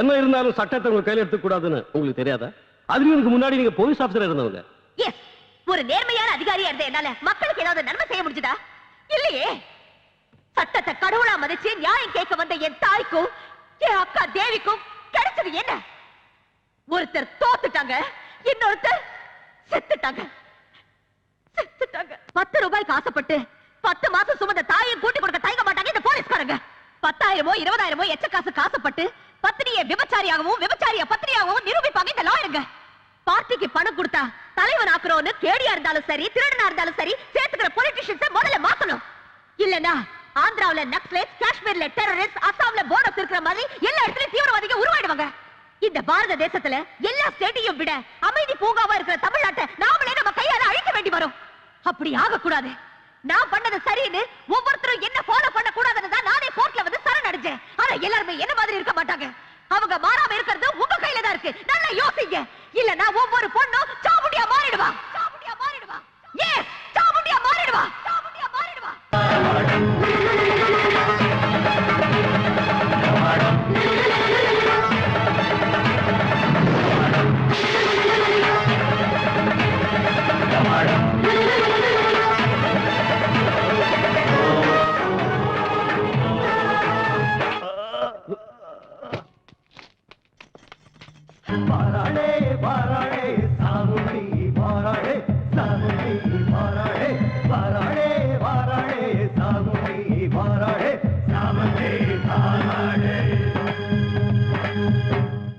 என்ன இருந்தாலும் சட்டத்தை உங்க கையில எடுத்துக்க கூடாதுன்னு உங்களுக்கு தெரியாதா? அதுலயும் எனக்கு முன்னாடி நீங்க போலீஸ் ஆபீசரா இருந்தவங்க. ஒரு நேர்மையான அதிகாரியா இருந்த என்னால மக்களுக்கு ஏதாவது நன்மை செய்ய முடிஞ்சதா? இல்லையே. சட்டத்தை கடவுளா மதிச்சு நியாயம் கேட்க வந்த என் தாய்க்கும் என் அக்கா தேவிக்கும் கிடைச்சது என்ன? ஒருத்தர் தோத்துட்டாங்க, இன்னொருத்தர் செத்துட்டாங்க. 10 ரூபாய்க்கு ஆசைப்பட்டு 10 மாசம் சுமந்த தாயை கூட்டி கொடுக்க தயங்க மாட்டாங்க இந்த போலீஸ்காரங்க. 10,000 20,000 எச்ச காசு காசப்பட்டு பத்தினியை விபச்சாரியாகவும் விபச்சாரிய பத்தினியாகவும் நிரூபிப்பாங்க இந்த லாயருங்க. பார்ட்டிக்கு பணம் கொடுத்தா தலைவன் ஆக்குறோன்னு கேடியா இருந்தாலும் சரி, திருடனா இருந்தாலும் சரி, சேர்த்துக்கிற பொலிட்டிஷியன்ஸ் முதல்ல மாத்தணும். இல்லனா ஆந்திராவுல நக்சலைட்ஸ், காஷ்மீர்ல டெரரிஸ்ட், அசாம்ல போனஸ் இருக்கிற மாதிரி எல்லா இடத்துலயும் தீவிரவாதிகள் உருவாயிடுவாங்க. இந்த பாரத தேசத்துல எல்லா ஸ்டேட்டையும் விட அமைதி பூங்காவா இருக்கிற தமிழ்நாட்டை நாமளே நம்ம கையால அழிக்க வேண்டி வரும். அப்படி ஆகக்கூடாது. நான் பண்ணது சரின்னு ஒவ்வொருத்தரும் என்ன ஃபாலோ பண்ண கூடாதுன்னு தான் நானே கோர்ட்ல வந்து சரணடைஞ்சேன். ஆனா எல்லாருமே என்ன மாதிரி இருக்க மாட்டாங்க. அவங்க மாறாம இருக்கிறது உங்க கையில தான் இருக்கு. நல்லா யோசிங்க. இல்லனா ஒவ்வொரு பொண்ணும் சாமுண்டியா மாறிடுவா. சாமுண்டியா மாறிடுவா. எஸ், சாமுண்டியா மாறிடுவா. சாமுண்டியா மாறிடுவா. பாராளே பாரா